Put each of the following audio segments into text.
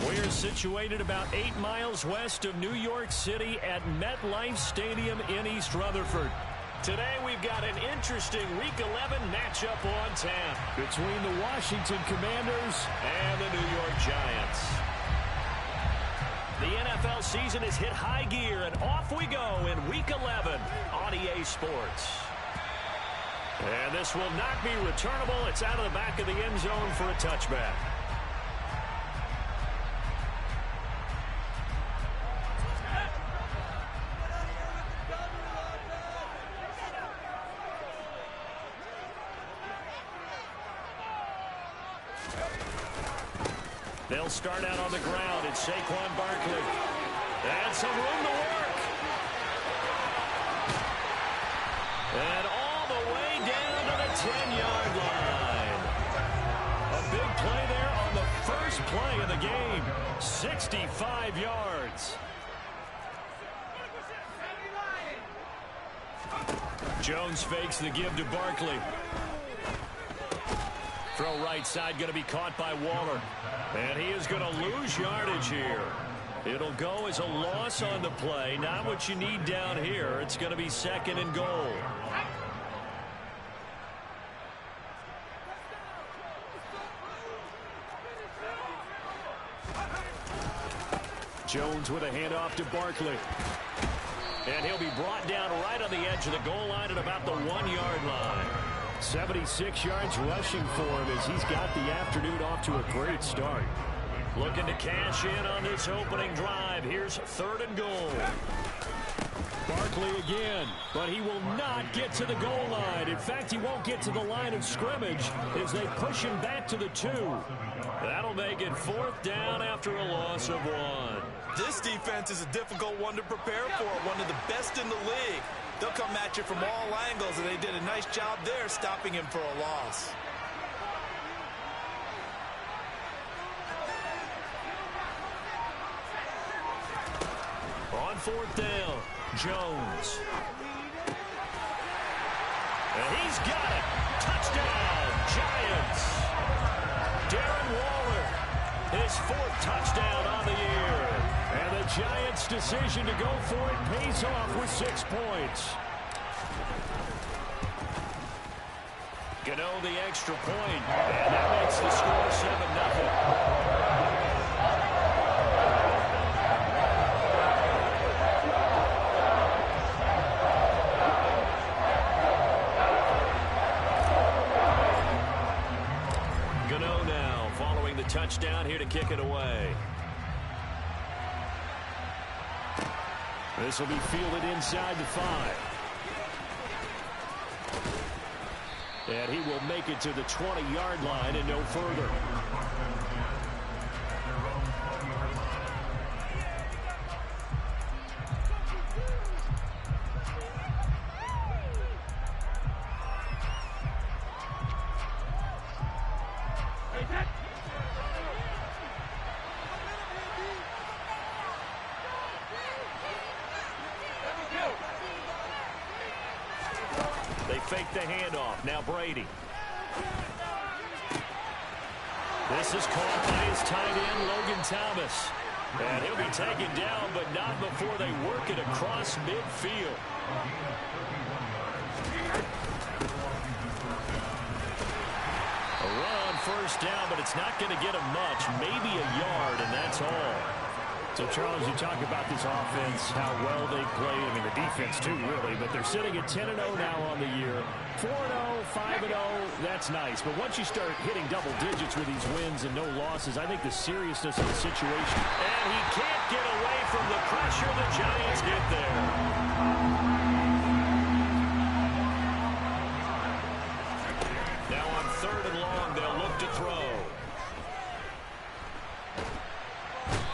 We're situated about 8 miles west of New York City at MetLife Stadium in East Rutherford. Today we've got an interesting Week 11 matchup on tap between the Washington Commanders and the New York Giants. The NFL season has hit high gear, and off we go in Week 11 on EA Sports. And this will not be returnable. It's out of the back of the end zone for a touchback. They'll start out on the ground. It's Saquon Barkley. And some room to work. And all the way down to the 10-yard line. A big play there on the first play of the game. 65 yards. Jones fakes the give to Barkley. Throw right side, going to be caught by Waller. And he is going to lose yardage here. It'll go as a loss on the play. Not what you need down here. It's going to be 2nd and goal. Jones with a handoff to Barkley. And he'll be brought down right on the edge of the goal line at about the 1-yard line. 76 yards rushing for him as he's got the afternoon off to a great start. Looking to cash in on this opening drive. Here's 3rd and goal. Barkley again, but he will not get to the goal line. In fact, he won't get to the line of scrimmage as they push him back to the 2. That'll make it 4th down after a loss of 1. This defense is a difficult one to prepare for, one of the best in the league. They'll come at you from all angles, and they did a nice job there stopping him for a loss. On 4th down, Jones. And he's got it. Touchdown, Giants. Darren Waller, his 4th touchdown on the year. And the Giants' decision to go for it pays off with 6 points. Gano the extra point, and that makes the score 7-0. Gano now following the touchdown here to kick it away. This will be fielded inside the 5. And he will make it to the 20-yard line and no further. They fake the handoff. Now Brady. This is caught by his tight end, Logan Thomas. And he'll be taken down, but not before they work it across midfield. A run on 1st down, but it's not going to get him much. Maybe a yard, and that's all. So, Charles, you talk about this offense, how well they played. I mean, the defense, too, really. But they're sitting at 10-0 now on the year. 4-0, 5-0, that's nice. But once you start hitting double digits with these wins and no losses, I think the seriousness of the situation. And he can't get away from the pressure. The Giants get there. Now on 3rd and long, they'll look to throw.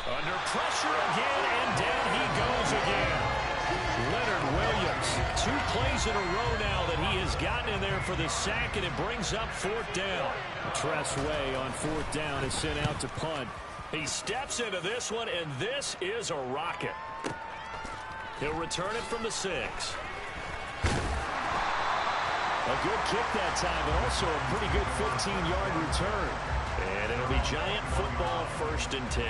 Under pressure again, and down he goes again. Leonard Williams, 2 plays in a row now that he has gotten in there for the sack, and it brings up 4th down. Tress Way on 4th down is sent out to punt. He steps into this one, and this is a rocket. He'll return it from the 6. A good kick that time, but also a pretty good 15-yard return. And it'll be Giant football, 1st and 10.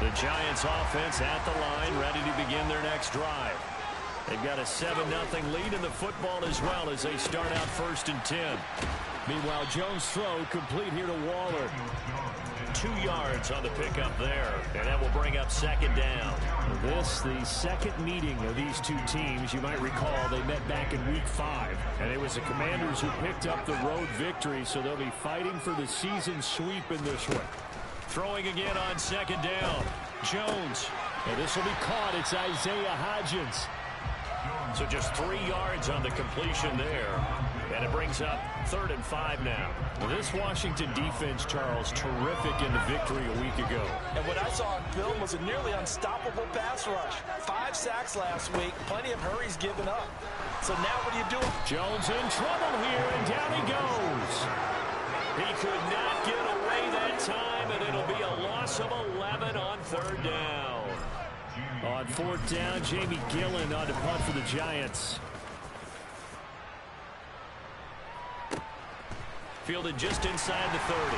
The Giants offense at the line, ready to begin their next drive. They've got a 7-0 lead in the football as well as they start out 1st and 10. Meanwhile, Jones' throw complete here to Waller. 2 yards on the pickup there, and that will bring up 2nd down. This, the second meeting of these two teams. You might recall they met back in Week 5, and it was the Commanders who picked up the road victory, so they'll be fighting for the season sweep in this one. Throwing again on 2nd down. Jones. And this will be caught. It's Isaiah Hodgins. So just 3 yards on the completion there. And it brings up 3rd and 5 now. Well, this Washington defense, Charles, terrific in the victory a week ago. And what I saw on film was a nearly unstoppable pass rush. 5 sacks last week, plenty of hurries given up. So now what do you do? Jones in trouble here, and down he goes. He could not get away that time, and it'll be a loss of 11 on 3rd down. On 4th down, Jamie Gillen on to punt for the Giants. Fielded just inside the 30.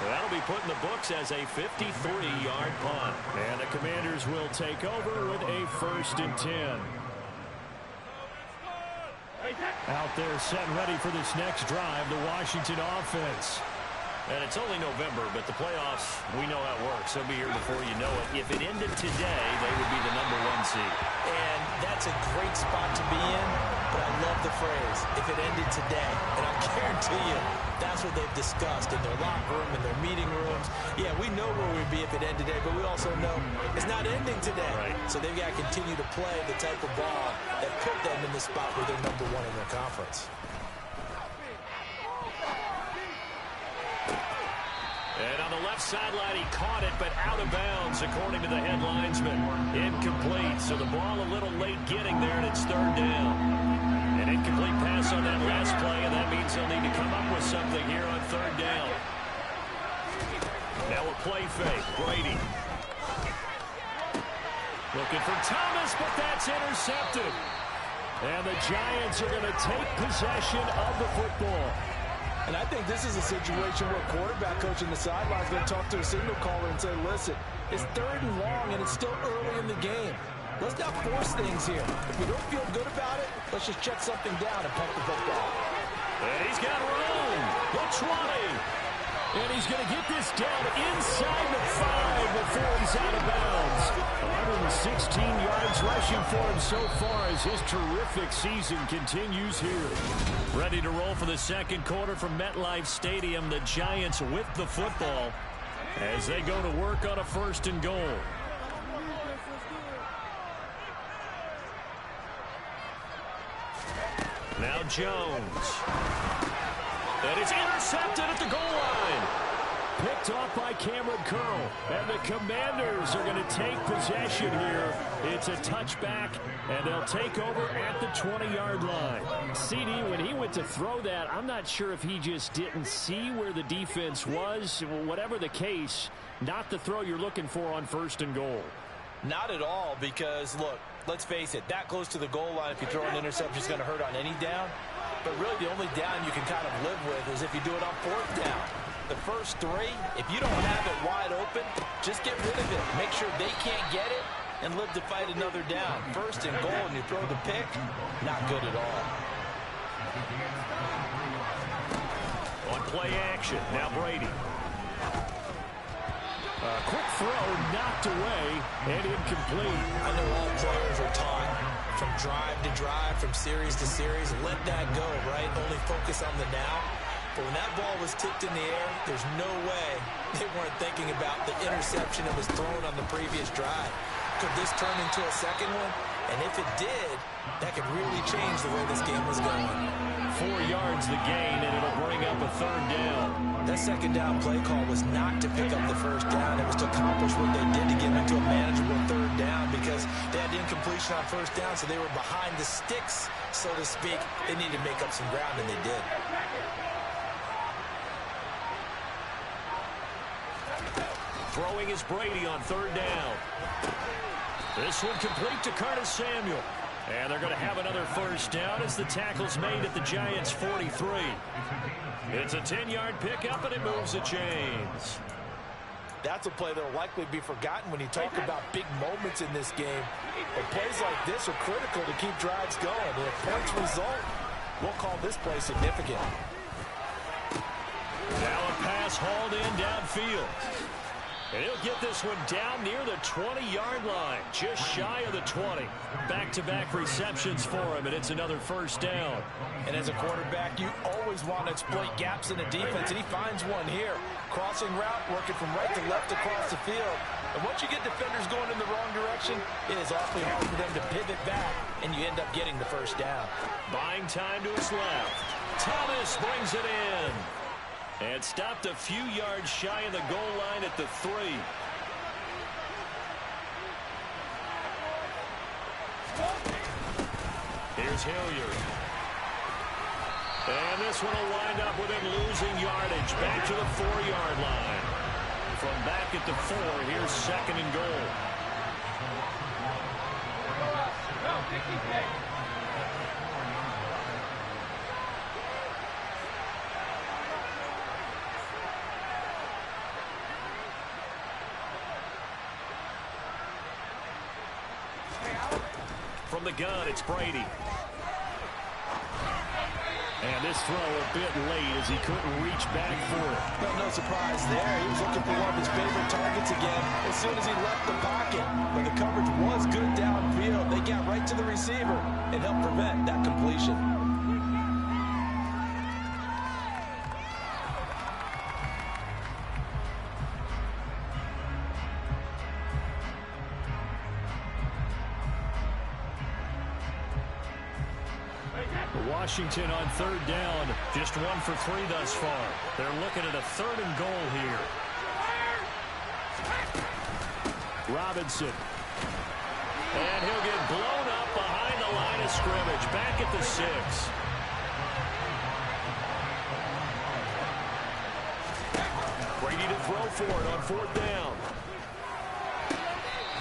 That'll be put in the books as a 53-yard punt. And the Commanders will take over with a 1st and 10. Out there set and ready for this next drive, the Washington offense. And it's only November, but the playoffs, we know how it works. They'll be here before you know it. If it ended today, they would be the #1 seed. And that's a great spot to be in, but I love the phrase, if it ended today. And I guarantee you, that's what they've discussed in their locker room, in their meeting rooms. Yeah, we know where we'd be if it ended today, but we also know it's not ending today. Right. So they've got to continue to play the type of ball that put them in the spot where they're #1 in their conference. And on the left sideline, he caught it, but out of bounds, according to the head linesman. Incomplete, so the ball a little late getting there, and it's 3rd down. An incomplete pass on that last play, and that means they'll need to come up with something here on 3rd down. Now a play fake, Brady. Looking for Thomas, but that's intercepted. And the Giants are going to take possession of the football. And I think this is a situation where quarterback coach in the sideline is going to talk to a signal caller and say, listen, it's 3rd and long, and it's still early in the game. Let's not force things here. If we don't feel good about it, let's just check something down and punt the football. And he's got room. The 20. And he's going to get this down inside the 5 before he's out of bounds. 116 yards rushing for him so far as his terrific season continues here. Ready to roll for the 2nd quarter from MetLife Stadium. The Giants with the football as they go to work on a 1st and goal. Now Jones. And it's intercepted at the goal line. Picked off by Cameron Curl. And the Commanders are going to take possession here. It's a touchback, and they'll take over at the 20-yard line. CD, when he went to throw that, I'm not sure if he just didn't see where the defense was. Whatever the case, not the throw you're looking for on 1st and goal. Not at all, because, look, let's face it, that close to the goal line, if you throw an interception, is going to hurt on any down. But really, the only down you can kind of live with is if you do it on 4th down. The first 3, if you don't have it wide open, just get rid of it. Make sure they can't get it and live to fight another down. 1st and goal, and you throw the pick, not good at all. On play action, now Brady. Quick throw, knocked away, and incomplete. I know all players are taught from drive to drive, from series to series, let that go, right? Only focus on the now. But when that ball was tipped in the air, there's no way they weren't thinking about the interception that was thrown on the previous drive. Could this turn into a second one? And if it did, that could really change the way this game was going. 4 yards the gain, and it'll bring up a 3rd down. That 2nd down play call was not to pick up the 1st down. It was to accomplish what they did to get into a manageable 3rd down because they had incompletion on 1st down, so they were behind the sticks, so to speak. They needed to make up some ground, and they did. Throwing is Brady on 3rd down. This one complete to Curtis Samuel. And they're going to have another first down as the tackle's made at the Giants' 43. It's a 10-yard pickup, and it moves the chains. That's a play that will likely be forgotten when you talk about big moments in this game. But plays like this are critical to keep drives going. And if points result, we'll call this play significant. Now a pass hauled in downfield. And he'll get this one down near the 20-yard line, just shy of the 20. Back-to-back receptions for him, and it's another first down. And as a quarterback, you always want to exploit gaps in the defense, and he finds one here. Crossing route, working from right to left across the field. And once you get defenders going in the wrong direction, it is awfully hard for them to pivot back, and you end up getting the first down. Buying time to his left. Thomas brings it in. And stopped a few yards shy of the goal line at the 3. Here's Hilliard. And this one will wind up with him losing yardage back to the 4-yard line. From back at the 4, here's second and goal. From the gun, it's Brady. And this throw a bit late as he couldn't reach back for it. Well, no surprise there. He was looking for one of his favorite targets again as soon as he left the pocket. But the coverage was good downfield. They got right to the receiver and helped prevent that completion. Washington on third down, just 1 for 3 thus far. They're looking at a third and goal here. Robinson. And he'll get blown up behind the line of scrimmage, back at the 6. Brady to throw for it on 4th down.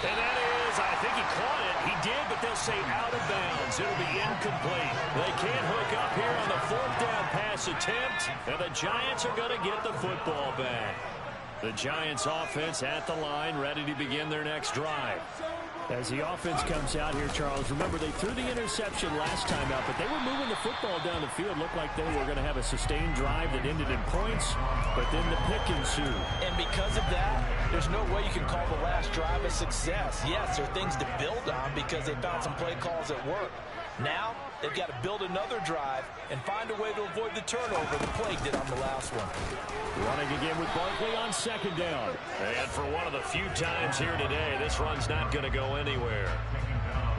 And that is, I think he caught it. He did, but they'll say out of bounds. It'll be incomplete. They can't hook up here on the 4th down pass attempt, and the Giants are going to get the football back. The Giants offense at the line, ready to begin their next drive. As the offense comes out here, Charles, remember they threw the interception last time out, but they were moving the football down the field. Looked like they were going to have a sustained drive that ended in points, but then the pick ensued. And because of that, there's no way you can call the last drive a success. Yes, there are things to build on because they found some play calls that work. Now, they've got to build another drive and find a way to avoid the turnover the play did on the last one. Running again with Barkley on second down. And for one of the few times here today, this run's not going to go anywhere.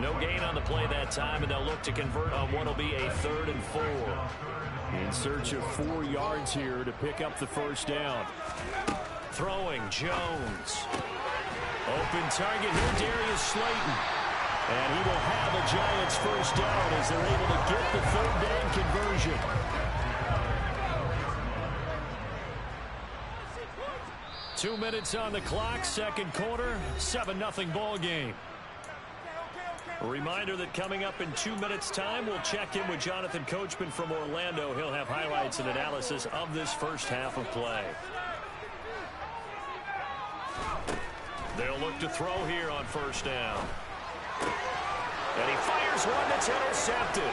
No gain on the play that time, and they'll look to convert on what will be a 3rd and 4. In search of 4 yards here to pick up the first down. Throwing, Jones. Open target here, Darius Slayton. And he will have a Giants first down as they're able to get the 3rd down conversion. Two minutes on the clock, second quarter, 7-0 ball game. A reminder that coming up in 2 minutes' time, we'll check in with Jonathan Coachman from Orlando. He'll have highlights and analysis of this first half of play. They'll look to throw here on first down. And he fires one that's intercepted.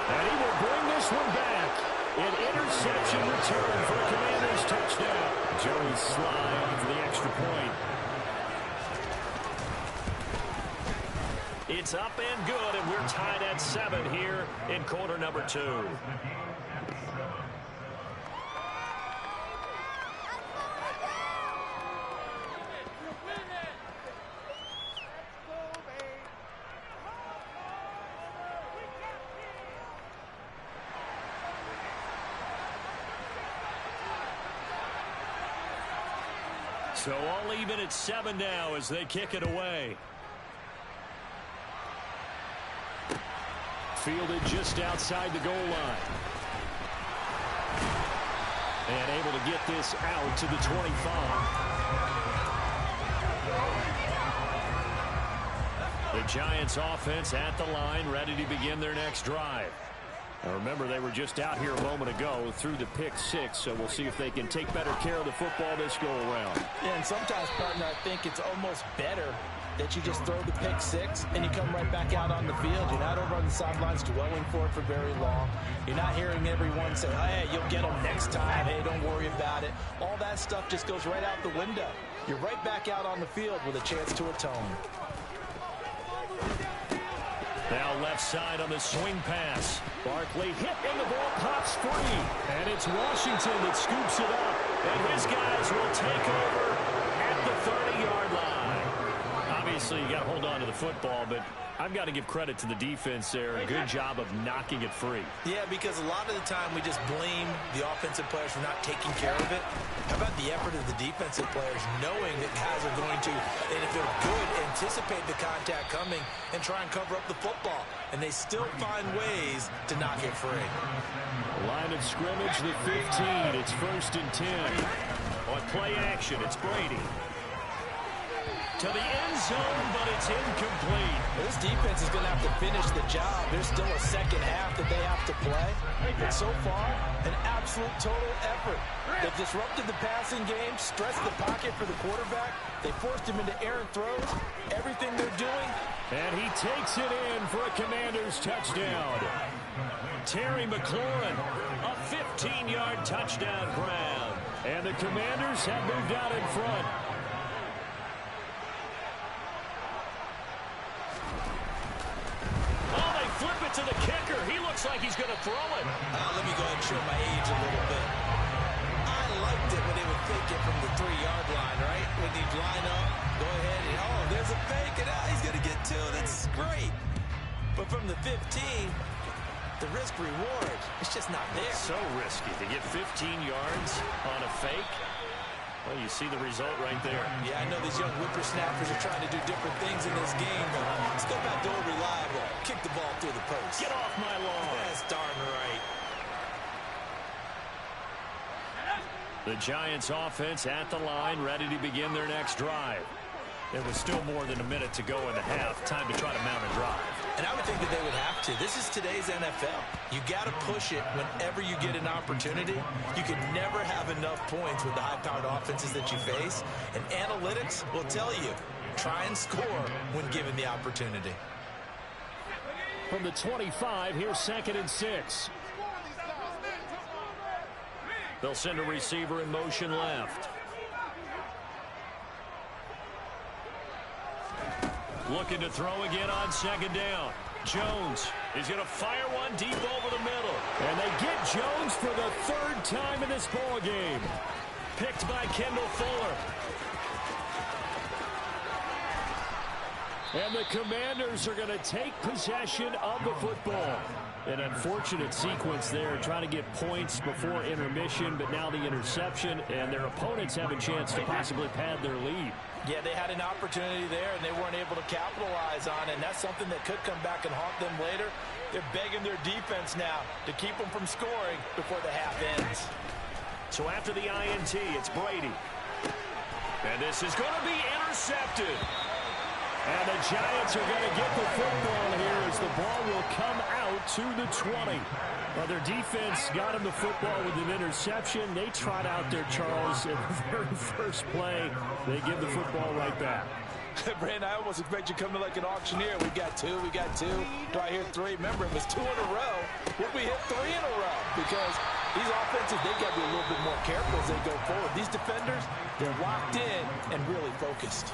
And he will bring this one back. An interception return for a Commanders touchdown. Joey Sly on for the extra point. It's up and good, and we're tied at 7 here in quarter number 2. So all even at 7 now as they kick it away. Fielded just outside the goal line. And able to get this out to the 25. The Giants offense at the line, ready to begin their next drive. Now remember, they were just out here a moment ago through the pick six, so we'll see if they can take better care of the football this go-around. Yeah, and sometimes, partner, I think it's almost better that you just throw the pick six and you come right back out on the field. You're not over on the sidelines dwelling for it for very long. You're not hearing everyone say, oh, hey, you'll get them next time. Hey, don't worry about it. All that stuff just goes right out the window. You're right back out on the field with a chance to atone. Now left side on the swing pass. Barkley hit and the ball pops free. And it's Washington that scoops it up. And his guys will take over at the 30-yard line. Obviously, you got to hold on to the football, but I've got to give credit to the defense there. A good job of knocking it free. Yeah, because a lot of the time we just blame the offensive players for not taking care of it. How about the effort of the defensive players knowing that guys are going to, and if they're good, anticipate the contact coming and try and cover up the football. And they still find ways to knock it free. Line of scrimmage, the 15. It's 1st and 10. On play action, it's Brady. To the end zone, but it's incomplete. This defense is going to have to finish the job. There's still a second half that they have to play. But so far, an absolute total effort. They've disrupted the passing game, stressed the pocket for the quarterback. They forced him into errant throws. Everything they're doing. And he takes it in for a Commanders touchdown. Terry McLaurin, a 15-yard touchdown grab. And the Commanders have moved out in front. Flip it to the kicker. He looks like he's going to throw it. Let me go ahead and show my age a little bit. I liked it when they would fake it from the 3-yard line, right? When he'd line up, go ahead, and oh, there's a fake, and he's going to get 2. That's great. But from the 15, the risk reward, it's just not there. So risky to get 15 yards on a fake. Well, you see the result right there. Yeah, I know these young whippersnappers are trying to do different things in this game, but let's go back to old reliable. Kick the ball through the post. Get off my lawn. That's darn right. The Giants offense at the line, ready to begin their next drive. There was still more than a minute to go in the half. Time to try to mount a drive. And I would think that they would have to. This is today's NFL. You got to push it whenever you get an opportunity. You can never have enough points with the high-powered offenses that you face. And analytics will tell you, try and score when given the opportunity. From the 25, here's 2nd and 6. They'll send a receiver in motion left. Looking to throw again on 2nd down. Jones is going to fire one deep over the middle. And they get Jones for the 3rd time in this ball game. Picked by Kendall Fuller. And the Commanders are going to take possession of the football. An unfortunate sequence there, trying to get points before intermission, but now the interception, and their opponents have a chance to possibly pad their lead. Yeah, they had an opportunity there, and they weren't able to capitalize on it, and that's something that could come back and haunt them later. They're begging their defense now to keep them from scoring before the half ends. So after the INT, it's Brady. And this is going to be intercepted. And the Giants are going to get the football here as the ball will come out to the 20. Well, their defense got him the football with an interception. They trot out there, Charles, at the very first play. They give the football right back. Brandon, I almost expect you to come to like an auctioneer. We got 2, we got 2. Do I hear 3? Remember, it was 2 in a row. Would we hit 3 in a row? Because these offenses, they got to be a little bit more careful as they go forward. These defenders, they're locked in and really focused.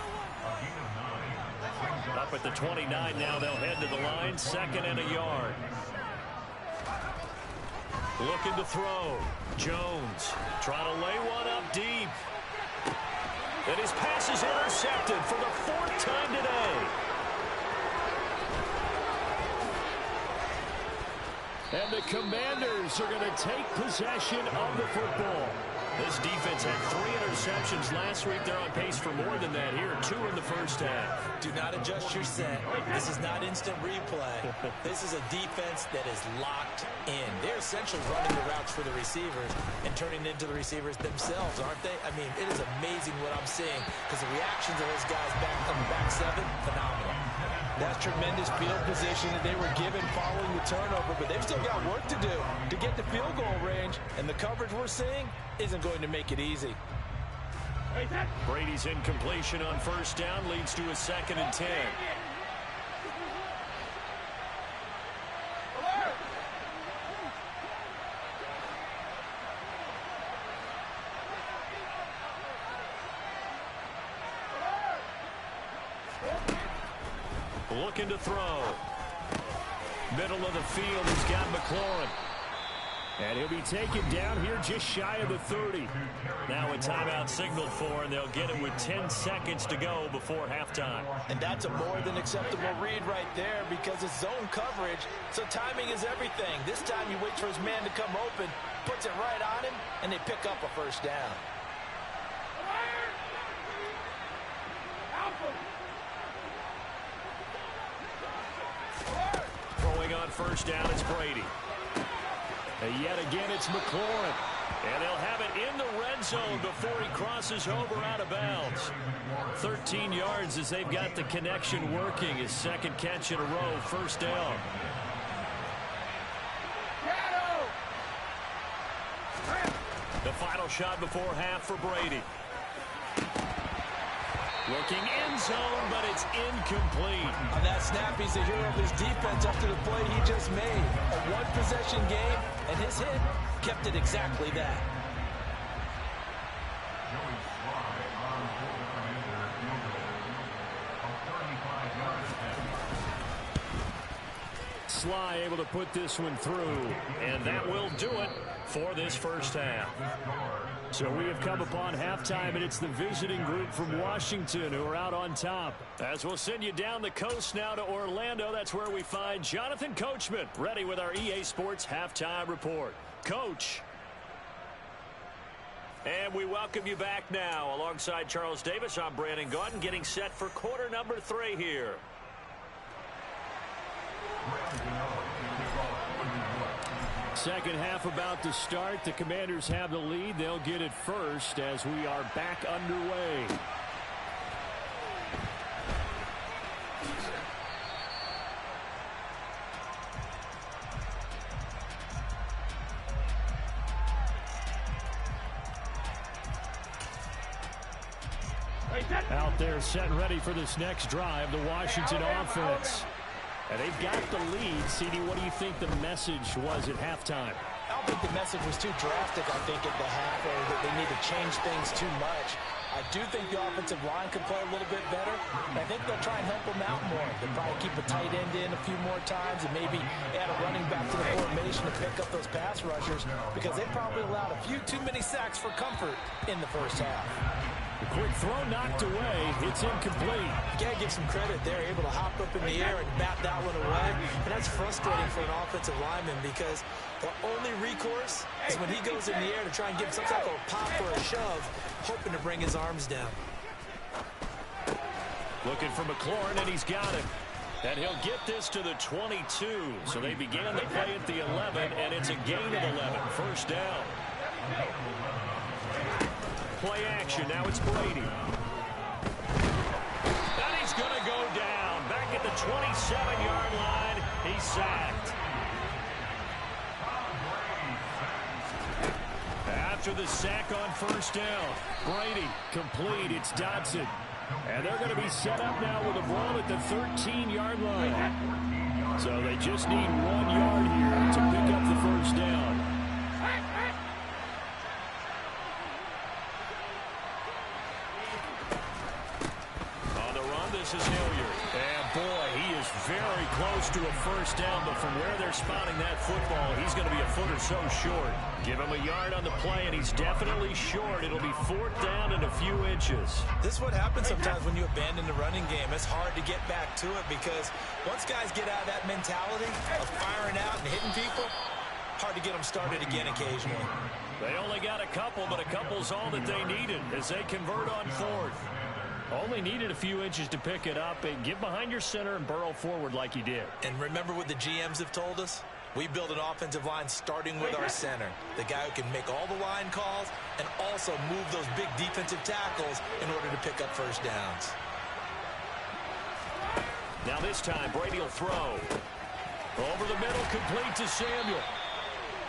Up at the 29 now, they'll head to the line, 2nd and a yard. Looking to throw. Jones trying to lay one up deep. And his pass is intercepted for the 4th time today. And the Commanders are going to take possession of the football. This defense had 3 interceptions last week. They're on pace for more than that here. 2 in the first half. Do not adjust your set. This is not instant replay. This is a defense that is locked in. They're essentially running the routes for the receivers and turning into the receivers themselves, aren't they? I mean, it is amazing what I'm seeing because the reactions of those guys back on the back 7, phenomenal. That's tremendous field position that they were given following the turnover, but they've still got work to do to get to field goal range, and the coverage we're seeing isn't going to make it easy. Brady's incompletion on first down leads to a 2nd and 10. Looking to throw. Middle of the field, he's got McLaurin. And he'll be taken down here just shy of the 30. Now a timeout signaled for, and they'll get it with 10 seconds to go before halftime. And that's a more than acceptable read right there because it's zone coverage, so timing is everything. This time he waits for his man to come open, puts it right on him, and they pick up a first down. Throwing on first down, it's Brady. And yet again, it's McLaurin. And they'll have it in the red zone before he crosses over out of bounds. 13 yards as they've got the connection working. His 2nd catch in a row, first down. The final shot before half for Brady. Looking end zone, but it's incomplete. On that snap, he's the hero of his defense after the play he just made. A one-possession game, and his hit kept it exactly that. Sly able to put this one through, and that will do it for this first half. So we have come upon halftime, and it's the visiting group from Washington who are out on top. As we'll send you down the coast now to Orlando, that's where we find Jonathan Coachman, ready with our EA Sports halftime report. Coach. And we welcome you back now. Alongside Charles Davis, I'm Brandon Gaudin, getting set for quarter number 3 here. Second half about to start. The Commanders have the lead. They'll get it first as we are back underway. Out there set and ready for this next drive, the Washington offense. And they've got the lead. CD, what do you think the message was at halftime? I don't think the message was too drastic, I think, at the half, or that they need to change things too much. I do think the offensive line could play a little bit better. And I think they'll try and help them out more. They'll probably keep a tight end in a few more times and maybe add a running back to the formation to pick up those pass rushers because they probably allowed a few too many sacks for comfort in the first half. The quick throw knocked away. It's incomplete. You got to give some credit. They're able to hop up in the air and bat that one away. And that's frustrating for an offensive lineman because the only recourse is when he goes in the air to try and give some type of a pop or a shove, hoping to bring his arms down. Looking for McLaurin, and he's got it. And he'll get this to the 22. So they began the play at the 11, and it's a gain of 11. First down. Play action. Now it's Brady. And he's going to go down. Back at the 27-yard line. He's sacked. After the sack on first down, Brady complete. It's Dodson. And they're going to be set up now with a ball at the 13-yard line. So they just need 1 yard here to pick up the first down. On the run, this is Hilliard. And boy, he is very close to a first down, but from where they're spotting that football, he's going to be a foot or so short. Give him a yard on the play, and he's definitely short. It'll be 4th down and a few inches. This is what happens sometimes when you abandon the running game. It's hard to get back to it because once guys get out of that mentality of firing out and hitting people, hard to get them started again occasionally. They only got a couple, but a couple's all that they needed as they convert on 4th. Only needed a few inches to pick it up and get behind your center and burrow forward like he did. And remember what the GMs have told us? We build an offensive line starting with our center, the guy who can make all the line calls and also move those big defensive tackles in order to pick up first downs. Now this time, Brady will throw. Over the middle, complete to Samuel.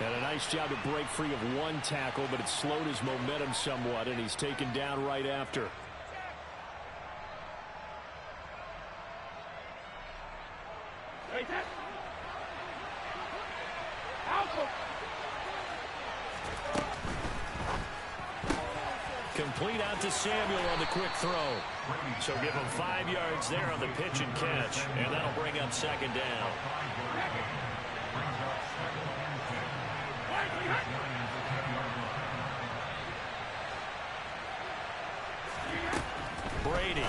And a nice job to break free of one tackle, but it slowed his momentum somewhat, and he's taken down right after. Complete out to Samuel on the quick throw. So give him 5 yards there on the pitch and catch, and that'll bring up second down. Brady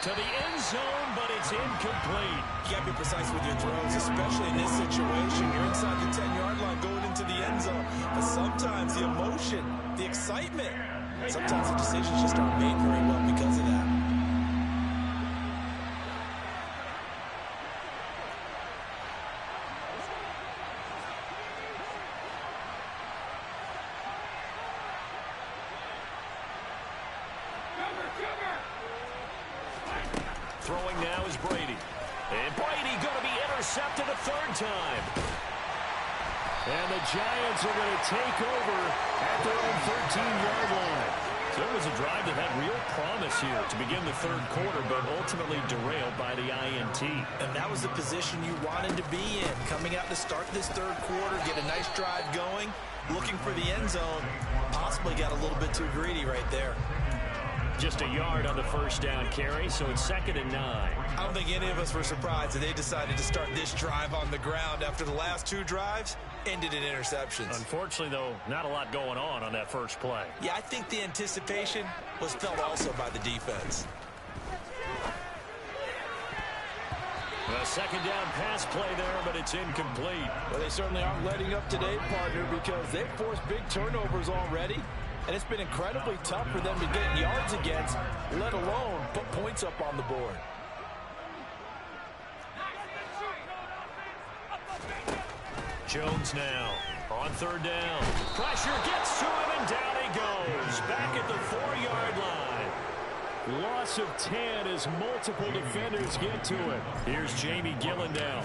to the end zone, but it's incomplete. You got to be precise with your throws, especially in this situation. You're inside the 10-yard line going into the end zone. But sometimes the emotion, the excitement, sometimes the decisions just aren't made very well because of that. Throwing now is Brady. And Brady going to be intercepted a third time. And the Giants are going to take over at their own 13-yard line. So it was a drive that had real promise here to begin the third quarter, but ultimately derailed by the INT. And that was the position you wanted to be in. Coming out to start this third quarter, get a nice drive going, looking for the end zone. Possibly got a little bit too greedy right there. Just a yard on the first down carry, so it's 2nd and 9. I don't think any of us were surprised that they decided to start this drive on the ground after the last 2 drives ended in interceptions. Unfortunately, though, not a lot going on that first play. Yeah, I think the anticipation was felt also by the defense. A second down pass play there, but it's incomplete. Well, they certainly aren't letting up today, partner, because they've forced big turnovers already. And it's been incredibly tough for them to get yards against, let alone put points up on the board. Jones now on third down. Pressure gets to him, and down he goes. Back at the 4-yard line. Loss of 10 as multiple defenders get to him. Here's Jamie Gillen now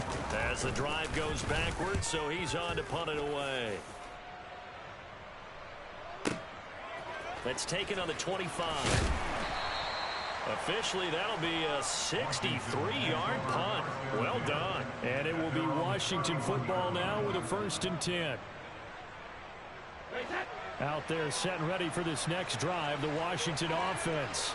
as the drive goes backwards, so he's on to punt it away. That's taken on the 25. Officially, that'll be a 63-yard punt. Well done. And it will be Washington football now with a 1st and 10. Out there set and ready for this next drive, the Washington offense.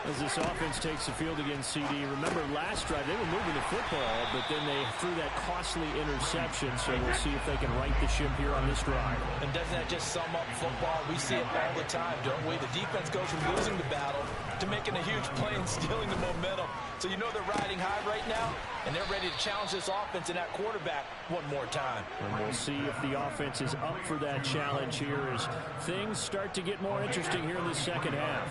As this offense takes the field against CD. Remember last drive they were moving the football, but then they threw that costly interception, so we'll see if they can right the ship here on this drive. And doesn't that just sum up football? We see it all the time, don't we? The defense goes from losing the battle to making a huge play and stealing the momentum. So you know they're riding high right now, and they're ready to challenge this offense and that quarterback one more time. And we'll see if the offense is up for that challenge here as things start to get more interesting here in the second half.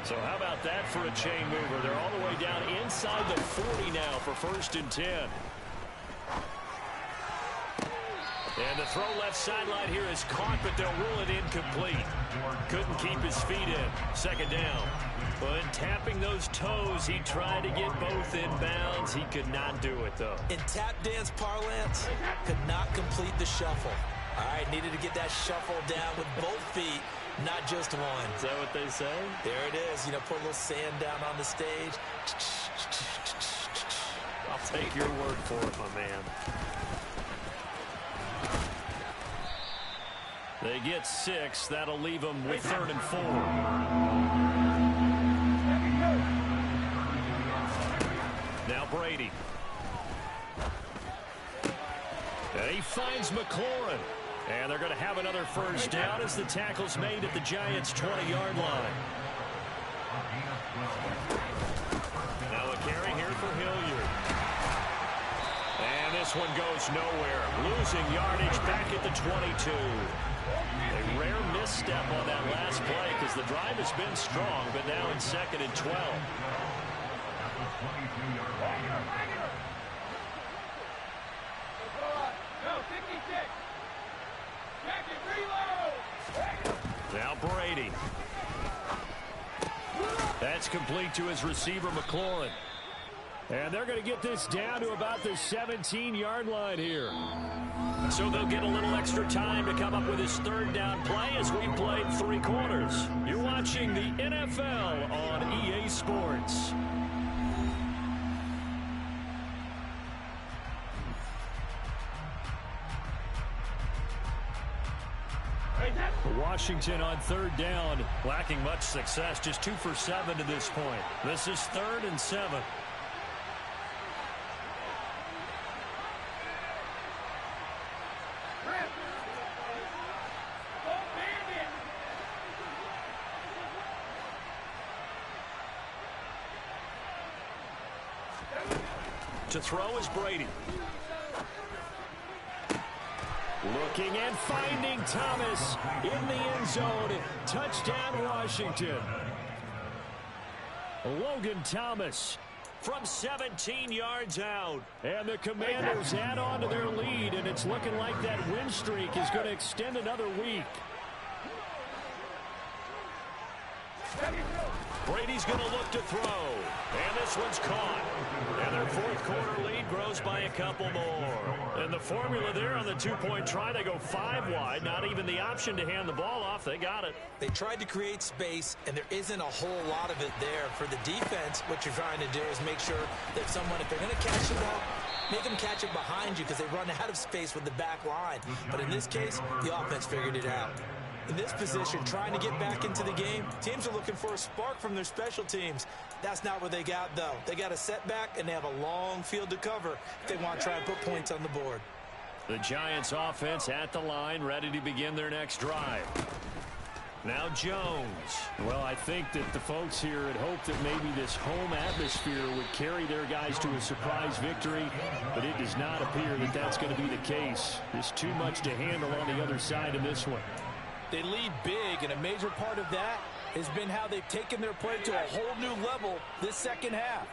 So how about that for a chain mover? They're all the way down inside the 40 now for 1st and 10. And the throw left sideline here is caught, but they'll rule it incomplete. Couldn't keep his feet in. 2nd down. But tapping those toes, he tried to get both in bounds. He could not do it, though. In tap dance parlance, could not complete the shuffle. All right, needed to get that shuffle down with both feet. Not just one. Is that what they say? There it is. You know, put a little sand down on the stage. I'll take your word for it, my man. They get 6. That'll leave them with 3rd and 4. Now Brady. And he finds McLaurin. And they're going to have another first down as the tackle's made at the Giants' 20-yard line. Now a carry here for Hilliard. And this one goes nowhere. Losing yardage back at the 22. A rare misstep on that last play because the drive has been strong, but now in 2nd and 12. Now Brady. That's complete to his receiver, McLaurin. And they're going to get this down to about the 17-yard line here. So they'll get a little extra time to come up with his third down play as we played 3 quarters. You're watching the NFL on EA Sports. Washington on third down, lacking much success, just 2 for 7 to this point. This is 3rd and 7. To throw is Brady. Looking and finding Thomas in the end zone. Touchdown, Washington. Logan Thomas from 17 yards out. And the Commanders add on to their lead, and it's looking like that win streak is going to extend another week. Brady's going to look to throw. And this one's caught. And their fourth quarter lead grows by a couple more. And the formula there on the two-point try, they go 5 wide. Not even the option to hand the ball off. They got it. They tried to create space, and there isn't a whole lot of it there. For the defense, what you're trying to do is make sure that someone, if they're going to catch the ball, make them catch it behind you because they run out of space with the back line. But in this case, the offense figured it out. In this position, trying to get back into the game, teams are looking for a spark from their special teams. That's not what they got, though. They got a setback, and they have a long field to cover if they want to try and put points on the board. The Giants offense at the line, ready to begin their next drive. Now Jones. Well, I think that the folks here had hoped that maybe this home atmosphere would carry their guys to a surprise victory, but it does not appear that that's going to be the case. There's too much to handle on the other side of this one. They lead big, and a major part of that has been how they've taken their play to a whole new level this second half.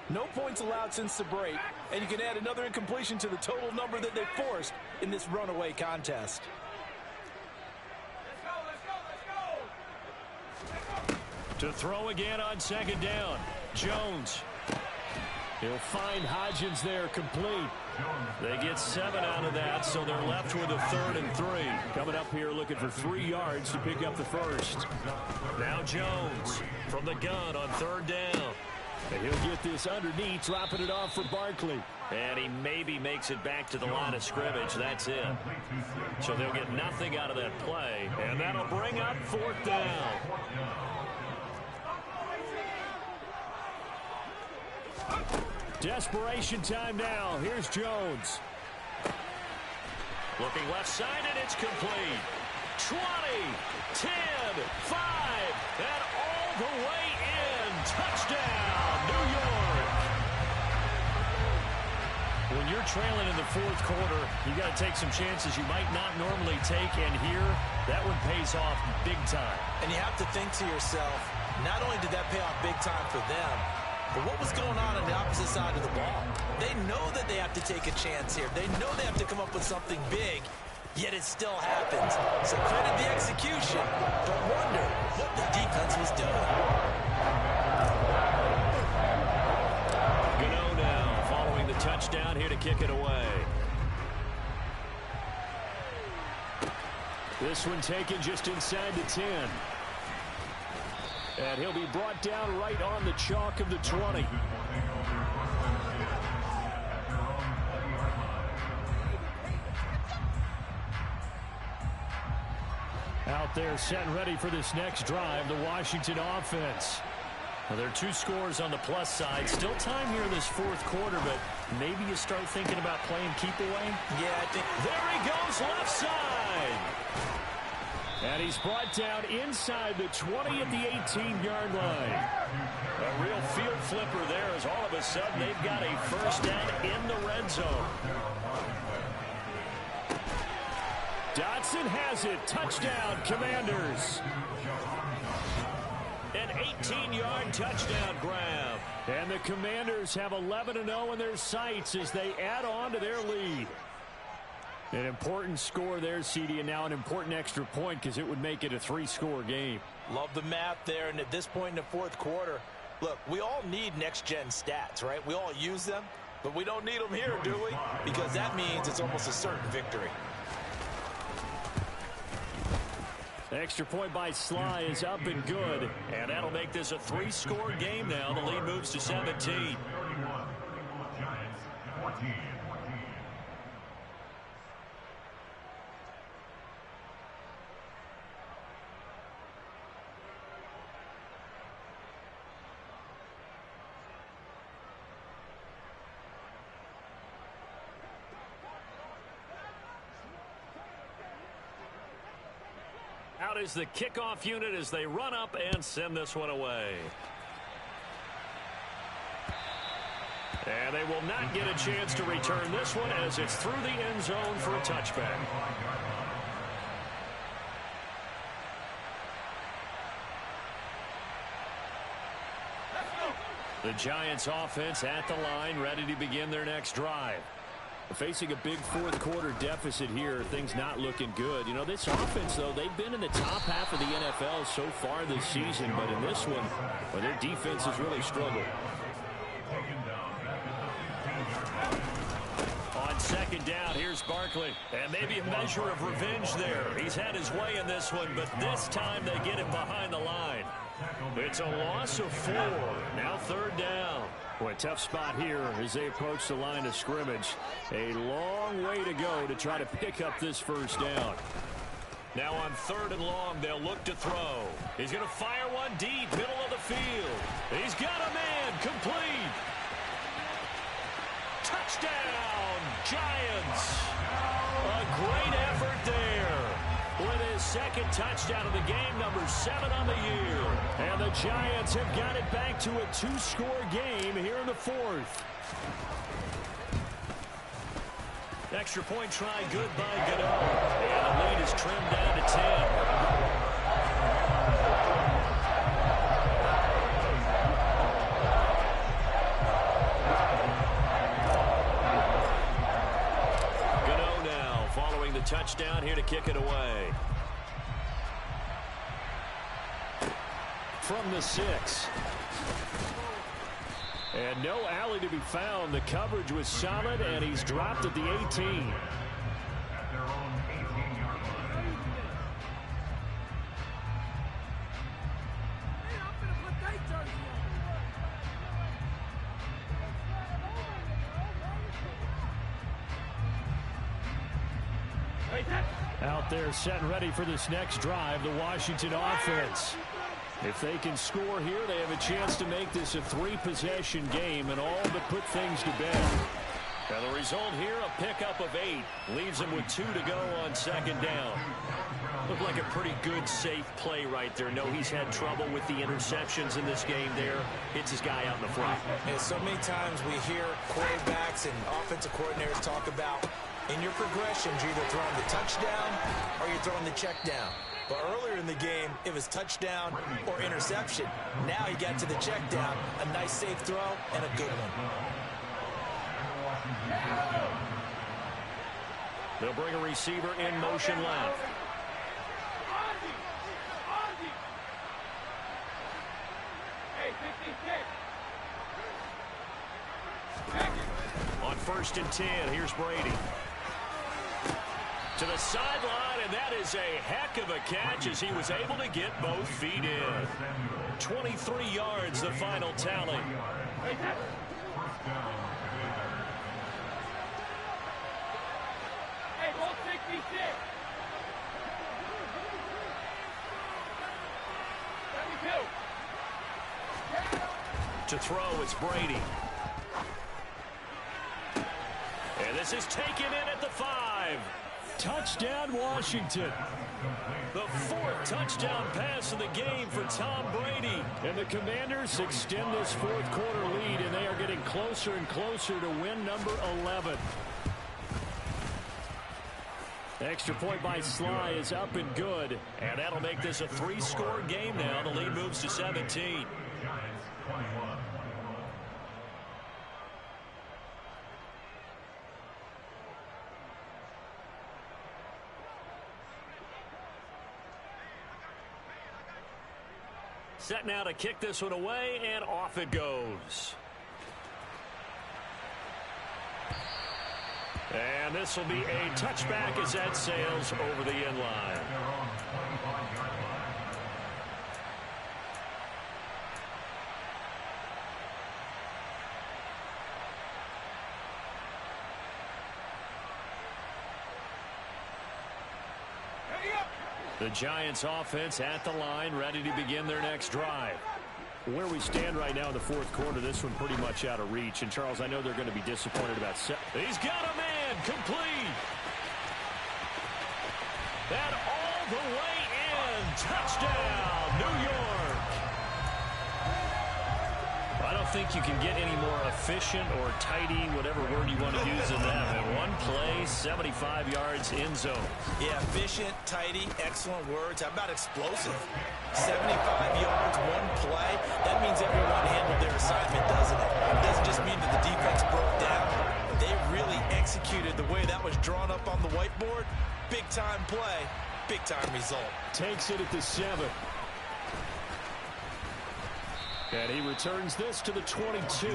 No points allowed since the break, and you can add another incompletion to the total number that they forced in this runaway contest. To throw again on second down. Jones. He'll find Hodgins there complete. They get 7 out of that, so they're left with a 3rd and 3. Coming up here looking for 3 yards to pick up the first. Now Jones from the gun on 3rd down. And he'll get this underneath, dropping it off for Barkley. And he maybe makes it back to the line of scrimmage. That's it. So they'll get nothing out of that play. And that'll bring up 4th down. Desperation time now. Here's Jones. Looking left side, and it's complete. 20, 10, 5, and all the way in. Touchdown, New York. When you're trailing in the 4th quarter, you got to take some chances you might not normally take, and here, that one pays off big time. And you have to think to yourself, not only did that pay off big time for them, but what was going on the opposite side of the ball? They know that they have to take a chance here. They know they have to come up with something big, yet it still happens. So credit the execution, but wonder what the defense was doing. Gano now following the touchdown here to kick it away. This one taken just inside the 10. And he'll be brought down right on the chalk of the 20. Out there set and ready for this next drive, the Washington offense. Well, there are 2 scores on the plus side. Still time here in this 4th quarter, but maybe you start thinking about playing keep away. Yeah, I think. There he goes left side. And he's brought down inside the 20 at the 18-yard line. A real field flipper there as all of a sudden they've got a first down in the red zone. Dotson has it. Touchdown, Commanders. An 18-yard touchdown grab. And the Commanders have 11-0 in their sights as they add on to their lead. An important score there, CD, and now an important extra point because it would make it a 3-score game. Love the math there, and at this point in the 4th quarter, Look, we all need next-gen stats, right? We all use them, but we don't need them here, do we? Because that means it's almost a certain victory. Extra point by Sly is up and good. And that'll make this a 3-score game now. The lead moves to 17. Out is the kickoff unit as they run up and send this one away. And they will not get a chance to return this one as it's through the end zone for a touchback. The Giants offense at the line, ready to begin their next drive. Facing a big fourth-quarter deficit here, things not looking good. You know, this offense, though, they've been in the top half of the NFL so far this season, but in this one, well, their defense has really struggled. On second down, here's Barkley. And maybe a measure of revenge there. He's had his way in this one, but this time they get him behind the line. It's a loss of 4. Now third down. Boy, tough spot here as they approach the line of scrimmage. A long way to go to try to pick up this first down. Now on third and long, they'll look to throw. He's going to fire one deep, middle of the field. He's got a man, complete. Touchdown, Giants. A great effort there. With his second touchdown of the game, number 7 on the year. And the Giants have got it back to a 2-score game here in the fourth. Extra point try good by Gano. And the lead is trimmed down to 10. Gano now following the touchdown here to kick it away. From the 6. And no alley to be found. The coverage was solid, and he's dropped at the 18. Out there set and ready for this next drive, the Washington offense. If they can score here, they have a chance to make this a 3-possession game and all but put things to bed. And the result here, a pickup of 8. Leaves them with 2 to go on second down. Looked like a pretty good, safe play right there. No, he's had trouble with the interceptions in this game there. Hits his guy out in the front. And so many times we hear quarterbacks and offensive coordinators talk about in your progressions, you're either throwing the touchdown or you're throwing the check down. But earlier in the game, it was touchdown or interception. Now he got to the check down, a nice safe throw, and a good one. They'll bring a receiver in motion left. On 1st and 10, here's Brady. To the sideline, and that is a heck of a catch as he was able to get both feet in. 23 yards, the final tally. To throw, it's Brady. And this is taken in at the 5. Touchdown, Washington. The 4th touchdown pass of the game for Tom Brady. And the Commanders extend this fourth-quarter lead, and they are getting closer and closer to win number 11. Extra point by Sly is up and good. And that'll make this a 3-score game now. The lead moves to 17. Set now to kick this one away, and off it goes. And this will be a touchback as that sails over the end line. The Giants offense at the line, ready to begin their next drive. Where we stand right now in the fourth quarter, this one pretty much out of reach. And, Charles, I know they're going to be disappointed about He's got a man, complete. And all the way in, touchdown, New York. I don't think you can get any more efficient or tidy, whatever word you want to use in that. In one play, 75 yards in zone. Yeah, efficient, tidy, excellent words. How about explosive? 75 yards, one play. That means everyone handled their assignment, doesn't it? It doesn't just mean that the defense broke down. They really executed the way that was drawn up on the whiteboard. Big-time play, big-time result. Takes it at the 7. And he returns this to the 22.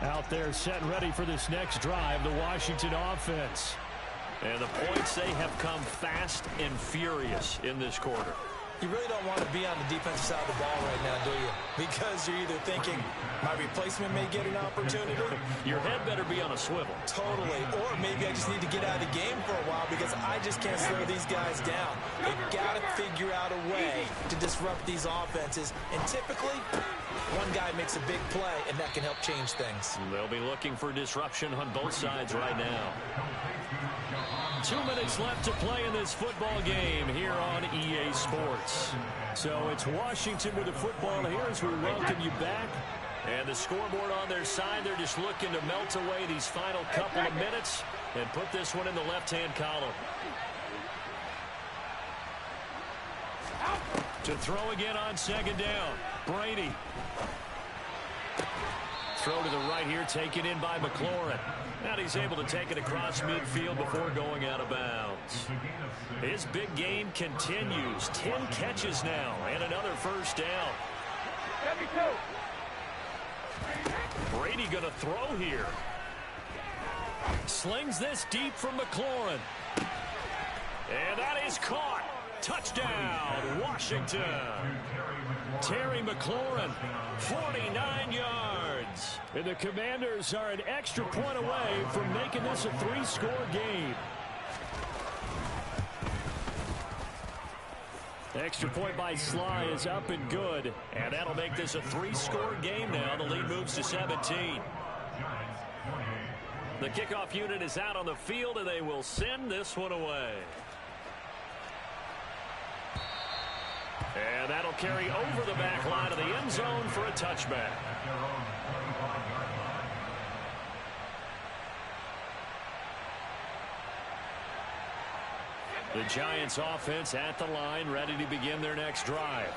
Out there set and ready for this next drive, the Washington offense. And the points, they have come fast and furious in this quarter. You really don't want to be on the defensive side of the ball right now, do you? Because you're either thinking, my replacement may get an opportunity. Your head better be on a swivel. Totally. Or maybe I just need to get out of the game for a while because I just can't slow these guys down. They've got to figure out a way to disrupt these offenses. And typically, one guy makes a big play, and that can help change things. They'll be looking for disruption on both sides right now. 2 minutes left to play in this football game here on EA Sports. So it's Washington with the football here as we welcome you back. And the scoreboard on their side, they're just looking to melt away these final couple of minutes and put this one in the left-hand column. To throw again on second down. Brady. Throw to the right here, taken in by McLaurin. And he's able to take it across midfield before going out of bounds. His big game continues. 10 catches now and another first down. Brady going to throw here. Slings this deep from McLaurin. And that is caught. Touchdown, Washington. Terry McLaurin, 49 yards. And the Commanders are an extra point away from making this a 3-score game. Extra point by Sly is up and good. And that'll make this a 3-score game now. The lead moves to 17. The kickoff unit is out on the field, and they will send this one away. And that'll carry over the back line of the end zone for a touchback. The Giants offense at the line, ready to begin their next drive.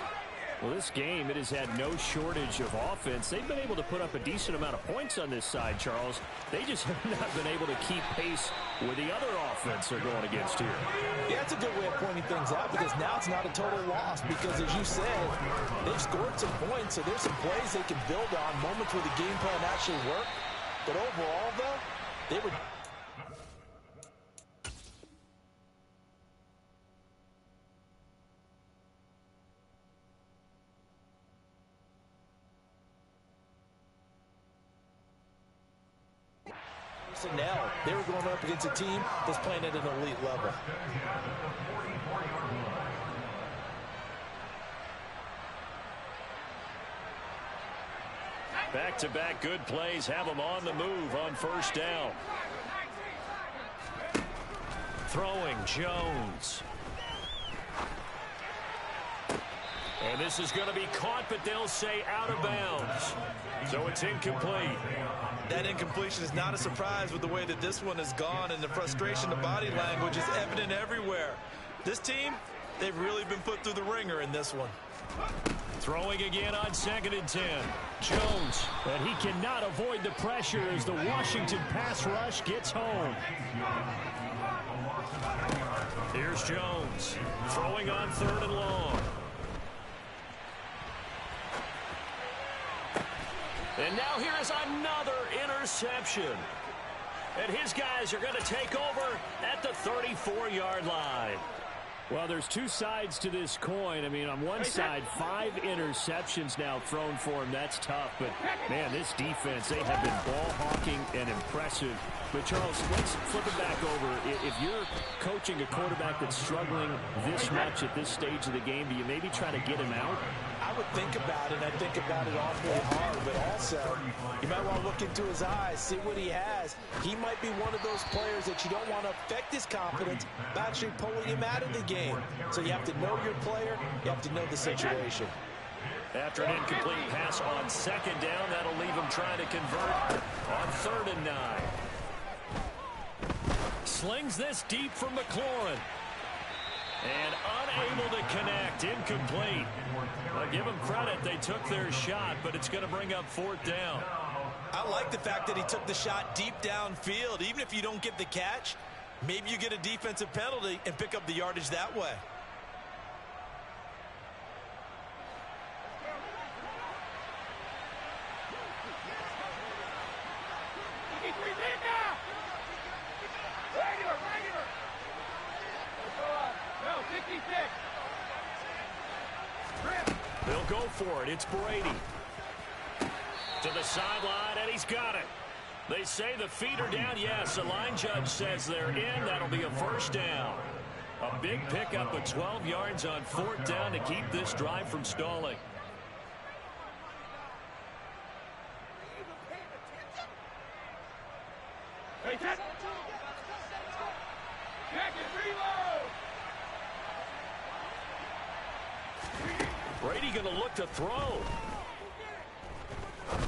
Well, this game, it has had no shortage of offense. They've been able to put up a decent amount of points on this side, Charles. They just have not been able to keep pace with the other offense they're going against here. Yeah, that's a good way of pointing things out because now it's not a total loss because, as you said, they've scored some points, so there's some plays they can build on, moments where the game plan actually worked. But overall, though, they were... personnel. They were going up against a team that's playing at an elite level. Back-to-back good plays have them on the move on first down. Throwing Jones. And this is going to be caught, but they'll say out of bounds. So it's incomplete. That incompletion is not a surprise with the way that this one has gone, and the frustration, the body language is evident everywhere. This team, they've really been put through the ringer in this one. Throwing again on 2nd and 10. Jones. And he cannot avoid the pressure as the Washington pass rush gets home. Here's Jones. Throwing on 3rd and long. And now here is another interception. And his guys are going to take over at the 34-yard line. Well, there's two sides to this coin. I mean, on one side, 5 interceptions now thrown for him. That's tough. But, man, this defense, they have been ball hawking and impressive. But, Charles, let's flip it back over. If you're coaching a quarterback that's struggling this much at this stage of the game, do you maybe try to get him out? I would think about it, and I think about it awfully hard, but also you might want to look into his eyes, see what he has. He might be one of those players that you don't want to affect his confidence by actually pulling him out of the game. So you have to know your player, you have to know the situation. After an incomplete pass on 2nd down, that'll leave him trying to convert on 3rd and 9. Slings this deep from McLaurin. And unable to connect, incomplete. I'll give them credit, they took their shot, but it's going to bring up 4th down. I like the fact that he took the shot deep downfield. Even if you don't get the catch, maybe you get a defensive penalty and pick up the yardage that way. They'll go for it. It's Brady. To the sideline, and he's got it. They say the feet are down. Yes, the line judge says they're in. That'll be a 1st down. A big pickup of 12 yards on 4th down to keep this drive from stalling. Brady going to look to throw.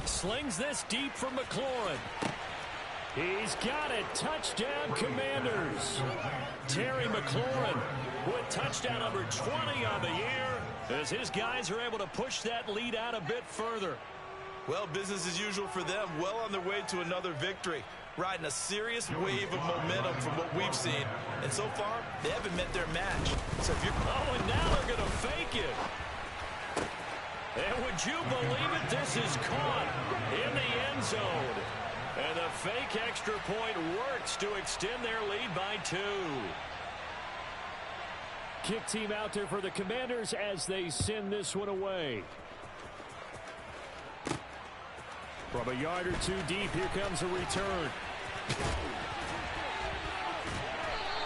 Slings this deep from McLaurin. He's got it. Touchdown, Commanders. Terry McLaurin with touchdown number 20 on the year as his guys are able to push that lead out a bit further. Well, business as usual for them. Well on their way to another victory. Riding a serious wave of momentum from what we've seen. And so far, they haven't met their match. So if you're... Oh, and now they're going to fake it. And would you believe it? This is caught in the end zone. And the fake extra point works to extend their lead by 2. Kick team out there for the Commanders as they send this one away. From a yard or 2 deep, here comes a return.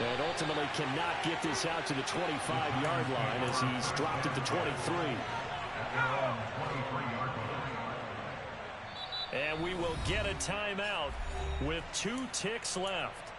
And ultimately cannot get this out to the 25-yard line as he's dropped it to 23. And we will get a timeout with 2 ticks left.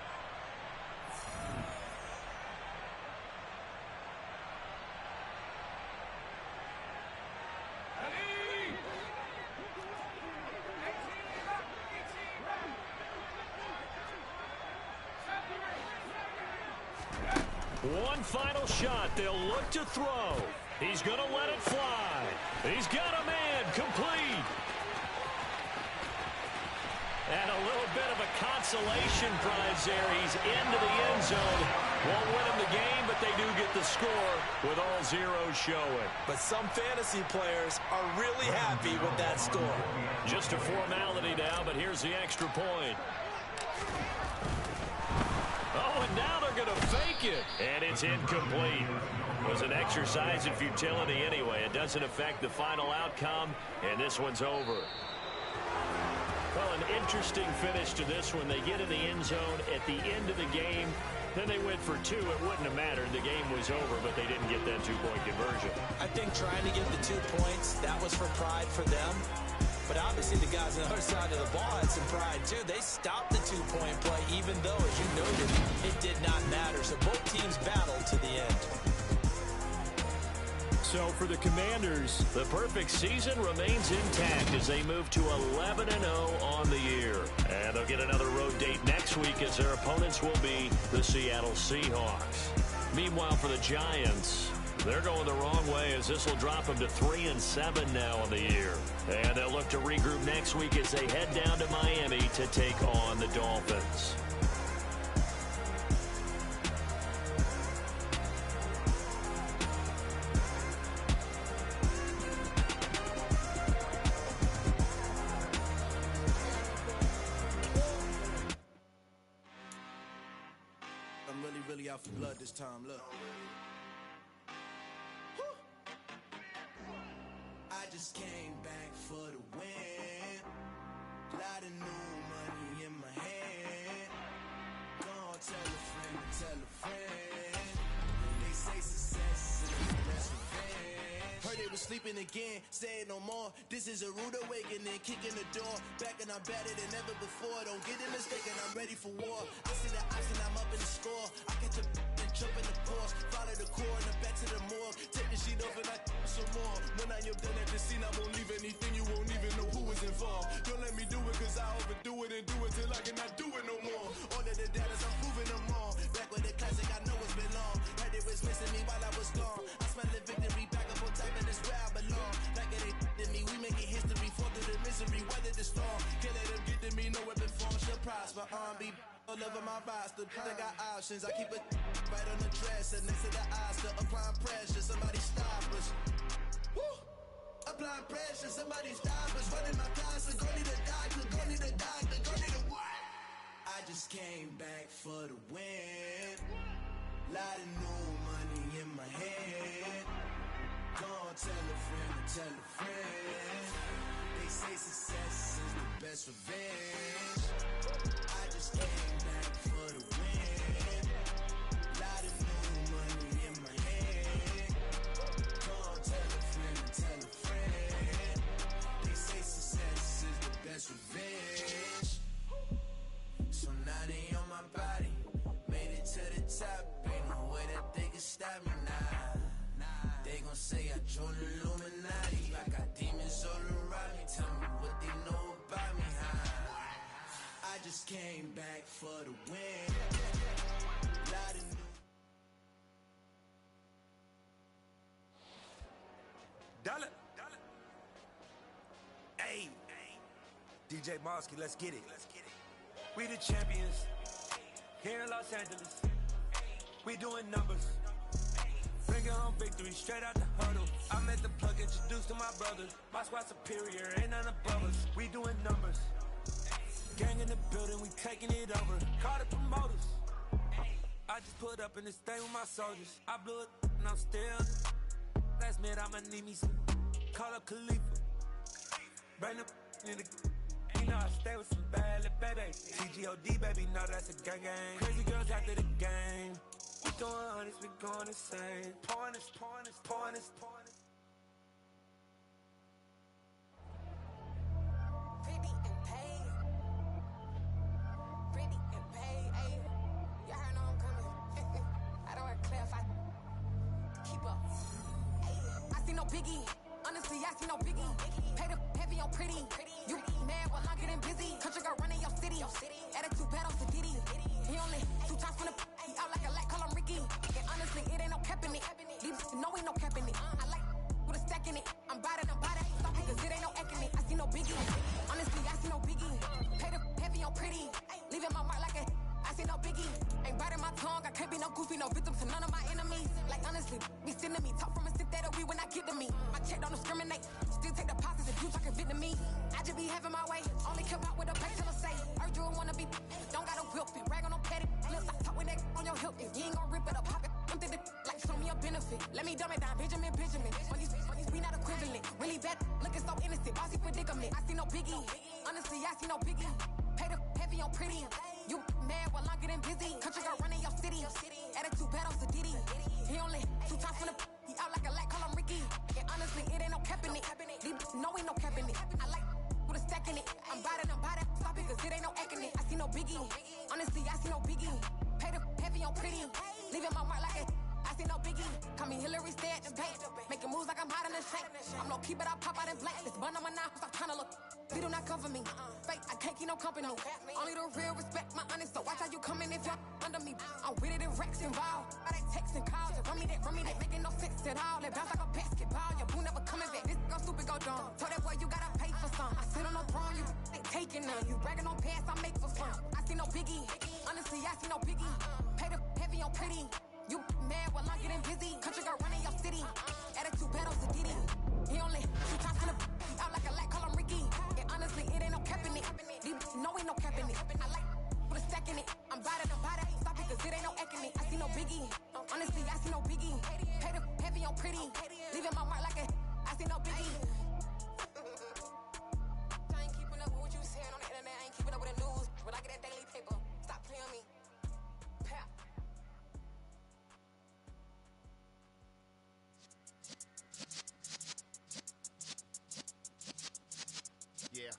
One final shot. They'll look to throw. He's going to let it fly. He's got a man complete. And a little bit of a consolation prize there. He's into the end zone. Won't win him the game, but they do get the score with all zeros showing. But some fantasy players are really happy with that score. Just a formality now, but here's the extra point. Oh, and now they're going to fake it. And it's incomplete. It was an exercise in futility anyway. It doesn't affect the final outcome, and this one's over. Well, an interesting finish to this one. They get in the end zone at the end of the game. Then they went for 2. It wouldn't have mattered. The game was over, but they didn't get that 2-point conversion. I think trying to get the 2 points, that was for pride for them. But obviously the guys on the other side of the ball had some pride, too. They stopped the 2-point play, even though, as you noted, it did not matter. So both teams battled to the end. So for the Commanders, the perfect season remains intact as they move to 11-0 on the year. And they'll get another road date next week as their opponents will be the Seattle Seahawks. Meanwhile, for the Giants, They're going the wrong way as this will drop them to 3-7 now on the year. And they'll look to regroup next week as they head down to Miami to take on the Dolphins. I'm really out for blood this time, look. I just came back for the win. Lot of new money in my hand. Gonna tell a friend. They say success is the best revenge. Heard they was sleeping again, say it no more. This is a rude awakening, kicking the door. Back and I'm better than ever before. Don't get it mistaken, I'm ready for war. I see the option, I'm up in the score. I catch a and jump in the course. Follow the core and the back to the morgue. Take the sheet off and I some more. When I am done at the scene, I won't leave anything. You won't even know who is involved. Don't let me do it cause I overdo it and do it till I cannot do it no more. All of the data's I'm proving them wrong. Back with the classic, I know it's been long. Heard it was missing me while I was gone. I smell the victory back up on top and it's where I belong. Like it ain't to me, we making history. Fall through the misery, weather the storm. Can't let them get to me, no weapon form shall prosper. Be all over my roster, I got options. I keep it right on the dresser, next to the Oscar. Applying pressure, somebody stop us. Woo! Applying pressure, somebody stop us. Running my class, go need a doctor, go need a doctor, go need a what? I just came back for the win. Lot of new money in my hand. Gonna tell a friend. They say success is the best revenge. I just came back for the win. Lot of new money in my hand. Gonna tell a friend. They say success is the best revenge. So now they on my body. Made it to the top. Ain't no way that they can stop me now. They gon' say I joined the Illuminati. I got demons all around me. Tell me what they know about me, huh? I just came back for the win. Lot of new. Dollar. Hey. DJ Mosky, let's get it. We the champions. Here in Los Angeles. We doing numbers. Bringing home victory straight out the huddle. I met the plug, introduced to my brothers. My squad superior, ain't none above us. We doing numbers. Gang in the building, we taking it over. Call the promoters. I just put up in this thing with my soldiers. I blew it and I'm still. Last minute I'ma need me some. Call up Khalifa. Bring the in the. You know I stay with some bad little baby. TGOD baby, know that's a gang gang. Crazy girls after the game. We doing hundreds, we going insane. Pouring this. Pretty and paid. Ayy. Y'all heard know I'm coming. I don't wear clear if I keep up. Ayy. I see no biggie. Honestly, I see no biggie. Pay the heavy on pretty. You mad while I'm getting busy. Country girl running your city. Attitude bad on Sadiddy. He only 2 times from the he out like a lack, call him Ricky. And honestly, it ain't no cap in it. These know ain't no cap in it. I like with a stack in it. I'm bad. Stop it, cause it ain't no act in it. I see no biggie. Honestly, I see no biggie. Pay the heavy on pretty. Leaving my mark like a I see no biggie. Ain't biting my tongue. I can't be no goofy, no victim to none of my enemies. Like honestly, be sending me talk from a sit that'll be when I get to me. My check don't discriminate. Still take deposits if you talking Vietnamese. I just be having my way. Only come out with a pay till I say. Urge you wanna be. Don't got a whip it. Rag on no petty. Lips, I talk with that on your hip. If you ain't gon' rip it up, pop it. I'm thinking like show me a benefit. Let me dumb it down, Benjamin. All these we not equivalent. Really bad, looking so innocent. Bossy predicament. I see no biggie. Honestly, I see no biggie. Pay the heavy on pretty. You mad while I'm getting busy. Country girl running your city. Attitude bad on Sadiddy. He only 2 times from the he out like a lack, call him Ricky. And honestly, it ain't no cap in it. These know ain't no cap in it. I like with a stack in it. I'm bad. Stop it, cause it ain't no act in it. I see no biggie. Honestly, I see no biggie. Pay the heavy on pretty. Leaving my mark like a I see no biggie. Call me Hillary, stay at the bank. Making moves like I'm hot in the shank. I'm low key, but I pop out in blank. This bun on my knife, I'm trying to look. They do not cover me. Fake, I can't keep no company. Only the real respect my honest. So watch how you coming if you're under me. I'm with it and Rex involved. I they texting calls. Just run me that. Making no sense at all. They bounce like a basketball. Your boo never coming back. This go stupid, go dumb. Told that boy you gotta pay for some. I sit on no throne, you ain't taking none. You bragging on pants, I make for fun. I see no biggie. Honestly, I see no biggie. Pay the heavy on pretty. You mad while I'm getting busy. Country girl running your city. Attitude battles to Diddy. He only shoot shots in the out like a light, call him Ricky. And honestly, it ain't no cap in it. These no ain't no cap in it. I like with a stack in it. I'm bad at ain't stop it cause it ain't no eck in it. I see no biggie. Honestly, I see no biggie. Pay the heavy on pretty. Leaving my mark like a I see no biggie. I ain't keeping up with what you saying on the internet. I ain't keeping up with the news. When I get that daily paper, stop playing me. Pap. Yeah.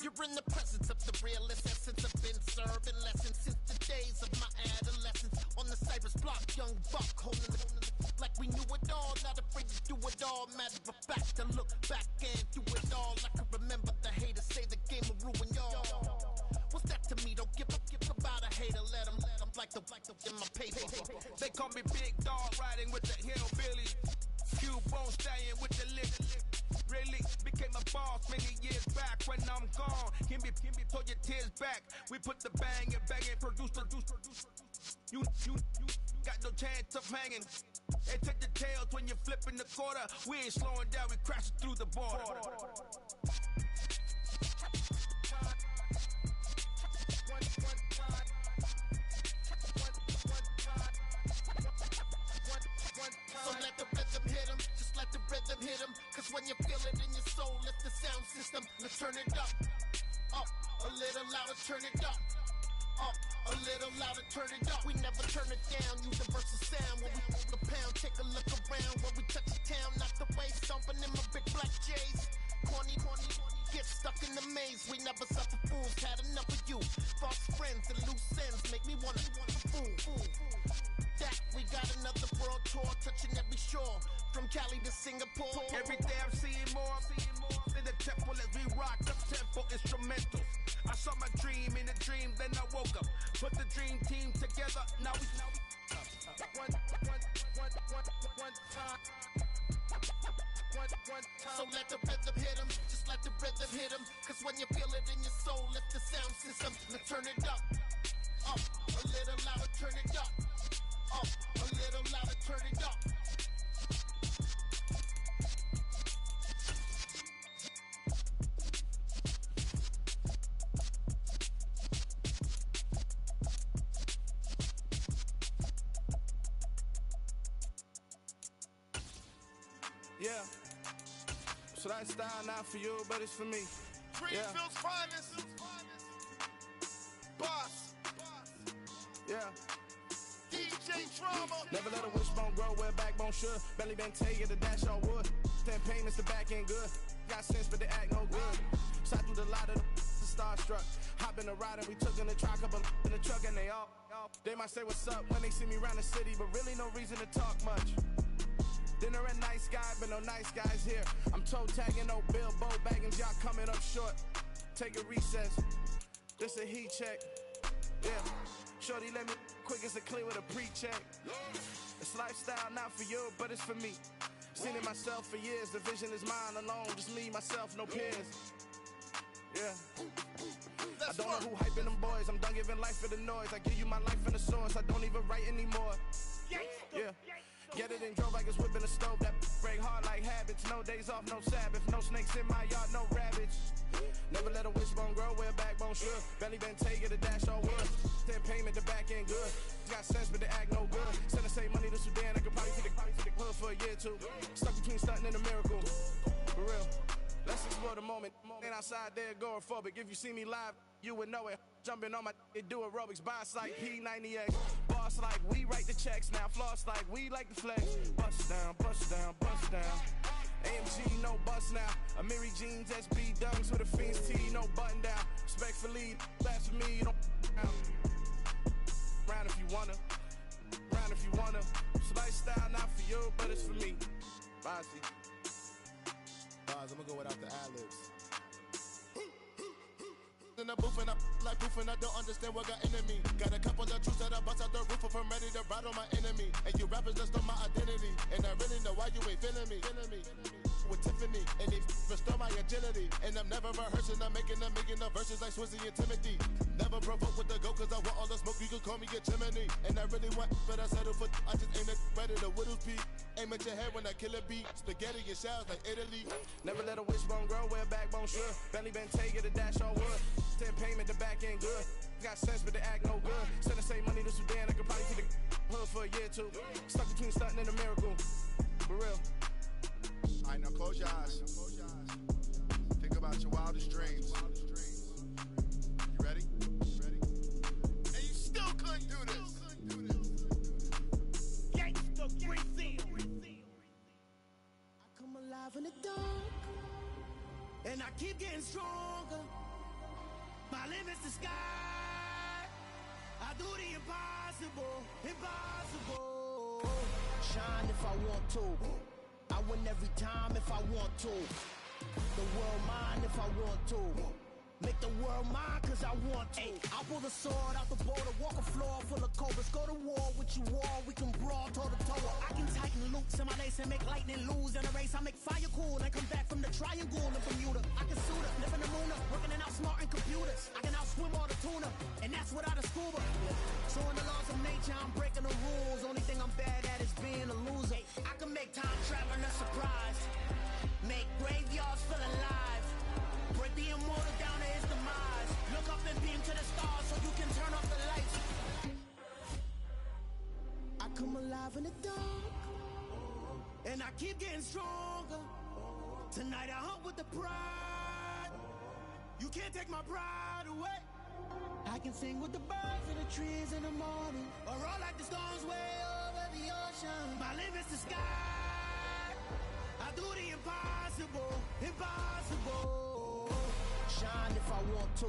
You're in the presence of the realest essence. I've been serving lessons since the days of my adolescence. On the Cypress block, young buck holding it like we knew it all. Not afraid to do it all. Matter of fact, to look back and do it all. I can remember the haters say the game will ruin y'all. What's that to me? Don't give about a hater. Let them like the in my paper. They call me Big Dog, riding with the hillbilly. Q-Bone stallion with the lip. Really became a boss many years back. When I'm gone, can be pull your tears back. We put the bang and produce. You got no chance of hanging. And take the tails when you're flipping the quarter. We ain't slowing down, we crashing through the border. So let the rhythm hit him, just let the rhythm hit him. Cause when you feel it in your soul, lift the sound system. Let's turn it up, a little louder, turn it up, a little louder, turn it up. We never turn it down, universal sound. When we move the pound, take a look around. When we touch the town, knock the waist, stomping in my big black J's. Corny, get stuck in the maze. We never suffer fools, had enough of you. False friends and loose ends make me wanna fool. That we got another world tour, touching every shore, from Cali to Singapore. Every day I'm seeing more in the temple as we rock the tempo instrumentals. I saw my dream in a dream, then I woke up. Put the dream team together, now we one time. So let the rhythm hit him, just let the rhythm hit him. Cause when you feel it in your soul, lift the sound system. Now turn it up, a little louder, turn it up, a little louder, turn it up. Yeah. So that style not for you, but it's for me. Greenfield's finest. Boss. Yeah. DJ Drama. Never let a wishbone grow where backbone should. Belly been taking the dash on wood. 10 payments, the back end good. Got sense, but they act no good. Shot through the lot of the starstruck. Hop in the ride and we took in the truck, couple in the truck, and they might say what's up when they see me around the city, but really no reason to talk much. Dinner at nice guy, but no nice guys here. I'm toe tagging, no Bilbo baggins, y'all coming up short. Take a recess. This a heat check. Yeah. Shorty let me quick as a clear with a pre-check. It's lifestyle not for you, but it's for me. Seen it myself for years. The vision is mine alone. Just me, myself, no peers. Yeah. I don't know who hyping them boys. I'm done giving life for the noise. I give you my life in the source. I don't even write anymore. Yeah. Get it and drove like it's whipping a stove. That break hard like habits. No days off, no Sabbath. No snakes in my yard, no rabbits. Never let a wishbone grow where backbone should. Belly been taking the dash on wood. 10 payment, the back end good. Got sense, but they act no good. Send the same money to Sudan. I could probably see the hood for a year or two. Stuck between stunting and a miracle. For real. Let's explore the moment. Ain't outside there agoraphobic. If you see me live, you would know it. Jumping on my do aerobics. Boss like P90X. Boss like we write the checks now. Floss like we like the flex. Bust down, bust down, bust down. AMG, no bust now. Amiri jeans, SB dunks with a Fiends T, no button down. Respectfully, blasphemy, don't down. Grind if you wanna, grind if you wanna. It's a lifestyle not for you, but it's for me. Bossy. I'm gonna go without the ad-libs. In the booth and I like proof and I don't understand what got into me. Got a couple of truths that I bust out the roof if I'm ready to ride on my enemy. And you rappers just on my identity. And I really know why you ain't feeling me. With Tiffany, and they restore my agility. And I'm never rehearsing, I'm making the verses like Swizzy and Timothy. Never provoke with the go, cause I want all the smoke, you can call me a chimney. And I really want, but I settle for, I just aim it better the Whittles Peak. Aim at your head when I kill a beat. Spaghetti and shells like Italy. Never let a wishbone grow where a backbone should. Belly been take it, a dash on wood. 10 payment, the back ain't good. Got sense, but the act no good. Send the same money to Sudan, I could probably see the hood for a year or two. Stuck between stunting and a miracle. For real. All right, now close your eyes. Think about your wildest dreams. You ready? And you still couldn't do this. Gangsta Brazil. I come alive in the dark, and I keep getting stronger. My limit's the sky. I do the impossible, impossible. Shine if I want to. I win every time if I want to. The world mine if I want to. Make the world mine cause I want to. I'll pull the sword out the border, walk a floor full of cobras. Go to war with you all, we can brawl toe to toe. I can tighten loops in my lace and make lightning lose in a race. I make fire cool and come back from the triangle in Bermuda. I can suit up, live in the moon up, working and outsmarting computers. I can outswim all the tuna, and that's without a scuba. So in the laws of nature, I'm breaking the rules. Only thing I'm bad at is being a loser. I can make time traveling a surprise. Make graveyards feel alive. Break the immortal down to his demise. Look up and beam to the stars so you can turn off the lights. I come alive in the dark, and I keep getting stronger. Tonight I hunt with the pride. You can't take my pride away. I can sing with the birds and the trees in the morning, or roll like the storms way over the ocean. My limit's the sky. I do the impossible, impossible. Shine if I want to.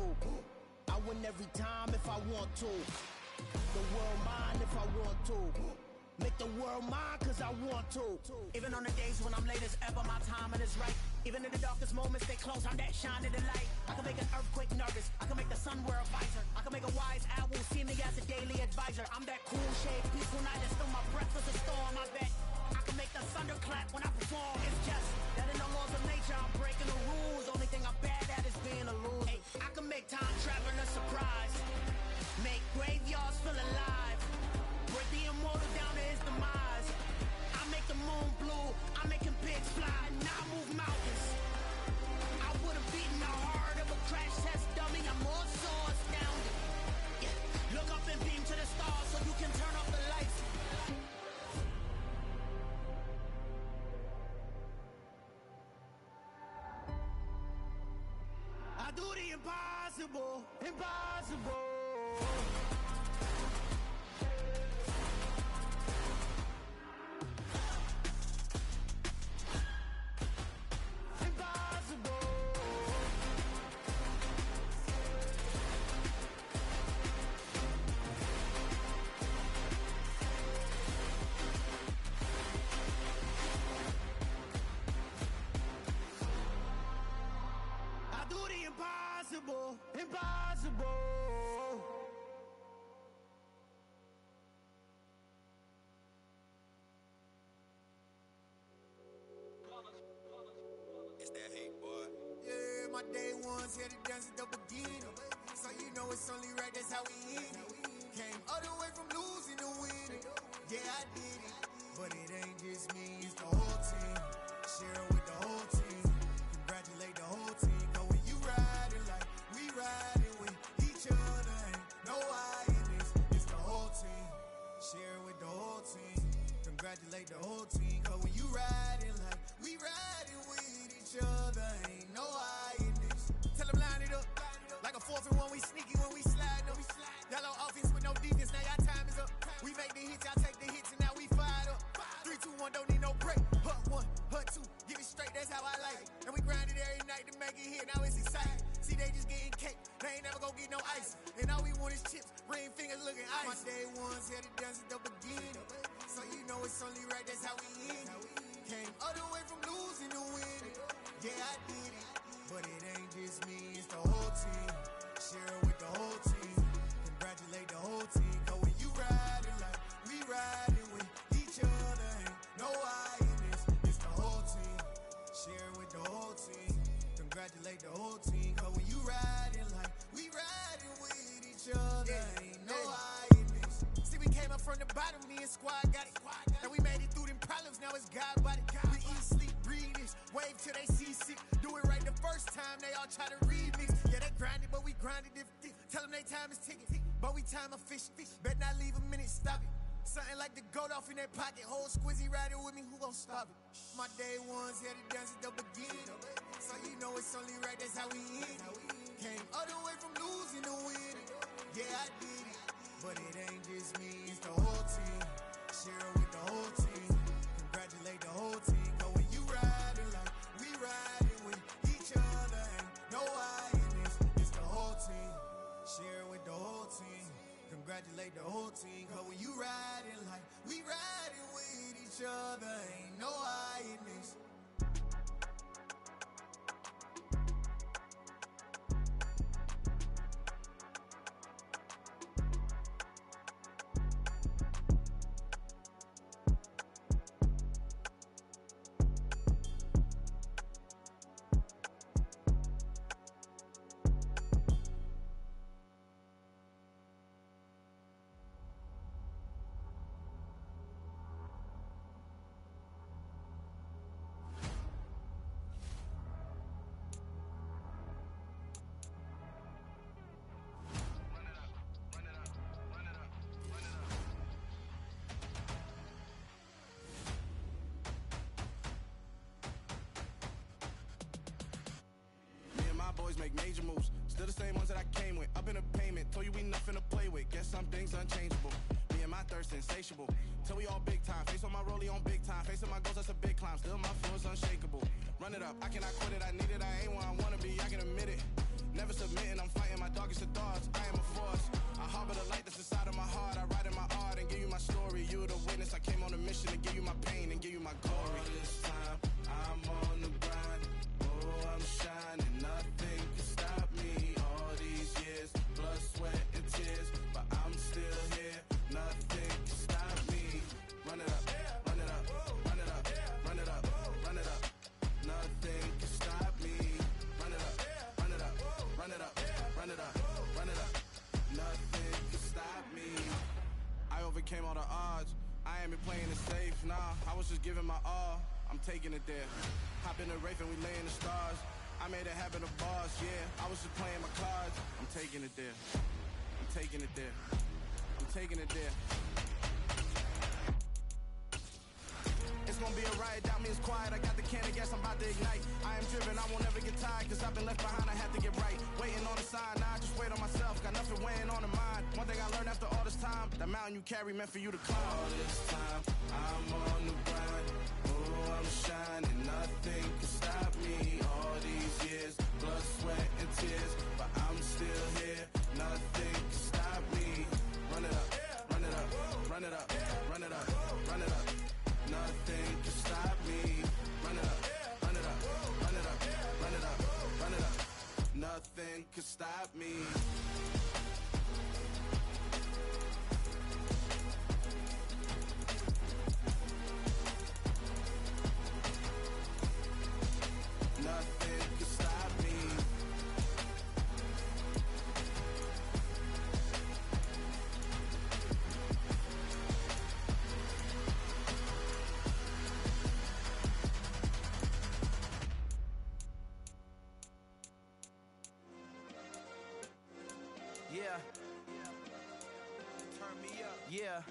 I win every time if I want to. The world mine if I want to. Make the world mine cause I want to. Even on the days when I'm late as ever, my timing is right. Even in the darkest moments, stay close, I'm that shining the light. I can make an earthquake nervous, I can make the sun wear a visor. I can make a wise owl see me as a daily advisor. I'm that cool shade, peaceful night, and still my breath is a storm, I bet. I can make the thunder clap when I perform. It's just that in the laws of nature, I'm breaking the rules. Only thing I'm bad at is being a loser. I can make time traveling a surprise. Make graveyards feel alive. Break the immortal down to his demise. I make the moon blue. I'm making pigs fly. Now I move mountains. I would have beaten the heart of a crash test dummy. I'm more so astounded. Yeah. Look up and beam to the stars so you can turn off the lights. I do the impossible, impossible. Impossible, impossible. It's that hate, boy. Yeah, my day ones here to dance at the beginning. So you know it's only right, that's how we end it. Came all the way from losing to winning. Yeah, I did it. But it ain't just me, it's the whole team. Share it with the whole team. Congratulate the whole team. Cause when you riding like we riding with each other, ain't no I in this. It's the whole team. Share it with the whole team. Congratulate the whole team. Cause when you riding like we riding with each other, ain't no I in this. Tell them line it up. Like a 4th and 1, we sneaky when we slide them. Yellow offense with no defense, now y'all time is up. We make the hits, y'all take the hits, and now we fired up. 3, 2, 1, don't need no break. Hut 1, hut 2, give it straight, that's how I like it. And we grind it every night to make it here, now it's exciting. See, they just getting cake, they ain't never gon' get no ice. And all we want is chips, ring fingers looking ice. My day ones here to dance at the beginning. So you know it's only right, that's how we end it. Came all the way from losing to winning. Yeah, I did it. But it ain't just me, it's the whole team. Share it with the whole team. Congratulate the whole team. Cause when you riding like we riding with each other, ain't no I in this. It's the whole team. Share it with the whole team. Congratulate the whole team. Cause when you riding like we riding with each other, ain't no I in this. See, we came up from the bottom, me and squad got it. And we made it through them problems, now it's God body. We eat, sleep, breathe this. Wave till they seasick. Do it right the first time, they all try to remix. Yeah, they grinded, but we grinded different. Tell them they time is ticking, but we time a fish. Bet not leave a minute, stop it. Something like the goat off in their pocket. Whole squizzy riding with me, who gon' stop it? My day ones here to dance at the beginning. So you know it's only right, that's how we end it. Came all the way from losing to winning. Yeah, I did it. But it ain't just me, it's the whole team. Share it with the whole team. Congratulate the whole team. Cause when you riding like we riding with each other, ain't no I in this. It's the whole team. Share it with the whole team. Congratulate the whole team. Cause when you riding like we riding with each other, ain't no I in this. Boys make major moves, still the same ones that I came with. Up in a payment, told you we nothing to play with. Guess some things unchangeable. Me and my thirst insatiable. Till we all big time. Face on my rollie on big time. Facing my goals, that's a big climb. Still my flow is unshakable. Run it up, I cannot quit it. I need it, I ain't where I wanna be. I can admit it. Never submitting, I'm fighting my darkest of thoughts. I am a force. I harbor the light that's inside of my heart. I write in my art and give you my story. You the witness. I came on a mission to give you my pain and give you my glory. All this time, I'm on the grind. Oh, I'm shining. Nothing can stop me. All these years, blood, sweat, and tears, but I'm still here. Nothing can stop me. Run it up, run it up, run it up, run it up, run it up. Nothing can stop me. Run it up, run it up, run it up, run it up, run it up. Nothing can stop me. I overcame all the odds. I ain't been playing it safe, nah. I was just giving my all. I'm taking it there. Hop in the Wraith and we lay in the stars. I made it happen to boss, yeah. I was just playing my cards. I'm taking it there. I'm taking it there. I'm taking it there. It's gonna be a riot, doubt me it's quiet. I got the can of gas, I'm about to ignite. I am driven, I won't ever get tired. Cause I've been left behind, I had to get right. Waiting on the sign, now I just wait on myself. Got nothing weighing on the mind. One thing I learned after all this time, the mountain you carry meant for you to climb. All this time, I'm on the grind. Oh, I'm shining, nothing can stop me. All these years, blood, sweat, and tears, but I'm still here. Nothing can stop me. Run it up, run it up, run it up, run it up, run it up. Nothing can stop me. Run it up, run it up, run it up, run it up, run it up. Nothing can stop me. Nothing can stop me. Yeah. Turn me up. Yeah.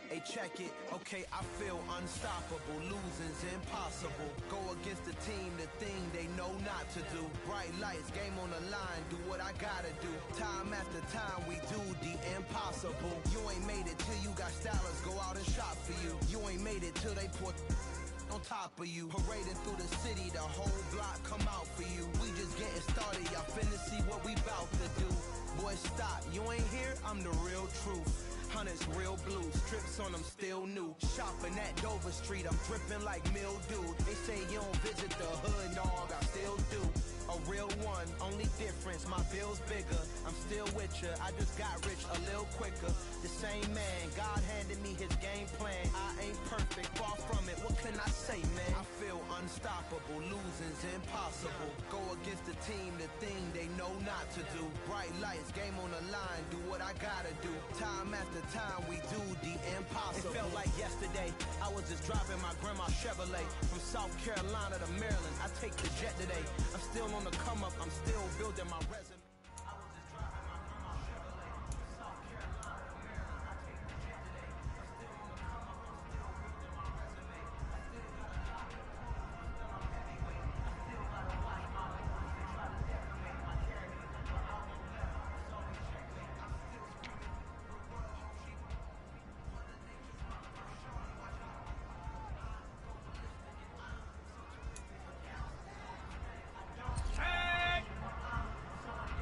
Hey, check it. Okay, I feel unstoppable. Losing's impossible. Go against the team, the thing they know not to do. Bright lights, game on the line. Do what I gotta do. Time after time, we do the impossible. You ain't made it till you got stylers go out and shop for you. You ain't made it till they put on top of you. Parading through the city, the whole block come out for you. We just getting started, y'all finna see what we bout to do. Boy, stop, you ain't here, I'm the real truth. Hunters real blue, strips on them still new. Shopping at Dover Street, I'm dripping like mildew. They say you don't visit the hood, dog, I still do. A real one, only difference, my bill's bigger. I'm still with ya, I just got rich a little quicker. The same man, God handed me his game plan. I ain't perfect, far from it, what can I say, man? I feel unstoppable, losing's impossible. Go against the team, the thing they know not to do. Bright lights, game on the line, do what I gotta do. Time after time, we do the impossible. It felt like yesterday, I was just driving my grandma's Chevrolet. From South Carolina to Maryland, I take the jet today. I'm still on the come up, I'm still building my resume. I was just driving my grandma's Chevrolet. From South Carolina to Maryland, I take the jet today. I'm still on the come up, I'm still building my resume. I still got a lot to prove, I'm still on heavyweight. I still gotta watch my moves, they try to defamate my character. But I won't let them, it's always checkmate. I'm still screaming, the world won't keep me. Mother Nature's my first shorty, watch out. Eyes go ballistic and I'm so terrific. Down, I don't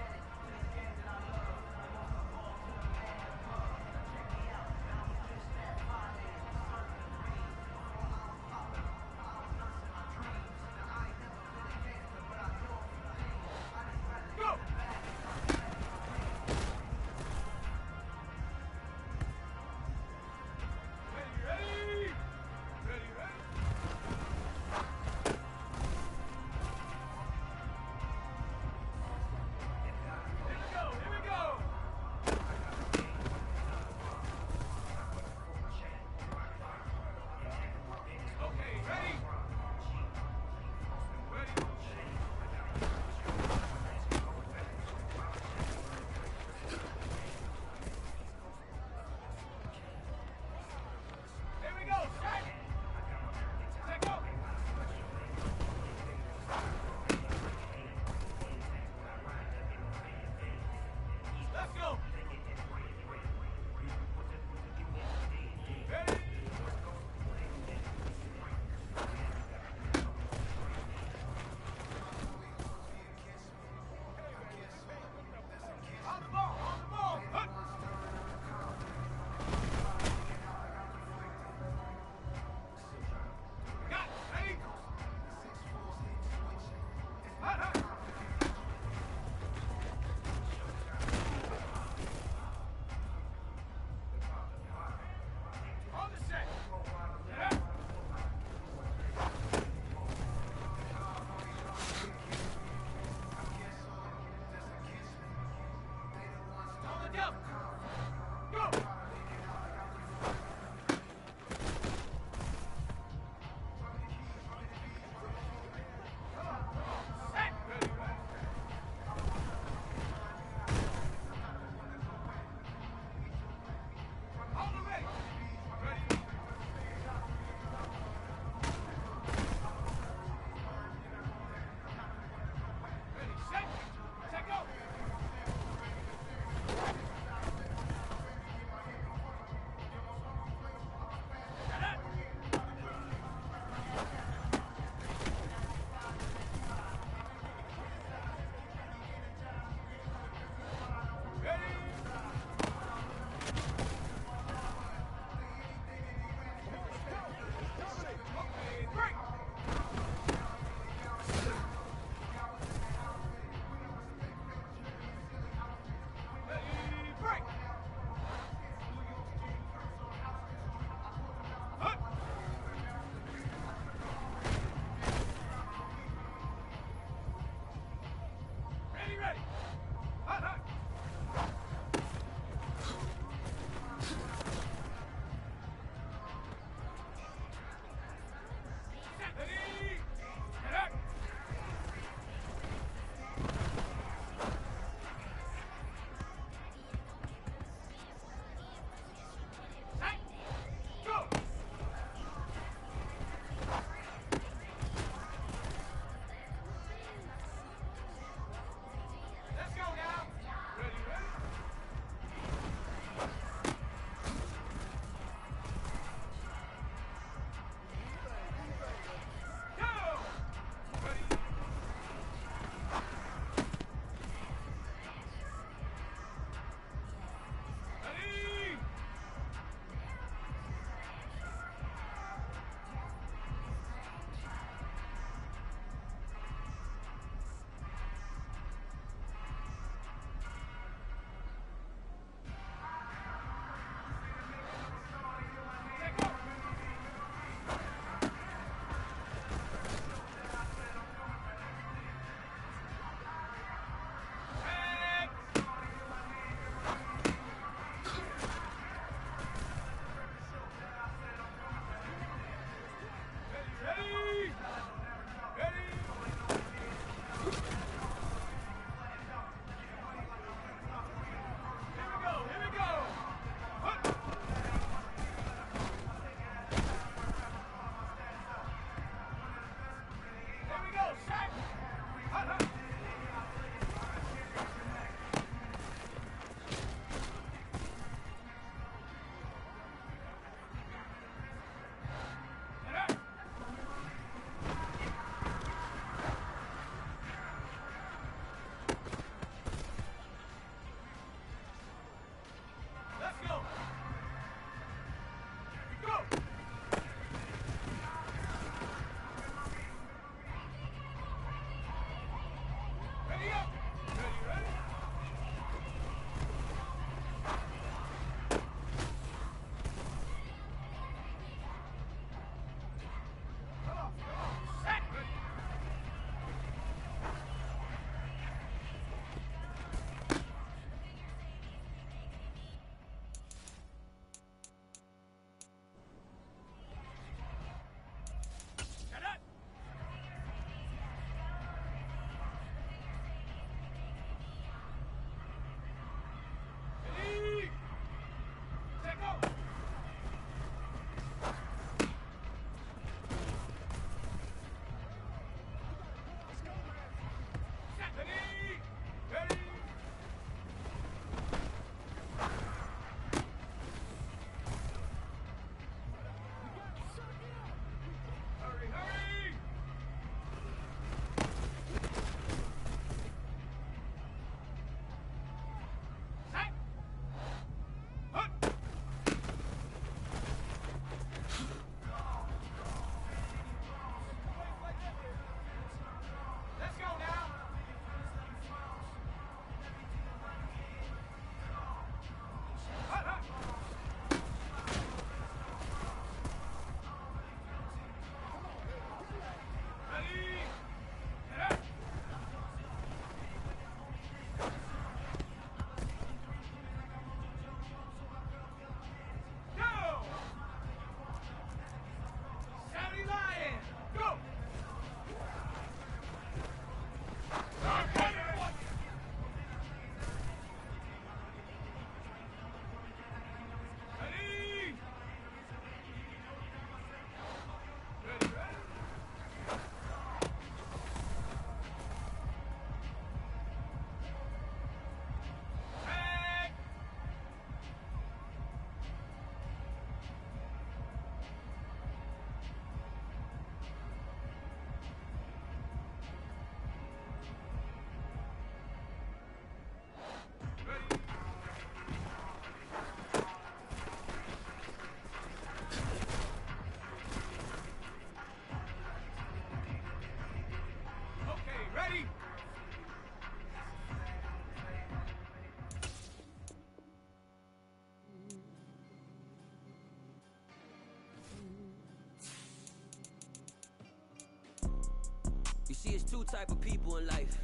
You see, it's two type of people in life.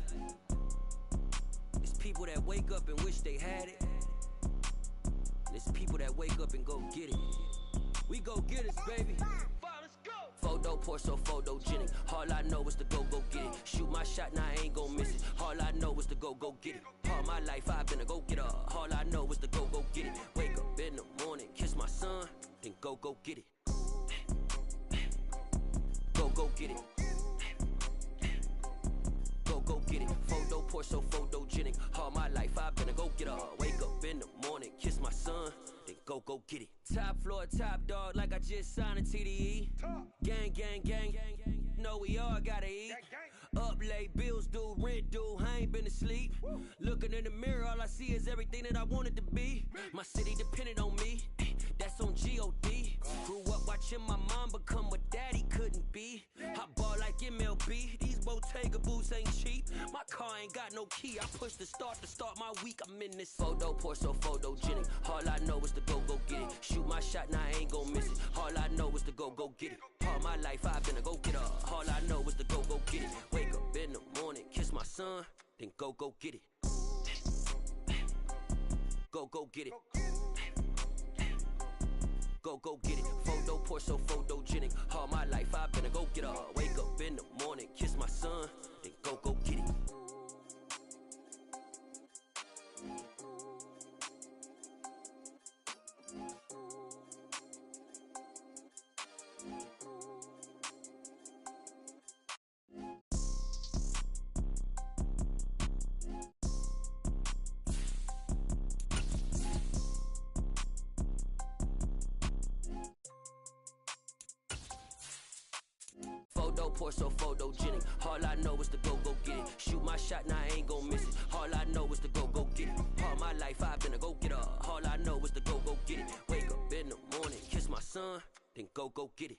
It's people that wake up and wish they had it. And it's people that wake up and go get it. We go get it, baby. Photo pour so photogenic. All I know is to go get it. Shoot my shot, now I ain't gon' miss it. All I know is to go get it. All my life I've been a go getter. All I know is to go get it. Wake up in the morning, kiss my son, then go get it. Go get it. Go get it. Photo pour so photogenic. All my life I've been a go getter. Wake up in the morning, kiss my son, then go get it. Top floor, top dog, like I just signed a TDE. Gang, gang, gang, know we all gotta eat. Up late, bills due, rent due, I ain't been asleep. Looking in the mirror, all I see is everything that I wanted to be. My city depended on me, that's on G.O.D. Grew up watching my mom become what daddy couldn't be. I ball like MLB, these Bottega boots ain't cheap. My car ain't got no key, I push the start to start my week. I'm in this photo pour so photogenic. All I know is to go get it. Shoot my shot, now I ain't gon' miss it. All I know is to go get it. All my life I've been a go getter. All I know is to go get it. Wake up in the morning, kiss my son, then go get it. Go get it. Go get it. Photo pour so photogenic. All my life I've been a go getter. Wake up in the morning, kiss my son, then go get it. Photo pour so photogenic. All I know is to go get it. Shoot my shot, now I ain't gon' miss it. All I know is to go get it. All my life I've been a go getter. All I know is to go get it. Wake up in the morning, kiss my son, then go get it.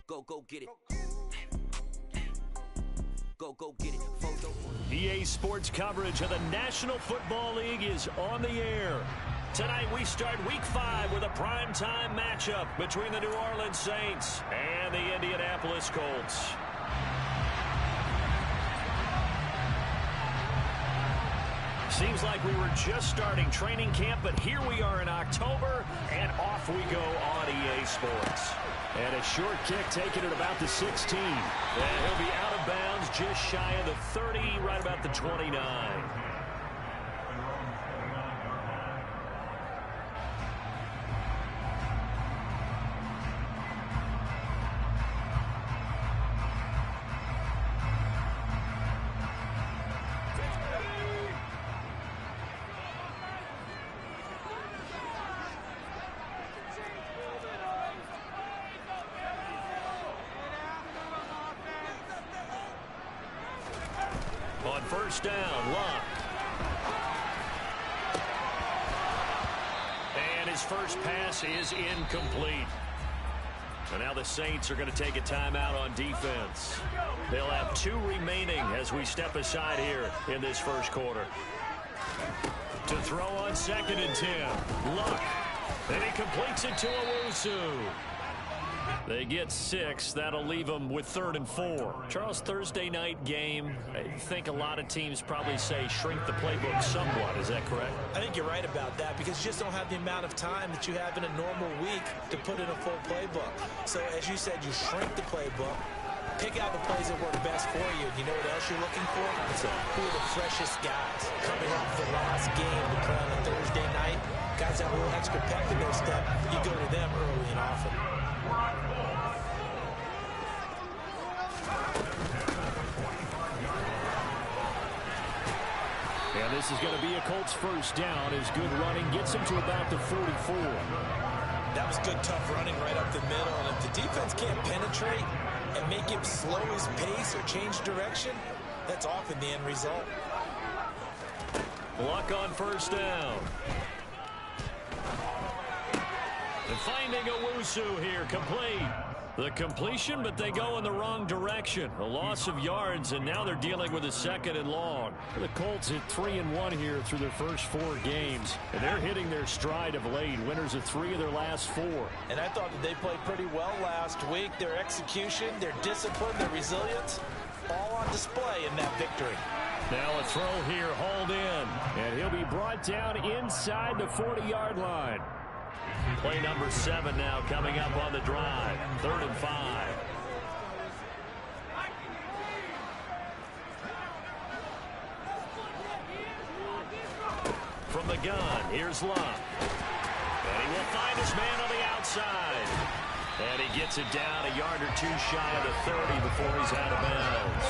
Go get it. Go get it. Photo. EA Sports coverage of the National Football League is on the air. Tonight we start Week 5 with a primetime matchup between the New Orleans Saints and the Indianapolis Colts. Seems like we were just starting training camp, but here we are in October, and off we go on EA Sports. And a short kick taken at about the 16. And he'll be out of bounds just shy of the 30, right about the 29. On first down, Luck. And his first pass is incomplete. And now the Saints are going to take a timeout on defense. They'll have 2 remaining as we step aside here in this first quarter. To throw on 2nd and 10. Luck. And he completes it to Owusu. They get 6. That'll leave them with 3rd and 4. Charles, Thursday night game, I think a lot of teams probably say shrink the playbook somewhat. Is that correct? I think you're right about that because you just don't have the amount of time that you have in a normal week to put in a full playbook. So as you said, you shrink the playbook, pick out the plays that work best for you. You know what else you're looking for? Who are the freshest guys coming off the last game to play on a Thursday night? Guys that have a little extra pep in their step, you go to them early and often. And this is going to be a Colts first down as good running gets him to about the 44. That was good, tough running right up the middle. And if the defense can't penetrate and make him slow his pace or change direction, that's often the end result. Luck on first down. And finding Owusu here, complete. The completion, but they go in the wrong direction. A loss of yards, and now they're dealing with a 2nd and long. The Colts hit 3-1 here through their first 4 games, and they're hitting their stride of late. Winners of 3 of their last 4. And I thought that they played pretty well last week. Their execution, their discipline, their resilience, all on display in that victory. Now a throw here, hauled in, and he'll be brought down inside the 40-yard line. Play number 7 now coming up on the drive. 3rd and 5. From the gun, here's Love. And he will find his man on the outside. And he gets it down a yard or 2 shy of the 30 before he's out of bounds.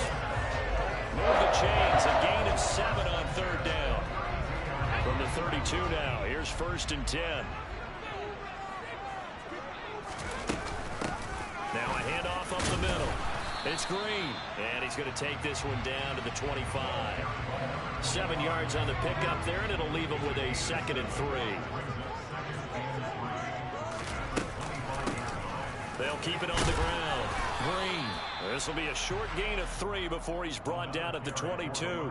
Move the chains, a gain of 7 on 3rd down. From the 32 now, here's 1st and 10. Now a handoff up the middle. It's Green, and he's going to take this one down to the 25. 7 yards on the pickup there, and it'll leave him with a 2nd and 3. They'll keep it on the ground. Green. This will be a short gain of 3 before he's brought down at the 22.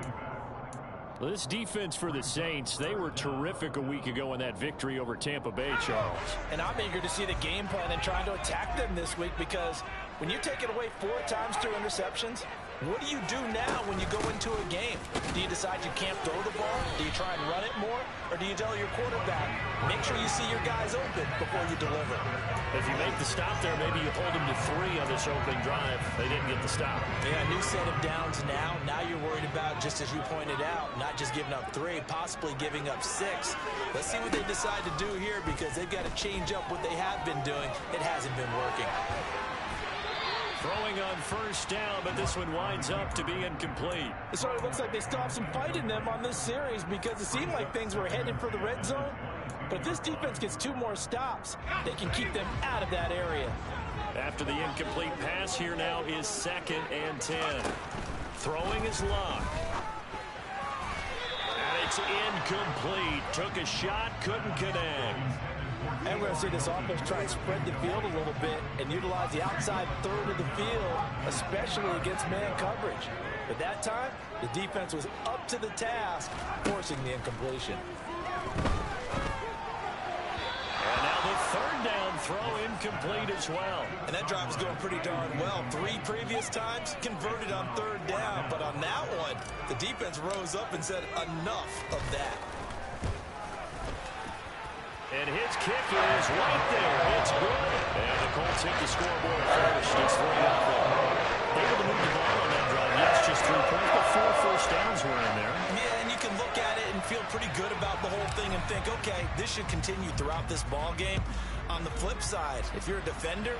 This defense for the Saints, they were terrific a week ago in that victory over Tampa Bay, Charles. And I'm eager to see the game plan and trying to attack them this week, because when you take it away 4 times through interceptions, what do you do now when you go into a game? Do you decide you can't throw the ball? Do you try and run it more? Or do you tell your quarterback, make sure you see your guys open before you deliver? If you make the stop there, maybe you hold them to 3 on this opening drive. They didn't get the stop. Yeah, new set of downs now. Now you're worried about, just as you pointed out, not just giving up 3, possibly giving up 6. Let's see what they decide to do here, because they've got to change up what they have been doing. It hasn't been working. Throwing on 1st down, but this one winds up to be incomplete. It sort of looks like they still have some fight in them on this series, because it seemed like things were headed for the red zone. But if this defense gets 2 more stops, they can keep them out of that area. After the incomplete pass, here now is 2nd and 10. Throwing is Love. And it's incomplete. Took a shot, couldn't connect. And we're going to see this offense try and spread the field a little bit and utilize the outside 3rd of the field, especially against man coverage. But that time, the defense was up to the task, forcing the incompletion. And now the 3rd down throw incomplete as well. And that drive is going pretty darn well. 3 previous times converted on 3rd down. But on that one, the defense rose up and said, enough of that. And his kick is right there. It's good. And the Colts hit the scoreboard first. It's 3-0. Able to move the ball on that drive. Yes, just 3 points, but 4 first downs were in there. Yeah, and you can look at it and feel pretty good about the whole thing and think, okay, this should continue throughout this ball game. On the flip side, if you're a defender,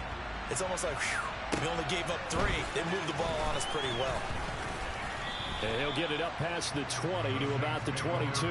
it's almost like, whew, we only gave up 3. They moved the ball on us pretty well. And he'll get it up past the 20 to about the 22.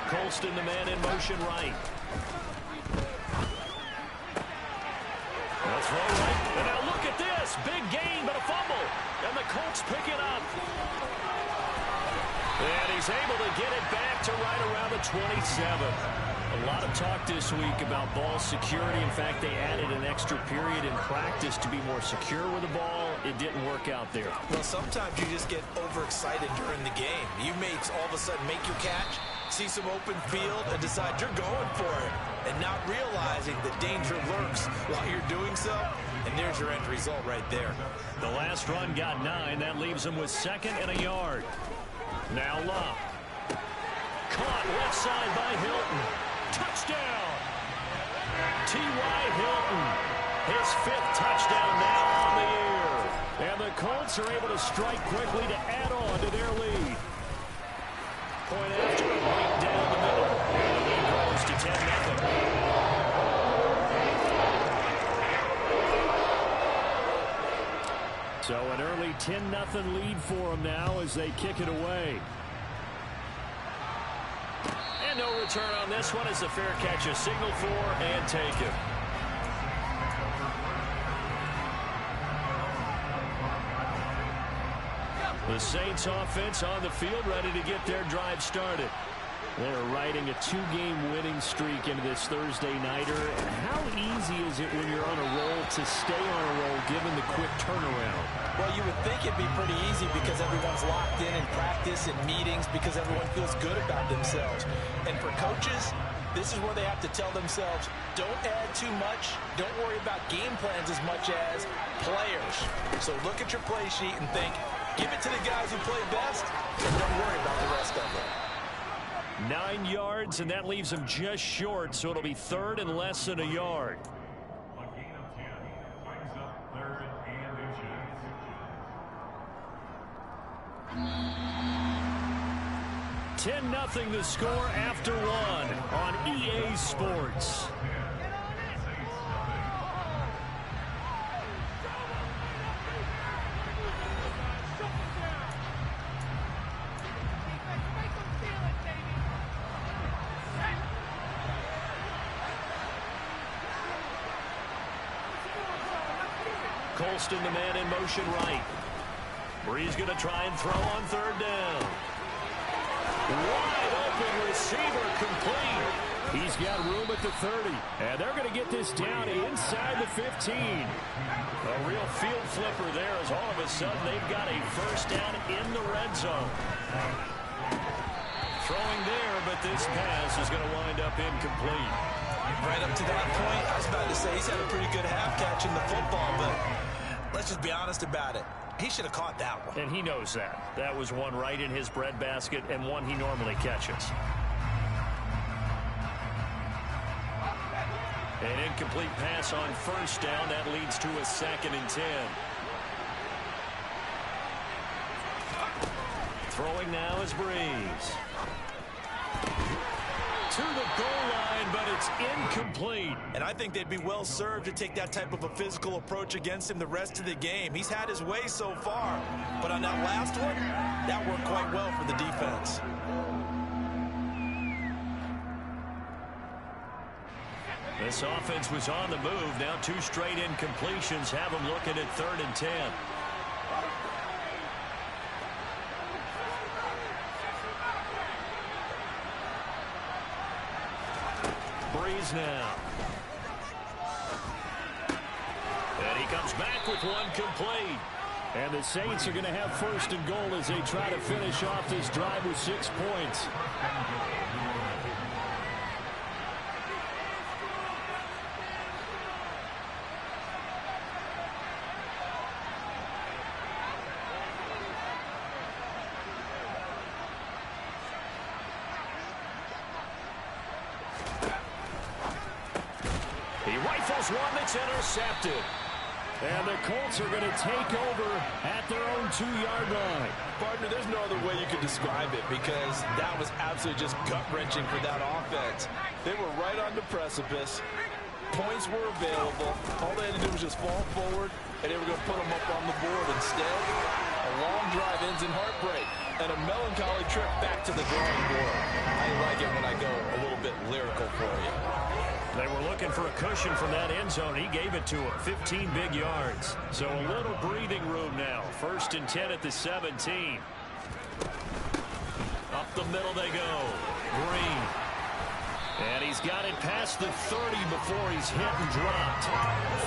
Colston, the man in motion right. Let's roll right. And now look at this. Big gain, but a fumble. And the Colts pick it up. And he's able to get it back to right around the 27. A lot of talk this week about ball security. In fact, they added an extra period in practice to be more secure with the ball. It didn't work out there. Well, sometimes you just get overexcited during the game. You may all of a sudden make your catch, see some open field, and decide you're going for it, and not realizing the danger lurks while you're doing so. And there's your end result right there. The last run got 9. That leaves him with 2nd and a yard. Now Love. Caught left side by Hilton. Touchdown! T.Y. Hilton. His 5th touchdown now on the year. And the Colts are able to strike quickly to add on to their lead. Point after, right down the middle. And the lead grows to 10-0. So an early 10-0 lead for them now as they kick it away. And no return on this one as the fair catch is signaled for and taken. The Saints offense on the field ready to get their drive started. They're riding a 2-game winning streak into this Thursday nighter. And how easy is it when you're on a roll to stay on a roll given the quick turnaround? Well, you would think it'd be pretty easy because everyone's locked in practice and meetings because everyone feels good about themselves. And for coaches, this is where they have to tell themselves, don't add too much. Don't worry about game plans as much as players. So look at your play sheet and think, give it to the guys who play best, and don't worry about the rest of them. 9 yards, and that leaves them just short, so it'll be third and less than a yard. A gain of 10 brings up third and inches. 10-0 the score after one on EA Sports. Colston, the man in motion right. Bree's going to try and throw on third down. Wide open receiver complete. He's got room at the 30. And they're going to get this down inside the 15. A real field flipper there as all of a sudden they've got a first down in the red zone. Throwing there, but this pass is going to wind up incomplete. Right up to that point, I was about to say he's had a pretty good half catching the football, but let's just be honest about it. He should have caught that one. And he knows that. That was one right in his breadbasket and one he normally catches. An incomplete pass on first down. That leads to a 2nd and 10. Throwing now is Breeze. To the goal line, but it's incomplete. And I think they'd be well served to take that type of a physical approach against him the rest of the game. He's had his way so far, but on that last one, that worked quite well for the defense. This offense was on the move. Now 2 straight incompletions have them looking at 3rd and 10. Breeze now. And he comes back with one complete. And the Saints are going to have 1st and goal as they try to finish off this drive with 6 points. He rifles one that's intercepted. And the Colts are going to take over at their own 2-yard line. Partner, there's no other way you could describe it because that was absolutely just gut-wrenching for that offense. They were right on the precipice. Points were available. All they had to do was just fall forward, and they were going to put them up on the board. Instead, a long drive ends in heartbreak and a melancholy trip back to the drawing board. I like it when I go a little bit lyrical for you. They were looking for a cushion from that end zone. He gave it to him. 15 big yards. So a little breathing room now. 1st and 10 at the 17. Up the middle they go. Green. And he's got it past the 30 before he's hit and dropped.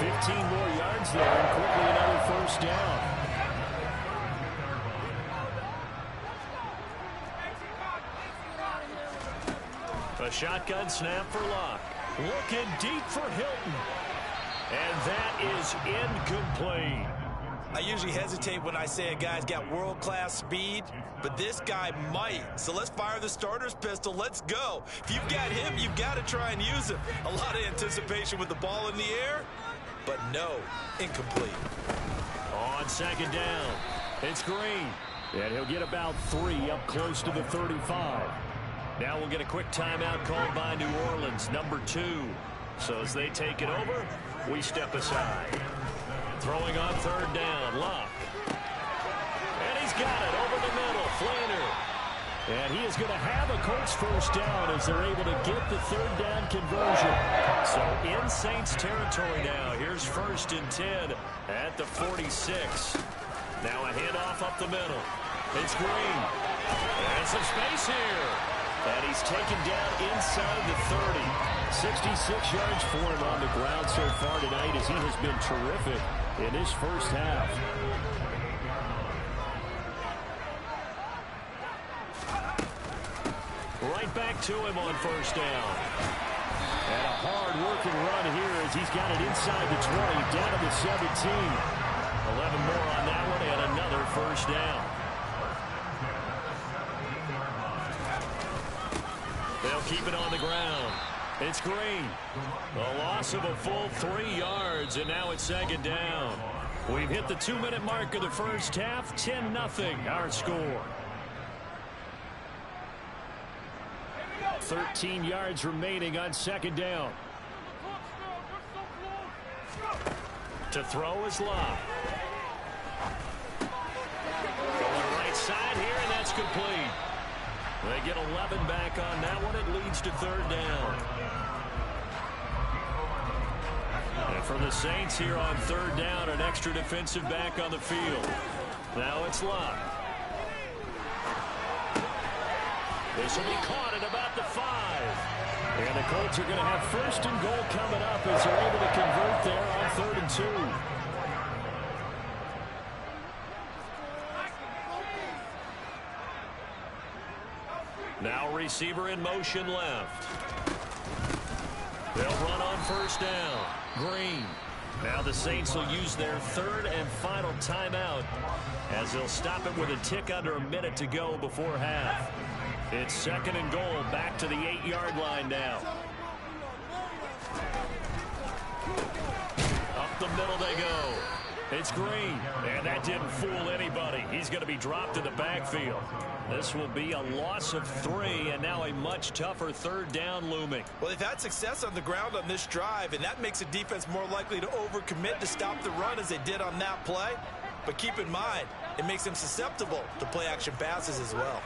15 more yards there and quickly another 1st down. A shotgun snap for Locke. Looking deep for Hilton. And that is incomplete. I usually hesitate when I say a guy's got world-class speed, but this guy might. So let's fire the starter's pistol. Let's go. If you've got him, you've got to try and use him. A lot of anticipation with the ball in the air, but no, incomplete. On 2nd down, it's Green. And he'll get about 3 up close to the 35. Now we'll get a quick timeout called by New Orleans, number 2. So as they take it over, we step aside. Throwing on 3rd down, Locke. And he is going to have a Colts first down as they're able to get the third down conversion. So in Saints territory now. Here's 1st and 10 at the 46. Now a handoff up the middle. It's Green. And some space here. And he's taken down inside the 30. 66 yards for him on the ground so far tonight as he has been terrific in his first half. Right back to him on first down. And a hard-working run here as he's got it inside the 20, down to the 17. 11 more on that one and another first down. They'll keep it on the ground. It's Green. A loss of a full 3 yards, and now it's 2nd down. We've hit the 2-minute mark of the first half. 10-0 our score. 13 yards remaining on 2nd down. To throw is Love. Going right side here, and that's complete. They get 11 back on that one. It leads to 3rd down. And for the Saints here on 3rd down, an extra defensive back on the field. Now it's Love. This will be caught at about the 5. And the Colts are going to have 1st and goal coming up as they're able to convert there on 3rd and 2. Now receiver in motion left. They'll run on 1st down. Green. Now the Saints will use their 3rd and final timeout as they'll stop it with a tick under a minute to go before half. It's 2nd and goal, back to the 8-yard line now. Up the middle they go. It's Green, and that didn't fool anybody. He's going to be dropped in the backfield. This will be a loss of 3, and now a much tougher 3rd down looming. Well, they've had success on the ground on this drive, and that makes the defense more likely to overcommit to stop the run as they did on that play. But keep in mind, it makes them susceptible to play-action passes as well.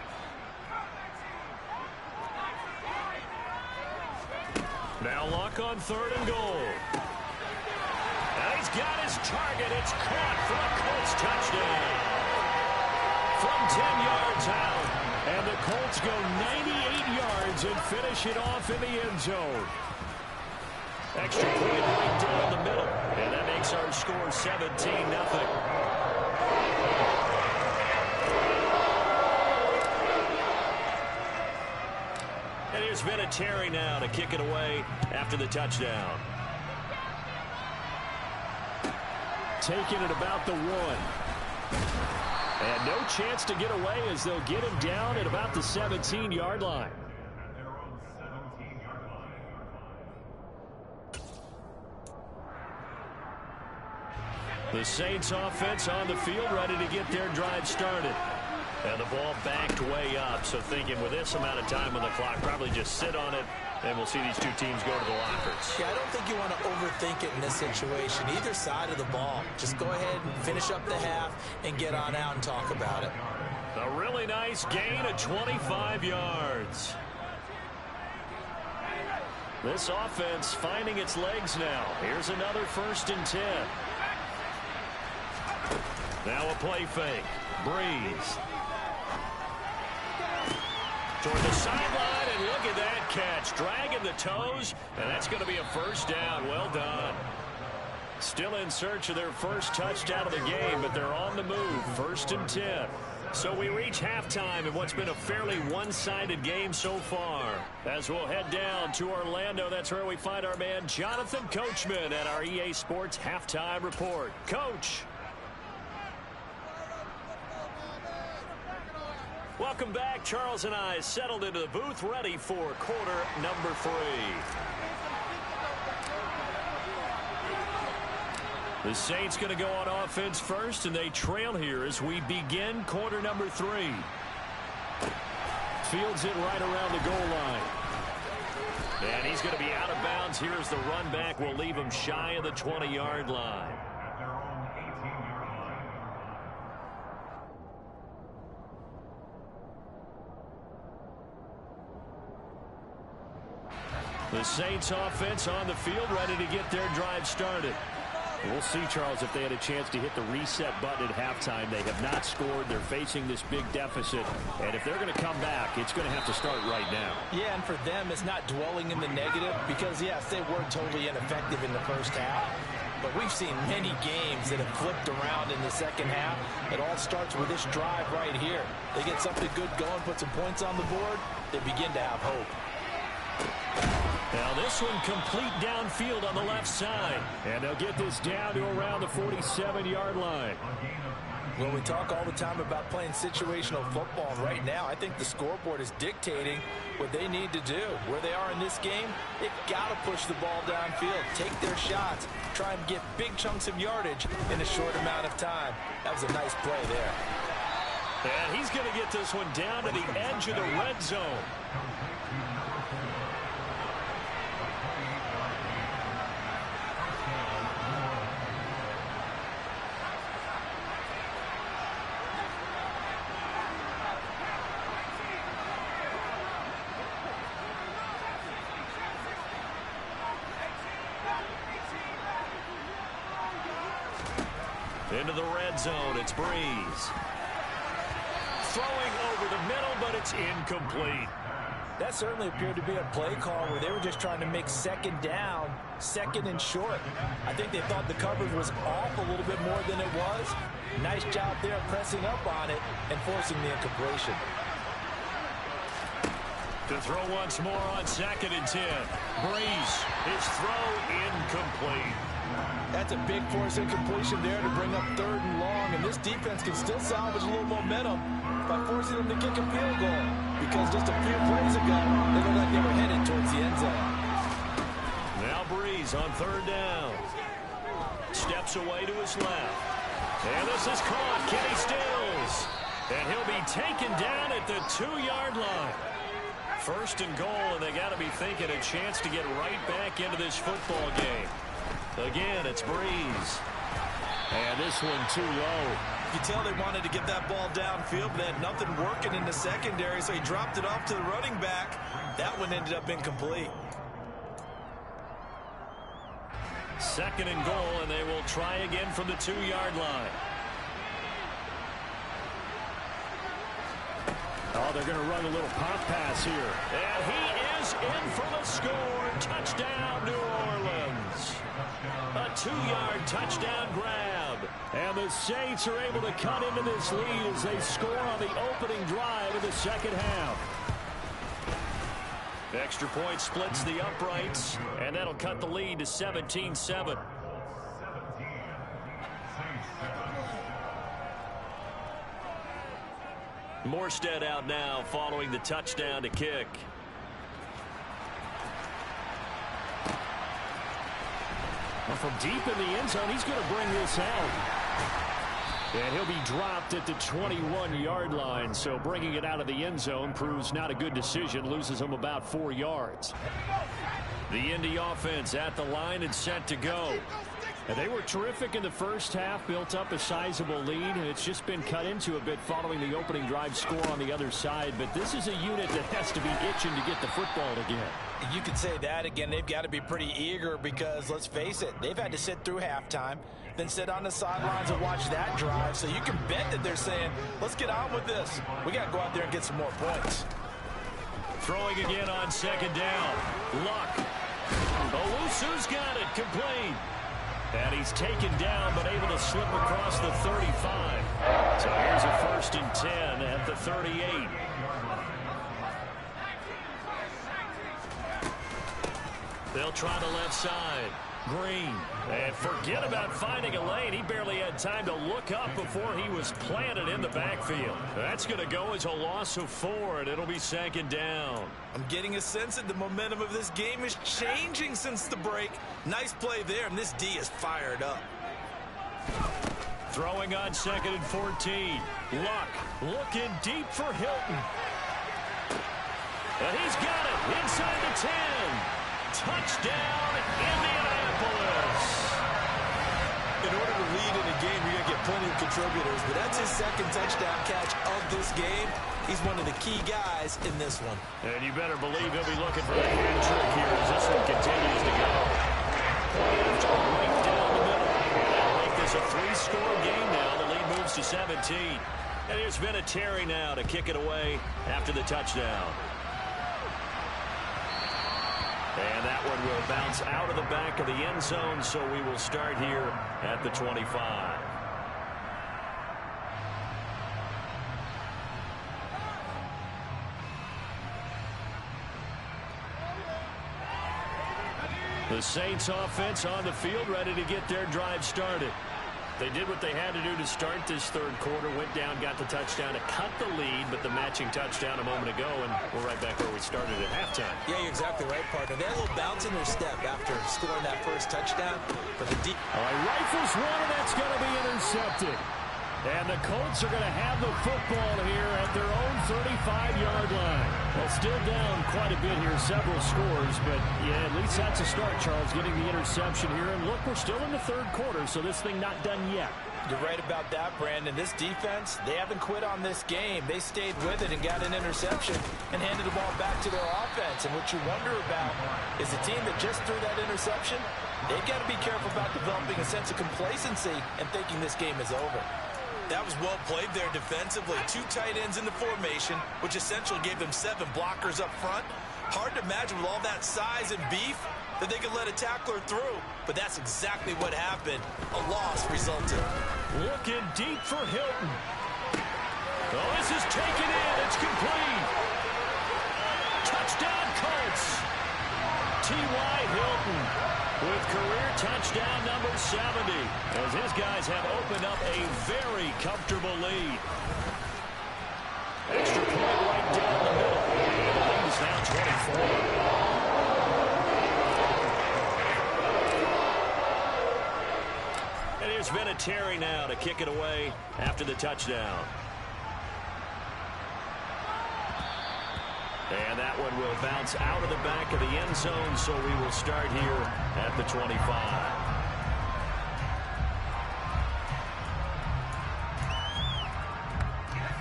Now Luck on 3rd and goal. And he's got his target. It's caught for a Colts touchdown. From 10 yards out. And the Colts go 98 yards and finish it off in the end zone. Extra point right down the middle. And that makes our score 17-0. And here's Vinatieri now to kick it away after the touchdown. Taking it about the 1. And no chance to get away as they'll get him down at about the 17-yard line. The Saints offense on the field ready to get their drive started. And the ball backed way up, so thinking with this amount of time on the clock, probably just sit on it, and we'll see these two teams go to the lockers. Yeah, I don't think you want to overthink it in this situation. Either side of the ball. Just go ahead and finish up the half and get on out and talk about it. A really nice gain of 25 yards. This offense finding its legs now. Here's another 1st and 10. Now a play fake. Breeze. Toward the sideline, and look at that catch. Dragging the toes, and that's going to be a 1st down. Well done. Still in search of their first touchdown of the game, but they're on the move. 1st and 10. So we reach halftime in what's been a fairly one-sided game so far. As we'll head down to Orlando, that's where we find our man Jonathan Coachman at our EA Sports Halftime Report. Coach. Welcome back. Charles and I settled into the booth ready for quarter number 3. The Saints going to go on offense first, and they trail here as we begin quarter number 3. Fields it right around the goal line. And he's going to be out of bounds. Here's the run back. We'll leave him shy of the 20-yard line. The Saints offense on the field, ready to get their drive started. We'll see, Charles, if they had a chance to hit the reset button at halftime. They have not scored. They're facing this big deficit. And if they're going to come back, it's going to have to start right now. Yeah, and for them, it's not dwelling in the negative because, yes, they were totally ineffective in the first half. But we've seen many games that have flipped around in the second half. It all starts with this drive right here. They get something good going, put some points on the board, they begin to have hope. Now this one complete downfield on the left side. And they'll get this down to around the 47-yard line. Well, we talk all the time about playing situational football. And right now, I think the scoreboard is dictating what they need to do. Where they are in this game, they've got to push the ball downfield, take their shots, try and get big chunks of yardage in a short amount of time. That was a nice play there. And he's going to get this one down to the edge of the red zone. Into the red zone, it's Breeze. Throwing over the middle, but it's incomplete. That certainly appeared to be a play call where they were just trying to make second down, second and short. I think they thought the coverage was off a little bit more than it was. Nice job there pressing up on it and forcing the incompletion. To throw once more on 2nd and 10. Breeze, his throw incomplete. That's a big force incompletion there to bring up 3rd and long, and this defense can still salvage a little momentum by forcing them to kick a field goal, because just a few plays ago, they looked like they were headed towards the end zone. Now Breeze on 3rd down. Steps away to his left. And this is caught. Kenny Stills. And he'll be taken down at the 2-yard line. 1st and goal, and they got to be thinking a chance to get right back into this football game. Again, it's Breeze. And this one too low. You tell they wanted to get that ball downfield, but they had nothing working in the secondary, so he dropped it off to the running back. That one ended up incomplete. 2nd and goal, and they will try again from the 2-yard line. Oh, they're going to run a little pop pass here. And he is in for the score. Touchdown, New Orleans. A 2-yard touchdown grab. And the Saints are able to cut into this lead as they score on the opening drive of the second half. Extra point splits the uprights, and that'll cut the lead to 17-7. Morstead out now following the touchdown to kick. Well, from deep in the end zone, he's going to bring this out. And he'll be dropped at the 21-yard line, so bringing it out of the end zone proves not a good decision, loses him about 4 yards. The Indy offense at the line and set to go. And they were terrific in the first half, built up a sizable lead, and it's just been cut into a bit following the opening drive score on the other side. But this is a unit that has to be itching to get the football again. You could say that again. They've got to be pretty eager because, let's face it, they've had to sit through halftime, then sit on the sidelines and watch that drive. So you can bet that they're saying, let's get on with this. We got to go out there and get some more points. Throwing again on 2nd down. Luck. Owusu's got it. Complete. And he's taken down, but able to slip across the 35. So here's a 1st and 10 at the 38. They'll try the left side. Green. And forget about finding a lane. He barely had time to look up before he was planted in the backfield. That's going to go as a loss of 4, and it'll be 2nd down. I'm getting a sense that the momentum of this game is changing since the break. Nice play there, and this D is fired up. Throwing on 2nd and 14. Luck looking deep for Hilton. And he's got it inside the 10. Touchdown, Indianapolis. In order to lead in a game, you're going to get plenty of contributors, but that's his 2nd touchdown catch of this game. He's one of the key guys in this one. And you better believe he'll be looking for the hand trick here as this one continues to go. Right down the middle. And that'll make this a 3-score game now. The lead moves to 17. And here's Vinatieri now to kick it away after the touchdown. And that one will bounce out of the back of the end zone, so we will start here at the 25. The Saints offense on the field, ready to get their drive started. They did what they had to do to start this third quarter, went down, got the touchdown to cut the lead, but the matching touchdown a moment ago, and we're right back where we started at halftime. Yeah, you're exactly right, partner. They had a little bounce in their step after scoring that first touchdown. But the deep rifles one, and that's going to be intercepted. And the Colts are going to have the football here at their own 35-yard line. Well, still down quite a bit here, several scores, but yeah, at least that's a start, Charles, getting the interception here. And look, we're still in the third quarter, so this thing not done yet. You're right about that, Brandon. This defense, they haven't quit on this game. They stayed with it and got an interception and handed the ball back to their offense. And what you wonder about is the team that just threw that interception, they've got to be careful about developing a sense of complacency and thinking this game is over. That was well played there defensively. 2 tight ends in the formation, which essentially gave them 7 blockers up front. Hard to imagine with all that size and beef that they could let a tackler through. But that's exactly what happened. A loss resulted. Looking deep for Hilton. Oh, this is taken in. It's complete. Touchdown Colts. T.Y. Hilton with career touchdown number 70, as his guys have opened up a very comfortable lead. Extra point right down the middle. The lead is now 24. And here's Vinatieri now to kick it away after the touchdown. And that one will bounce out of the back of the end zone, so we will start here at the 25.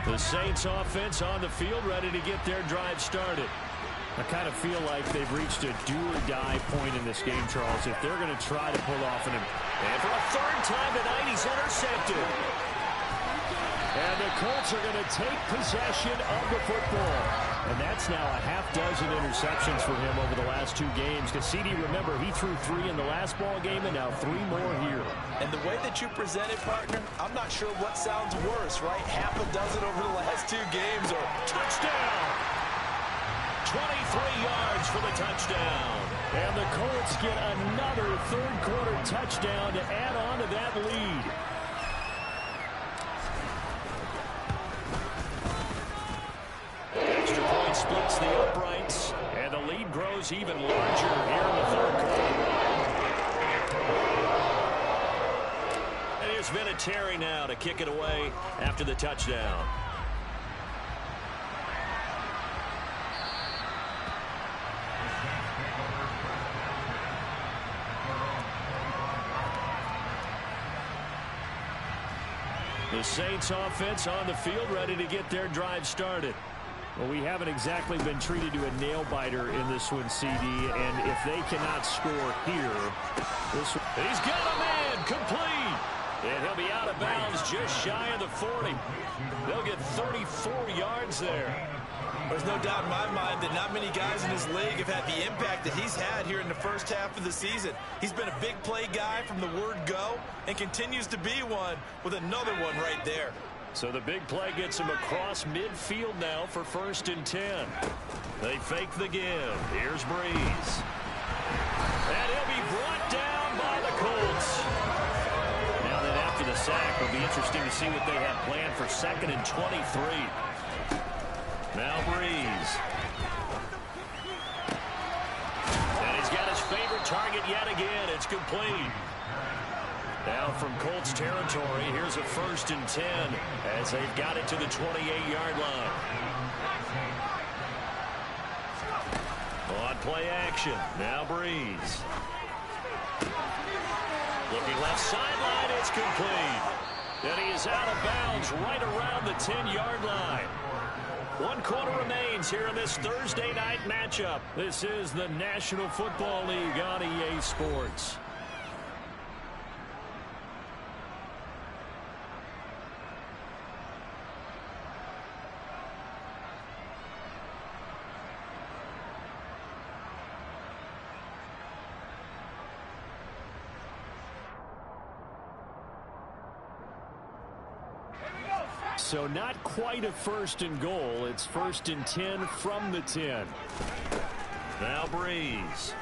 The Saints offense on the field, ready to get their drive started. I kind of feel like they've reached a do-or-die point in this game, Charles, if they're going to try to pull off an... And for a third time tonight, he's intercepted. And the Colts are going to take possession of the football. And that's now a half-dozen interceptions for him over the last 2 games. Because CD, remember, he threw 3 in the last ball game and now 3 more here. And the way that you present it, partner, I'm not sure what sounds worse, right? Half a dozen over the last 2 games or touchdown! 23 yards for the touchdown. And the Colts get another third-quarter touchdown to add on to that lead. Extra point splits the uprights, and the lead grows even larger here in the third quarter. And here's Vinatieri now to kick it away after the touchdown. The Saints offense on the field, ready to get their drive started. Well, we haven't exactly been treated to a nail-biter in this one, CD, and if they cannot score here, this one... He's got a man, complete! And he'll be out of bounds just shy of the 40. They'll get 34 yards there. There's no doubt in my mind that not many guys in this league have had the impact that he's had here in the first half of the season. He's been a big play guy from the word go and continues to be one with another one right there. So the big play gets him across midfield now for 1st and 10. They fake the give. Here's Breeze. And he'll be brought down by the Colts. Now that after the sack, it'll be interesting to see what they have planned for 2nd and 23. Now Breeze. And he's got his favorite target yet again. It's complete. Now from Colts territory, here's a 1st and 10 as they've got it to the 28-yard line. On play action, now Breeze. Looking left sideline, it's complete. And he is out of bounds right around the 10-yard line. 1 quarter remains here in this Thursday night matchup. This is the National Football League on EA Sports. So not quite a 1st and goal. It's 1st and 10 from the 10. Now Breeze.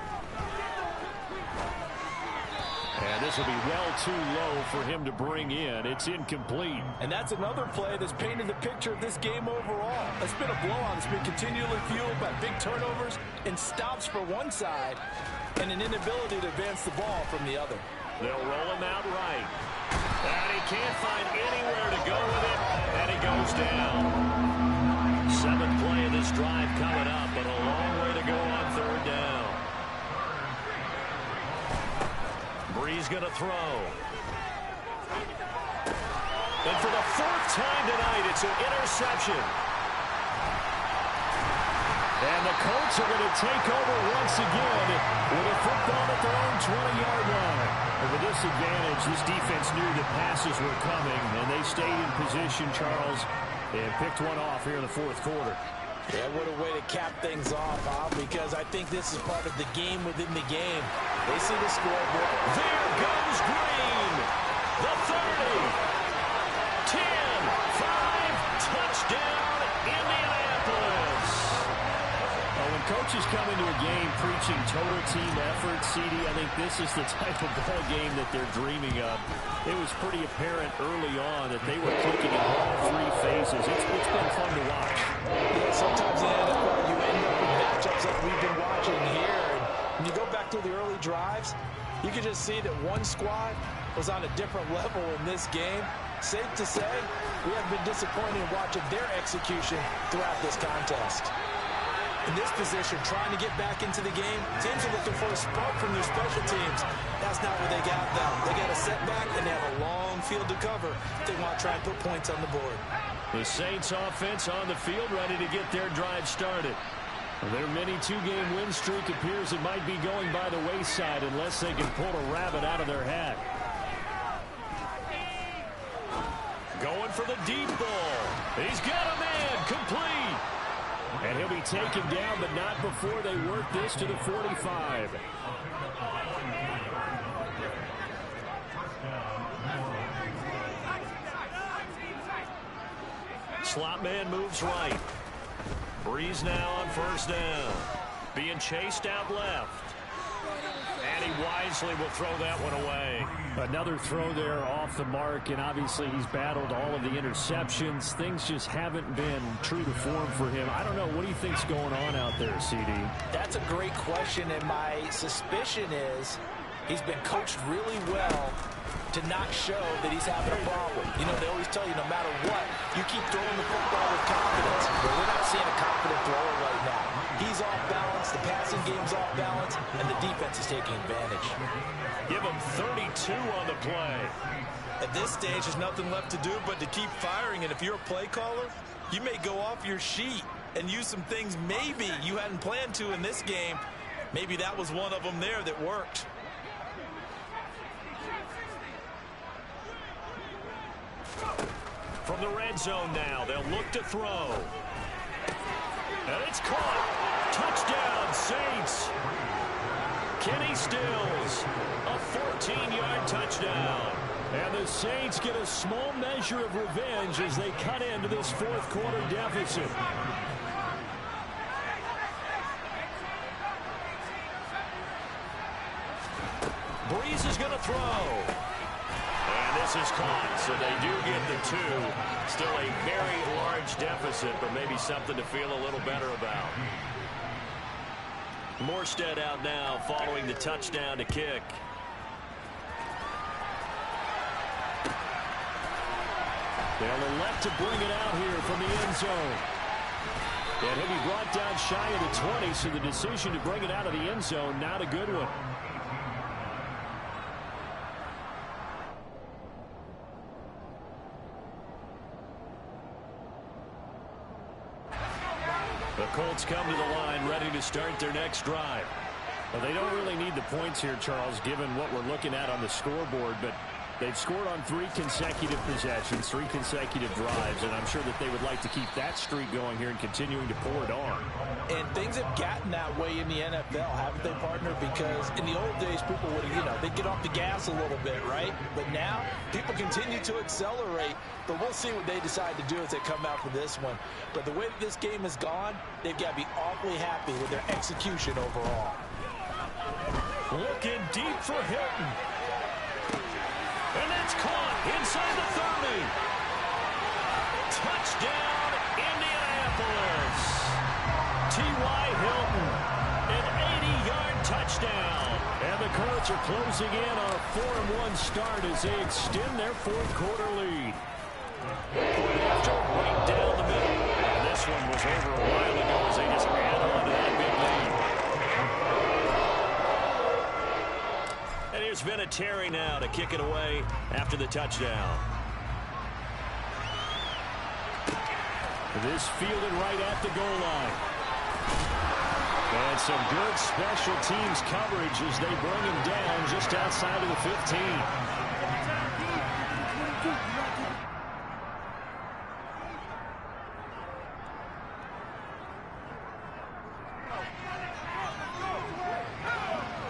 And this will be well too low for him to bring in. It's incomplete. And that's another play that's painted the picture of this game overall. It's been a blowout. It's been continually fueled by big turnovers and stops for one side and an inability to advance the ball from the other. They'll roll him out right. And he can't find anywhere to go with it, and he goes down. 7th play of this drive coming up, but a long way to go on 3rd down. Breeze going to throw. And for the 4th time tonight, it's an interception. And the Colts are going to take over once again with a football at their own 20-yard line. And with this advantage, this defense knew that passes were coming, and they stayed in position, Charles, and picked one off here in the 4th quarter. Yeah, what a way to cap things off, Bob, because I think this is part of the game within the game. They see the scoreboard. There goes Green. The 30. 10, 5, touchdown, Indianapolis. When coaches come into a game preaching total team effort, CD, I think this is the type of ball game that they're dreaming of. It was pretty apparent early on that they were clicking in all 3 phases. It's been fun to watch. Yeah, sometimes in the NFL you end up with matchups like we've been watching here. And when you go back to the early drives, you can just see that one squad was on a different level in this game. Safe to say, we have been disappointed in watching their execution throughout this contest. In this position, trying to get back into the game, teams are looking for a spark from their special teams. That's not where they got them. They got a setback, and they have a long field to cover if they want to try and put points on the board. The Saints offense on the field, ready to get their drive started. Their mini 2-game win streak appears it might be going by the wayside unless they can pull a rabbit out of their hat. Going for the deep ball. He's got a man, complete. And he'll be taken down, but not before they work this to the 45. Slot man moves right. Breeze now on 1st down. Being chased out left. And he wisely will throw that one away. Another throw there off the mark, and obviously he's battled all of the interceptions. Things just haven't been true to form for him. I don't know. What do you think's going on out there, CD? That's a great question, and my suspicion is he's been coached really well to not show that he's having a problem. You know, they always tell you no matter what, you keep throwing the football with confidence. But we're not seeing a confident thrower right now. He's off balance, the passing game's off balance, and the defense is taking advantage. Give him 32 on the play. At this stage, there's nothing left to do but to keep firing, and if you're a play caller, you may go off your sheet and use some things maybe you hadn't planned to in this game. Maybe that was one of them there that worked. From the red zone now, they'll look to throw. And it's caught. Touchdown, Saints. Kenny Stills, a 14-yard touchdown. And the Saints get a small measure of revenge as they cut into this 4th quarter deficit. Breeze is going to throw. And this is caught, so they do get the 2. Still a very large deficit, but maybe something to feel a little better about. Morstead out now following the touchdown to kick. They'll elect to bring it out here from the end zone. And he'll be brought down shy of the 20, so the decision to bring it out of the end zone, not a good one. The Colts come to the line ready to start their next drive. Well, they don't really need the points here, Charles, given what we're looking at on the scoreboard, but they've scored on 3 consecutive possessions, 3 consecutive drives, and I'm sure that they would like to keep that streak going here and continuing to pour it on. And things have gotten that way in the NFL, haven't they, partner? Because in the old days, people would, they'd get off the gas a little bit, right? But now, people continue to accelerate. But we'll see what they decide to do as they come out for this one. But the way that this game has gone, they've got to be awfully happy with their execution overall. Looking deep for Hilton. And that's caught inside the 30. Touchdown, Indianapolis. T.Y. Hilton, an 80-yard touchdown. And the Colts are closing in on a 4-1 start as they extend their fourth-quarter lead. Point after, right down the middle. And this one was over a while ago as they just add on to that big lead. And here's Vinatieri now to kick it away after the touchdown. This fielded right at the goal line. And some good special teams coverage as they bring him down just outside of the 15.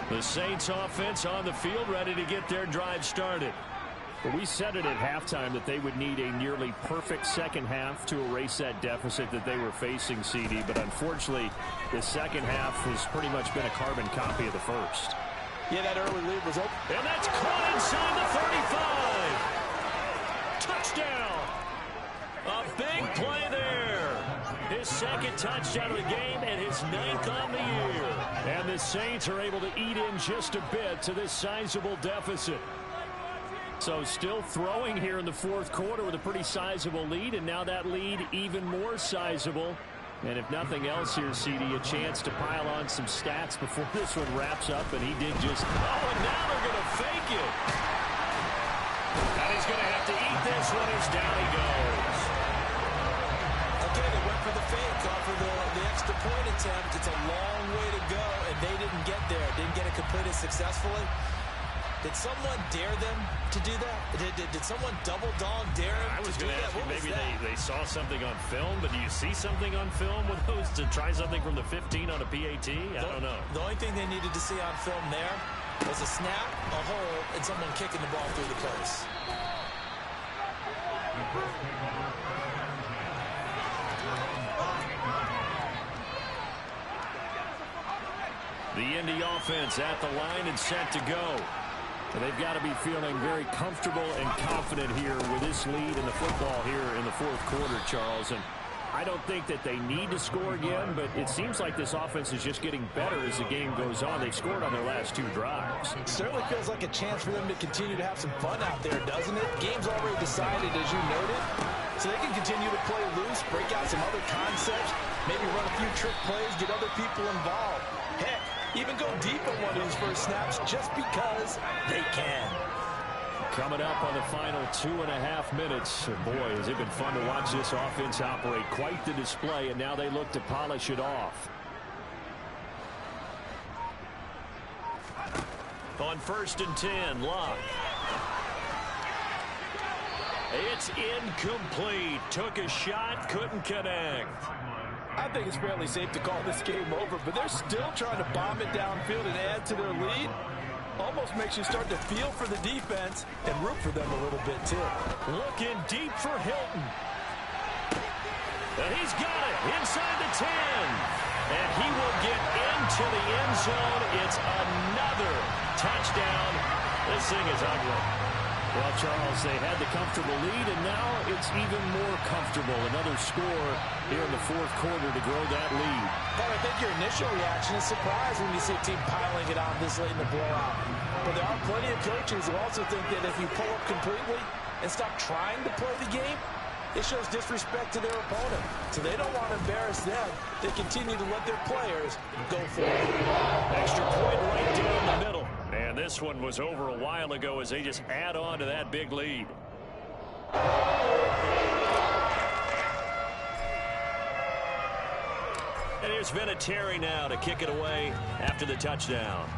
The Saints offense on the field ready to get their drive started. But we said it at halftime that they would need a nearly perfect second half to erase that deficit that they were facing, CD. But unfortunately, the second half has pretty much been a carbon copy of the first. Yeah, that early lead was up. And that's caught inside the 35. Touchdown. A big play there. His second touchdown of the game and his 9th on the year. And the Saints are able to eat in just a bit to this sizable deficit. So still throwing here in the fourth quarter with a pretty sizable lead, and now that lead even more sizable. And if nothing else here, CD, a chance to pile on some stats before this one wraps up, and he did just... Oh, and now they're going to fake it. And he's going to have to eat this one as down he goes. Okay, they went for the fake off of the extra point attempt. It's a long way to go, and they didn't get there. Didn't get it completed successfully. Did someone dare them to do that? Did someone double dog dare them? I was going to ask you, maybe they saw something on film, but do you see something on film with those to try something from the 15 on a PAT? I don't know. The only thing they needed to see on film there was a snap, a hole, and someone kicking the ball through the place. The Indy offense at the line and set to go. They've got to be feeling very comfortable and confident here with this lead in the football here in the fourth quarter, Charles. And I don't think that they need to score again, but it seems like this offense is just getting better as the game goes on. They've scored on their last 2 drives. It certainly feels like a chance for them to continue to have some fun out there, doesn't it? Game's already decided, as you noted. So they can continue to play loose, break out some other concepts, maybe run a few trick plays, get other people involved. Heck, even go deep on one of these first snaps just because they can. Coming up on the final 2.5 minutes. Boy, has it been fun to watch this offense operate. Quite the display, and now they look to polish it off. On 1st and 10, Locke. It's incomplete. Took a shot, couldn't connect. I think it's fairly safe to call this game over, but they're still trying to bomb it downfield and add to their lead. Almost makes you start to feel for the defense and root for them a little bit, too. Looking deep for Hilton. And he's got it inside the 10. And he will get into the end zone. It's another touchdown. This thing is ugly. Well, Charles, they had the comfortable lead, and now it's even more comfortable. Another score here in the fourth quarter to grow that lead. But I think your initial reaction is surprise when you see a team piling it on this late in the blowout. But there are plenty of coaches who also think that if you pull up completely and stop trying to play the game, it shows disrespect to their opponent. So they don't want to embarrass them. They continue to let their players go for it. Extra point right down the middle. And this one was over a while ago as they just add on to that big lead. And here's Vinatieri now to kick it away after the touchdown.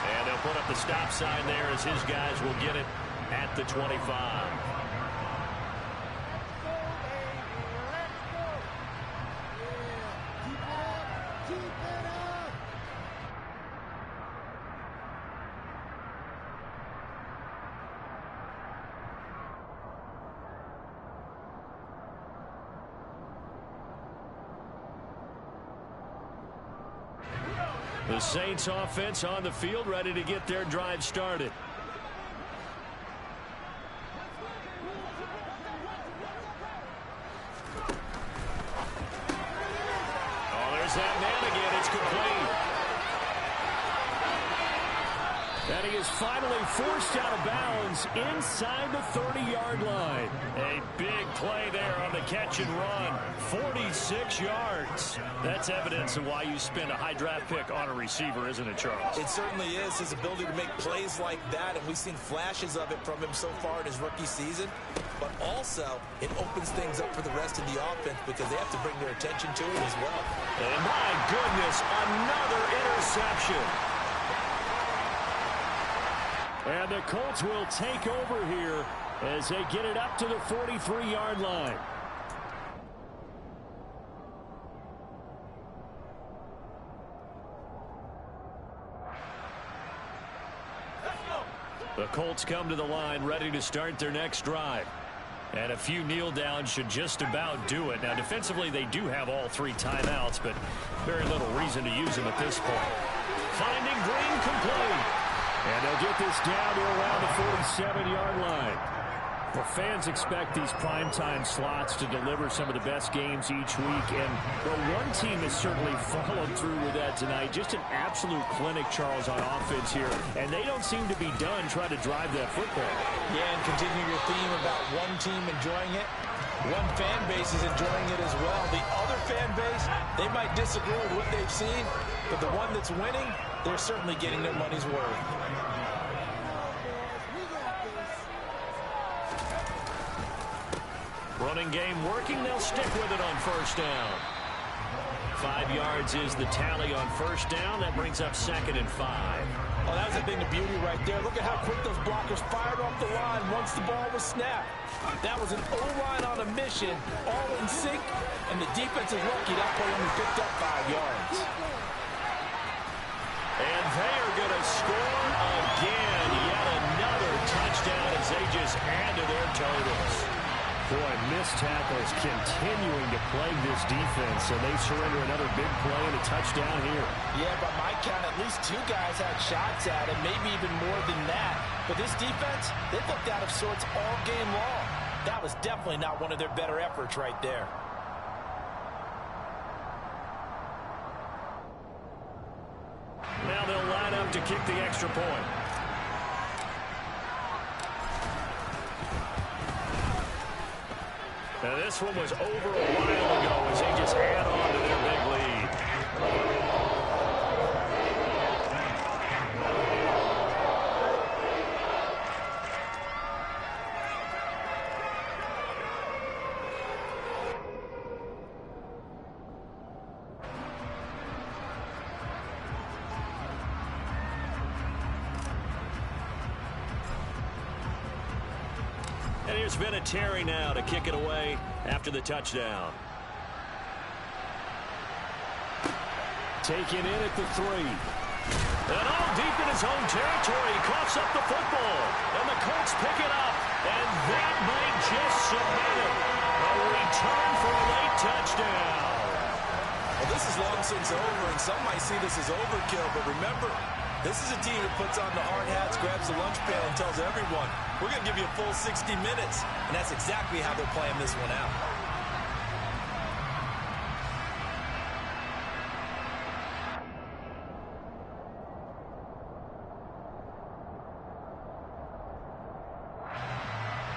And they'll put up the stop sign there as his guys will get it at the 25. The Saints offense on the field, ready to get their drive started. Oh, there's that man again. It's complete. And he is finally forced out of bounds inside the 30-yard line. A big play there on the catch and run. 46 yards. That's evidence of why you spend a high draft pick on a receiver, isn't it, Charles? It certainly is. His ability to make plays like that, and we've seen flashes of it from him so far in his rookie season. But also, it opens things up for the rest of the offense because they have to bring their attention to it as well. And my goodness, another interception. And the Colts will take over here as they get it up to the 43-yard line. The Colts come to the line ready to start their next drive. And a few kneel downs should just about do it. Now, defensively, they do have all three timeouts, but very little reason to use them at this point. Finding Green complete. And they'll get this down to around the 47-yard line. Well, fans expect these primetime slots to deliver some of the best games each week. And well, one team has certainly followed through with that tonight. Just an absolute clinic, Charles, on offense here. And they don't seem to be done trying to drive that football. Yeah, and continue your theme about one team enjoying it. One fan base is enjoying it as well. The other fan base, they might disagree with what they've seen, but the one that's winning, they're certainly getting their money's worth. Running game working. They'll stick with it on first down. 5 yards is the tally on first down. That brings up 2nd and 5. Oh, that was a thing of beauty right there. Look at how quick those blockers fired off the line once the ball was snapped. That was an O-line on a mission, all in sync, and the defense is lucky that play only picked up 5 yards. And they are going to score again. Yet another touchdown as they just add to their totals. Boy, missed tackles continuing to plague this defense, and they surrender another big play and a touchdown here. Yeah, by my count, at least 2 guys had shots at him, maybe even more than that. But this defense, they looked out of sorts all game long. That was definitely not one of their better efforts right there. Now they'll line up to kick the extra point. Now this one was over a while ago as they just add on to their big lead. And here's Vinatieri now to kick it away after the touchdown. Taken in at the 3. And all deep in his own territory. He coughs up the football. And the Colts pick it up. And that might just cement it. A return for a late touchdown. Well, this is long since over, and some might see this as overkill. But remember, this is a team that puts on the hard hats, grabs the lunch pail, and tells everyone, we're going to give you a full 60 minutes. And that's exactly how they're playing this one out.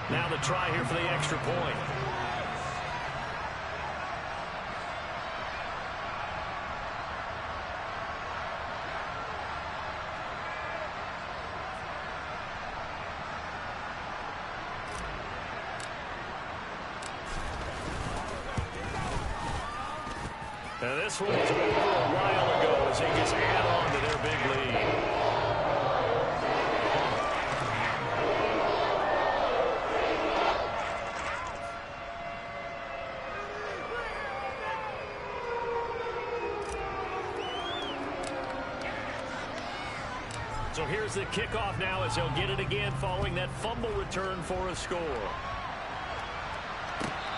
Now the try here for the extra point. And this one was over a while ago as they just add on to their big lead. So here's the kickoff now as he'll get it again following that fumble return for a score.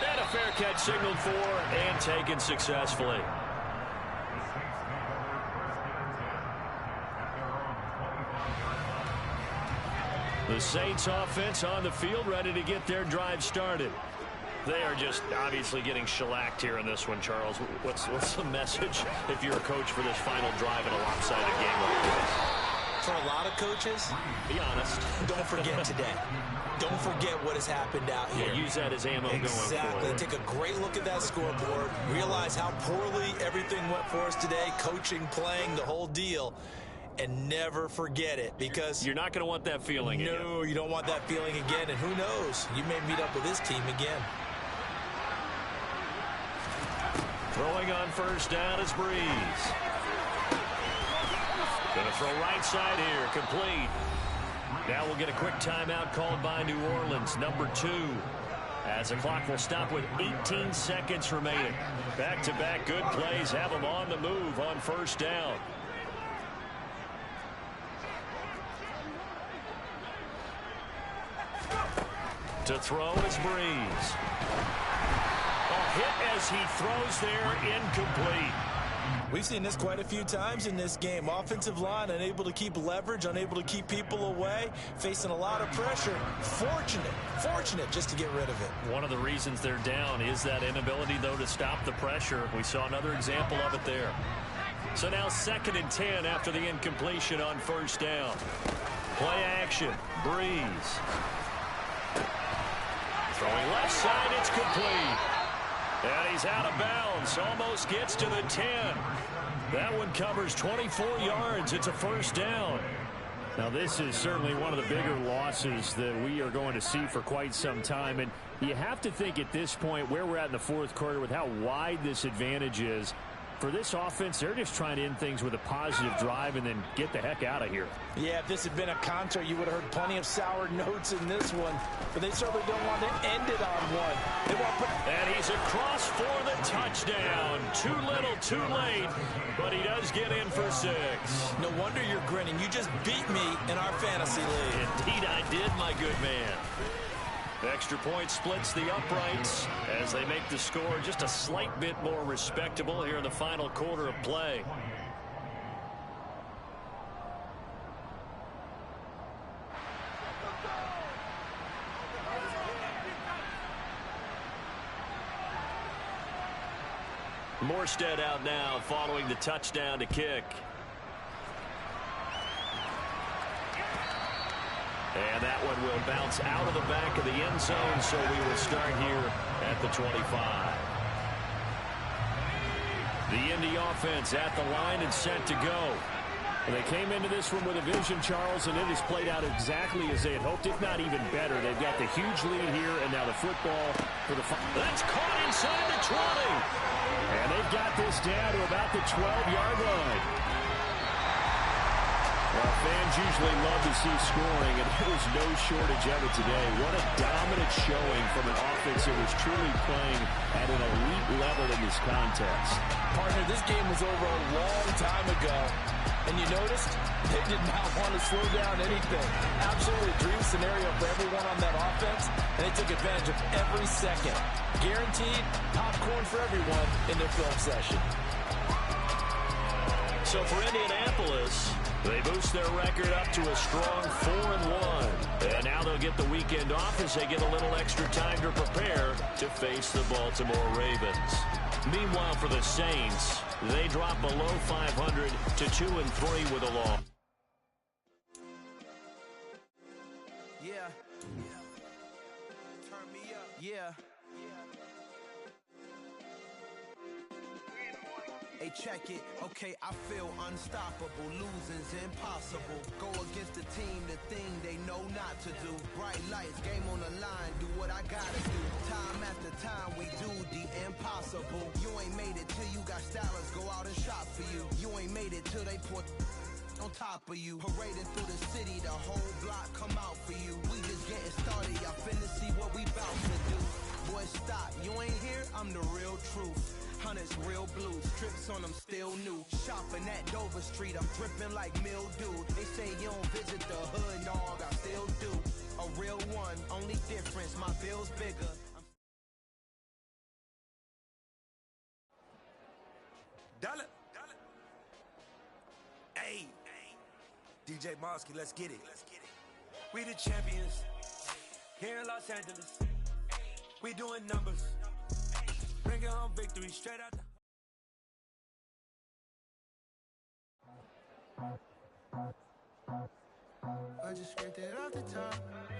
And a fair catch signaled for and taken successfully. The Saints offense on the field ready to get their drive started. They are just obviously getting shellacked here in this one, Charles. What's the message if you're a coach for this final drive in a lopsided game like this? For a lot of coaches, be honest, don't forget today. Don't forget what has happened out here. Yeah, use that as ammo going forward. Exactly. Take a great look at that scoreboard. Realize how poorly everything went for us today. Coaching, playing, the whole deal. And never forget it, because you're not going to want that feeling again. No, you don't want that feeling again. And who knows? You may meet up with this team again. Throwing on first down is Breeze. Going to throw right side here, complete. Now we'll get a quick timeout called by New Orleans, number 2. As the clock will stop with 18 seconds remaining. Back-to-back good plays have them on the move on first down. To throw is Breeze. A hit as he throws there, incomplete. We've seen this quite a few times in this game. Offensive line unable to keep leverage, unable to keep people away, facing a lot of pressure. Fortunate just to get rid of it. One of the reasons they're down is that inability, though, to stop the pressure. We saw another example of it there. So now 2nd and 10 after the incompletion on first down. Play action, Breeze. Throwing left side, it's complete. And he's out of bounds, almost gets to the 10. That one covers 24 yards. It's a first down. Now, this is certainly one of the bigger losses that we are going to see for quite some time. And you have to think at this point where we're at in the fourth quarter with how wide this advantage is. For this offense, they're just trying to end things with a positive drive and then get the heck out of here. Yeah, if this had been a concert, you would have heard plenty of sour notes in this one. But they certainly don't want to end it on one. They want to and he's across for the touchdown. Too little, too late, but he does get in for 6. No wonder you're grinning. You just beat me in our fantasy league. Indeed I did, my good man. The extra point splits the uprights as they make the score just a slight bit more respectable here in the final quarter of play. Morstead out now following the touchdown to kick. And that one will bounce out of the back of the end zone, so we will start here at the 25. The Indy offense at the line and set to go. And they came into this one with a vision, Charles, and it has played out exactly as they had hoped, if not even better. They've got the huge lead here, and now the football for the that's caught inside the 20. And they've got this down to about the 12-yard line. Well, fans usually love to see scoring, and there was no shortage of it today. What a dominant showing from an offense that was truly playing at an elite level in this contest. Partner, this game was over a long time ago, and you noticed they did not want to slow down anything. Absolutely a dream scenario for everyone on that offense, and they took advantage of every second. Guaranteed popcorn for everyone in their film session. So for Indianapolis, they boost their record up to a strong 4-1. And now they'll get the weekend off as they get a little extra time to prepare to face the Baltimore Ravens. Meanwhile, for the Saints, they drop below 500 to 2-3 with a loss. Yeah. Turn me up. Yeah. Okay, check it. Okay, I feel unstoppable. Losing's impossible. Go against the team, the thing they know not to do. Bright lights, game on the line, do what I gotta do. Time after time, we do the impossible. You ain't made it till you got stylists go out and shop for you. You ain't made it till they put on top of you. Parading through the city, the whole block come out for you. We just getting started, y'all finna see what we bout to do. Boy, stop, you ain't here, I'm the real truth. Hunters, real blue, strips on them still new. Shopping at Dover Street, I'm dripping like mildew. They say you don't visit the hood, dog, I still do. A real one, only difference, my bill's bigger. Dollar. Hey. DJ Mosky, let's get it. We the champions here in Los Angeles. We doing numbers. Bringing home victory straight out the... I just scraped it off the top,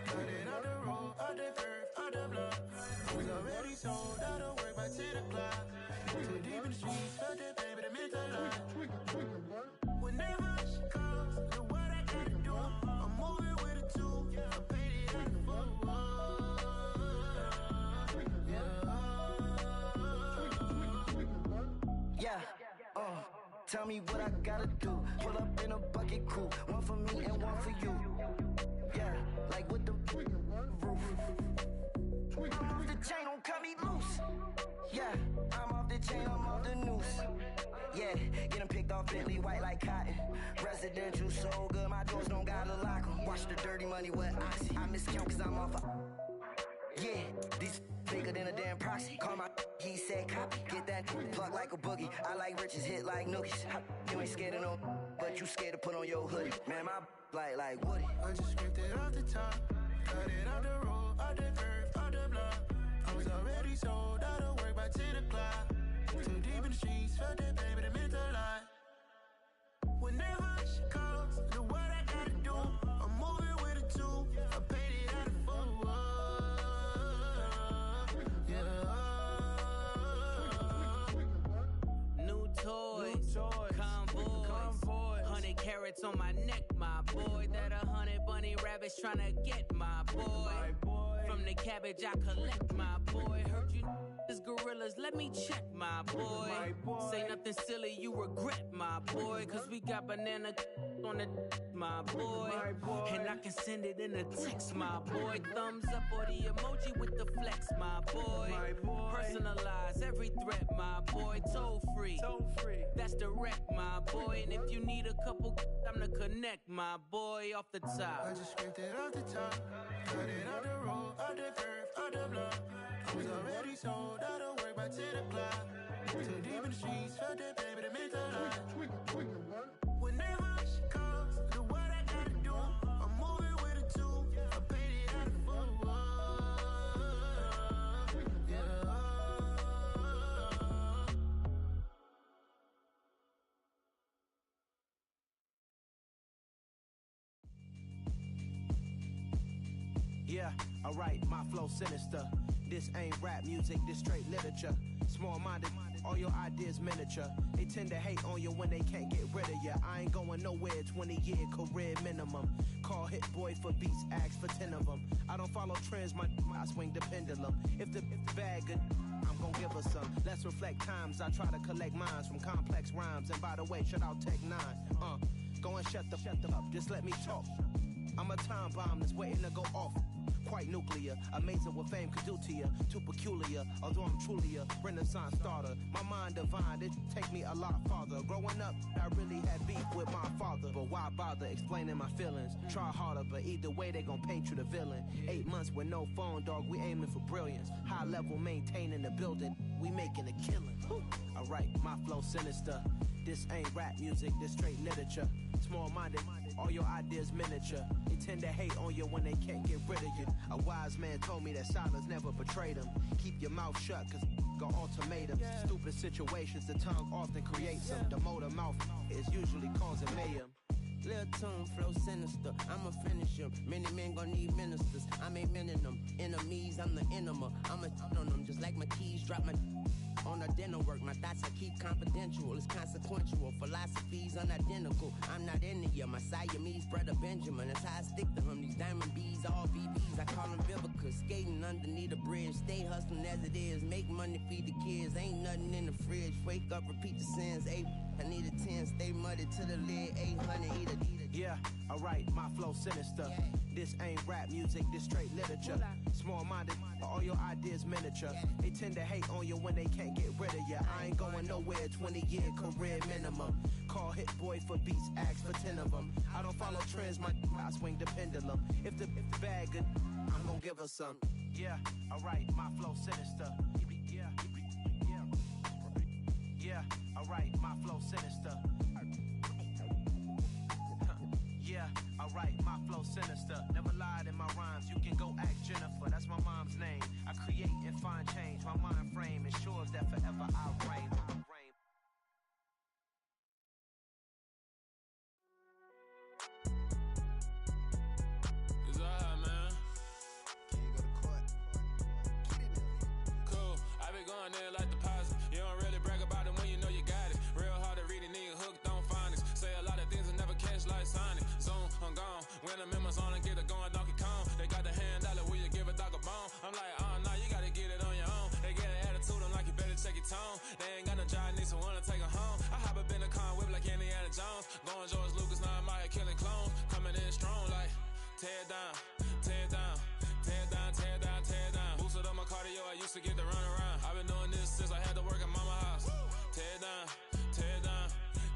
got it out the road, out the curve, out the block. I was already sold out of work by 10 o'clock. Too deep in the streets, felt that pain, but it meant a lot. Whenever she calls, do what I gotta do. I'm moving with a two, I paid it out the foot. Yeah, tell me what I gotta do. Pull up in a bucket crew, one for me and one for you. Yeah, like with the roof. I'm off the chain, don't cut me loose. Yeah, I'm off the chain, I'm off the noose. Yeah, getting picked off Bentley white like cotton. Residential so good, my doors don't gotta lock 'em. Watch the dirty money with oxy. I miscount cause I'm off yeah, these bigger than a damn proxy. Call my he said copy. Get that plug like a boogie. I like riches, hit like nookies. You ain't scared of no, but you scared to put on your hoodie. Man, my like Woody. I just scraped it off the top, cut it out the road, out the curve, out the block. I was already sold out of work by 10 o'clock. Too deep in the streets, felt that pain, but it meant a lot. Whenever she calls, do what I gotta do. I'm moving with a two, I paid it out of full. New toys, convoys, 100 carats on my neck, my boy. That 100 bunny rabbits tryna get my boy. From the cabbage I collect, my boy. Heard you is gorillas, let me check, my boy. Say nothing silly, you regret, my boy. Cause we got banana on the my boy. And I can send it in a text, my boy. Thumbs up or the emoji with the flex, my boy. Personalize every threat, my boy. Toll free, that's direct, my boy. And if you need a couple, I'm the connect, my boy. Off the top, I just scraped it off the top, cut it out the road, out the curve, out the block. I was already sold out of work by 10 o'clock. Too deep in the streets, felt that pain, but it meant a lot. Whenever she calls, do what I gotta do. I'm moving with a two, I paid it out of full. Yeah, alright, my flow sinister. This ain't rap music, this straight literature. Small-minded, all your ideas miniature. They tend to hate on you when they can't get rid of you. I ain't going nowhere, 20-year career minimum. Call Hit Boy for beats, ask for 10 of them. I don't follow trends, I swing the pendulum. If the bag good, I'm gon' give her some. Let's reflect times, I try to collect minds from complex rhymes. And by the way, shout out Tech 9. Go and shut the up, just let me talk. I'm a time bomb that's waiting to go off. Quite nuclear, amazing what fame could do to you. Too peculiar, although I'm truly a renaissance starter. My mind divine, it take me a lot farther. Growing up, I really had beef with my father. But why bother explaining my feelings? Try harder, but either way they gon' paint you the villain. 8 months with no phone, dog, we aiming for brilliance. High level maintaining the building, we making a killing. Alright, my flow sinister. This ain't rap music, this straight literature. Small-minded, all your ideas miniature. They tend to hate on you when they can't get rid of you. A wise man told me that silence never betrayed him. Keep your mouth shut, cause got ultimatums. Stupid situations, the tongue often creates them. The motor mouth is usually causing mayhem. Lil' tune, flow sinister. I'ma finish him. Many men gon' need ministers. I ain't mending them. Enemies, I'm the enema. I'ma on them just like my keys. Drop my on the dinner work. My thoughts I keep confidential. It's consequential. Philosophies unidentical. I'm not India. My Siamese brother Benjamin. That's how I stick to him. These diamond bees, all BBs. I call them Vivica. Skating underneath a bridge. Stay hustling as it is. Make money, feed the kids. Ain't nothing in the fridge. Wake up, repeat the sins. I need a 10. Stay muddy to the lid. 800. Eat a. Yeah, alright, my flow sinister. This ain't rap music, this straight literature. Small-minded, all your ideas miniature. They tend to hate on you when they can't get rid of you. I ain't going nowhere, 20-year career minimum. Call Hit Boy for beats, ask for 10 of them. I don't follow trends, I swing the pendulum. If the bag good, I'm gonna give her some. Yeah, alright, my flow sinister. Yeah, alright, my flow sinister. Yeah, alright, my flow sinister. Never lied in my rhymes, you can go ask Jennifer. That's my mom's name. I create and find change. My mind frame ensures that forever I reign. It's alright, man. Can you go to court? Get it now. Cool, I be going there like deposit. You don't really brag about it when you know you got it. Real hard to read a nigga hooked on phonics. Say a lot of things and never catch like Sonic. Zoom, I'm gone. When the members on and get it going Donkey Kong. They got the $100, will you give a dog a bone? I'm like, nah, you gotta get it on your own. They get an attitude, I'm like, you better check your tone. They ain't got no job, need someone to take her home. I hop up in the car, whip like Indiana Jones. Going George Lucas, now I'm out here killing clones. Coming in strong like, tear down, tear down, tear down, tear down, tear down. Boosted up my cardio, I used to get to run around. I've been doing this since I had to work at mama house. Tear down, tear down,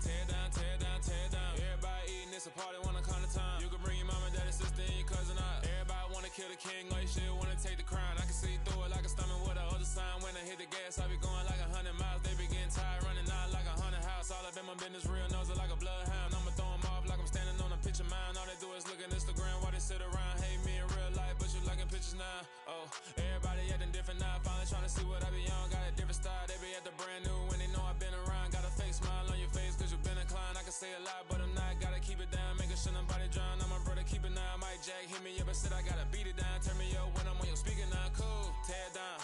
tear down, tear down, tear down. Everybody eating, it's a party, wanna come to time. You can bring your mama, daddy, sister, and your cousin out. Everybody wanna kill the king, or you shit wanna take the crown. I can see through it like a stomach with a other sign. When I hit the gas, I be going like 100 miles. They be getting tired, running out like 100 house. All up in my business, real nose it like a bloodhound. I'ma throw them off like I'm standing on a picture mound. All they do is look at Instagram while they sit around. Hate me in real life, but you liking pictures now. Oh, everybody acting different now. Finally trying to see what I be on. Got a different style, they be at the brand new when they know I've been around. Got a fake smile on your face cause you been inclined. I can say a lot, but I'm not. Gotta keep it down, making sure nobody drown. I'm my brother, keep it now. Mike Jack hit me up and said I gotta beat it down. Turn me up when I'm on your speaker now. Cool, tear down,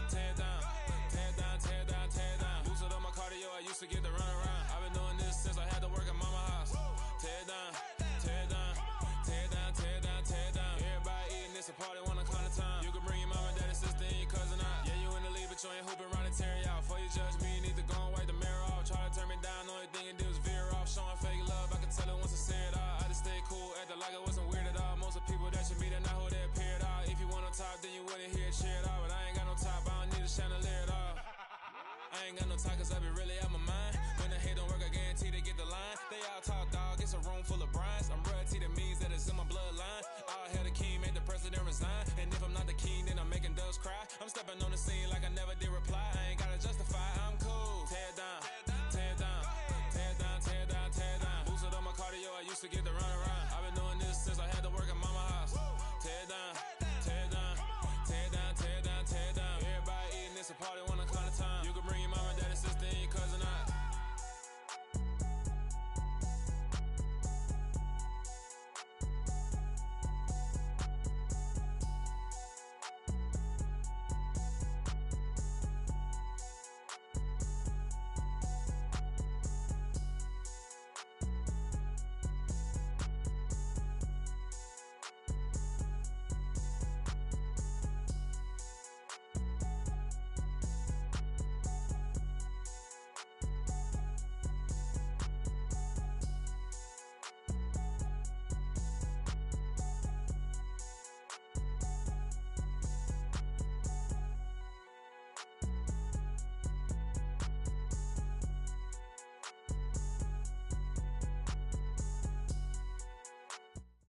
tear down, tear down, tear down, tear down. Boosted up my cardio, I used to get to run around. I've been doing this since I had to work at mama house. Tear down, tear down, tear down, tear down, tear down. Everybody eating, it's a party, wanna come to time. You can bring your mama, daddy, sister, and your cousin out. Yeah, you in the league, but you ain't hooping around and tear you out. Before you judge me, you need to go and wipe the mirror off. Try to turn me down, only thing you do is veer off. Showing fake love, I can tell it once I say it all. I just stay cool, acting like it wasn't weird at all. Most of the people that you meet are not who they appear at all. If you want on top, then you wouldn't hear it cheer at all. But I ain't got no top, I don't need a chandelier at all. I ain't got no time cause I be really out my mind. When the hate don't work, I guarantee they get the line. They all talk dog, it's a room full of brinds. I'm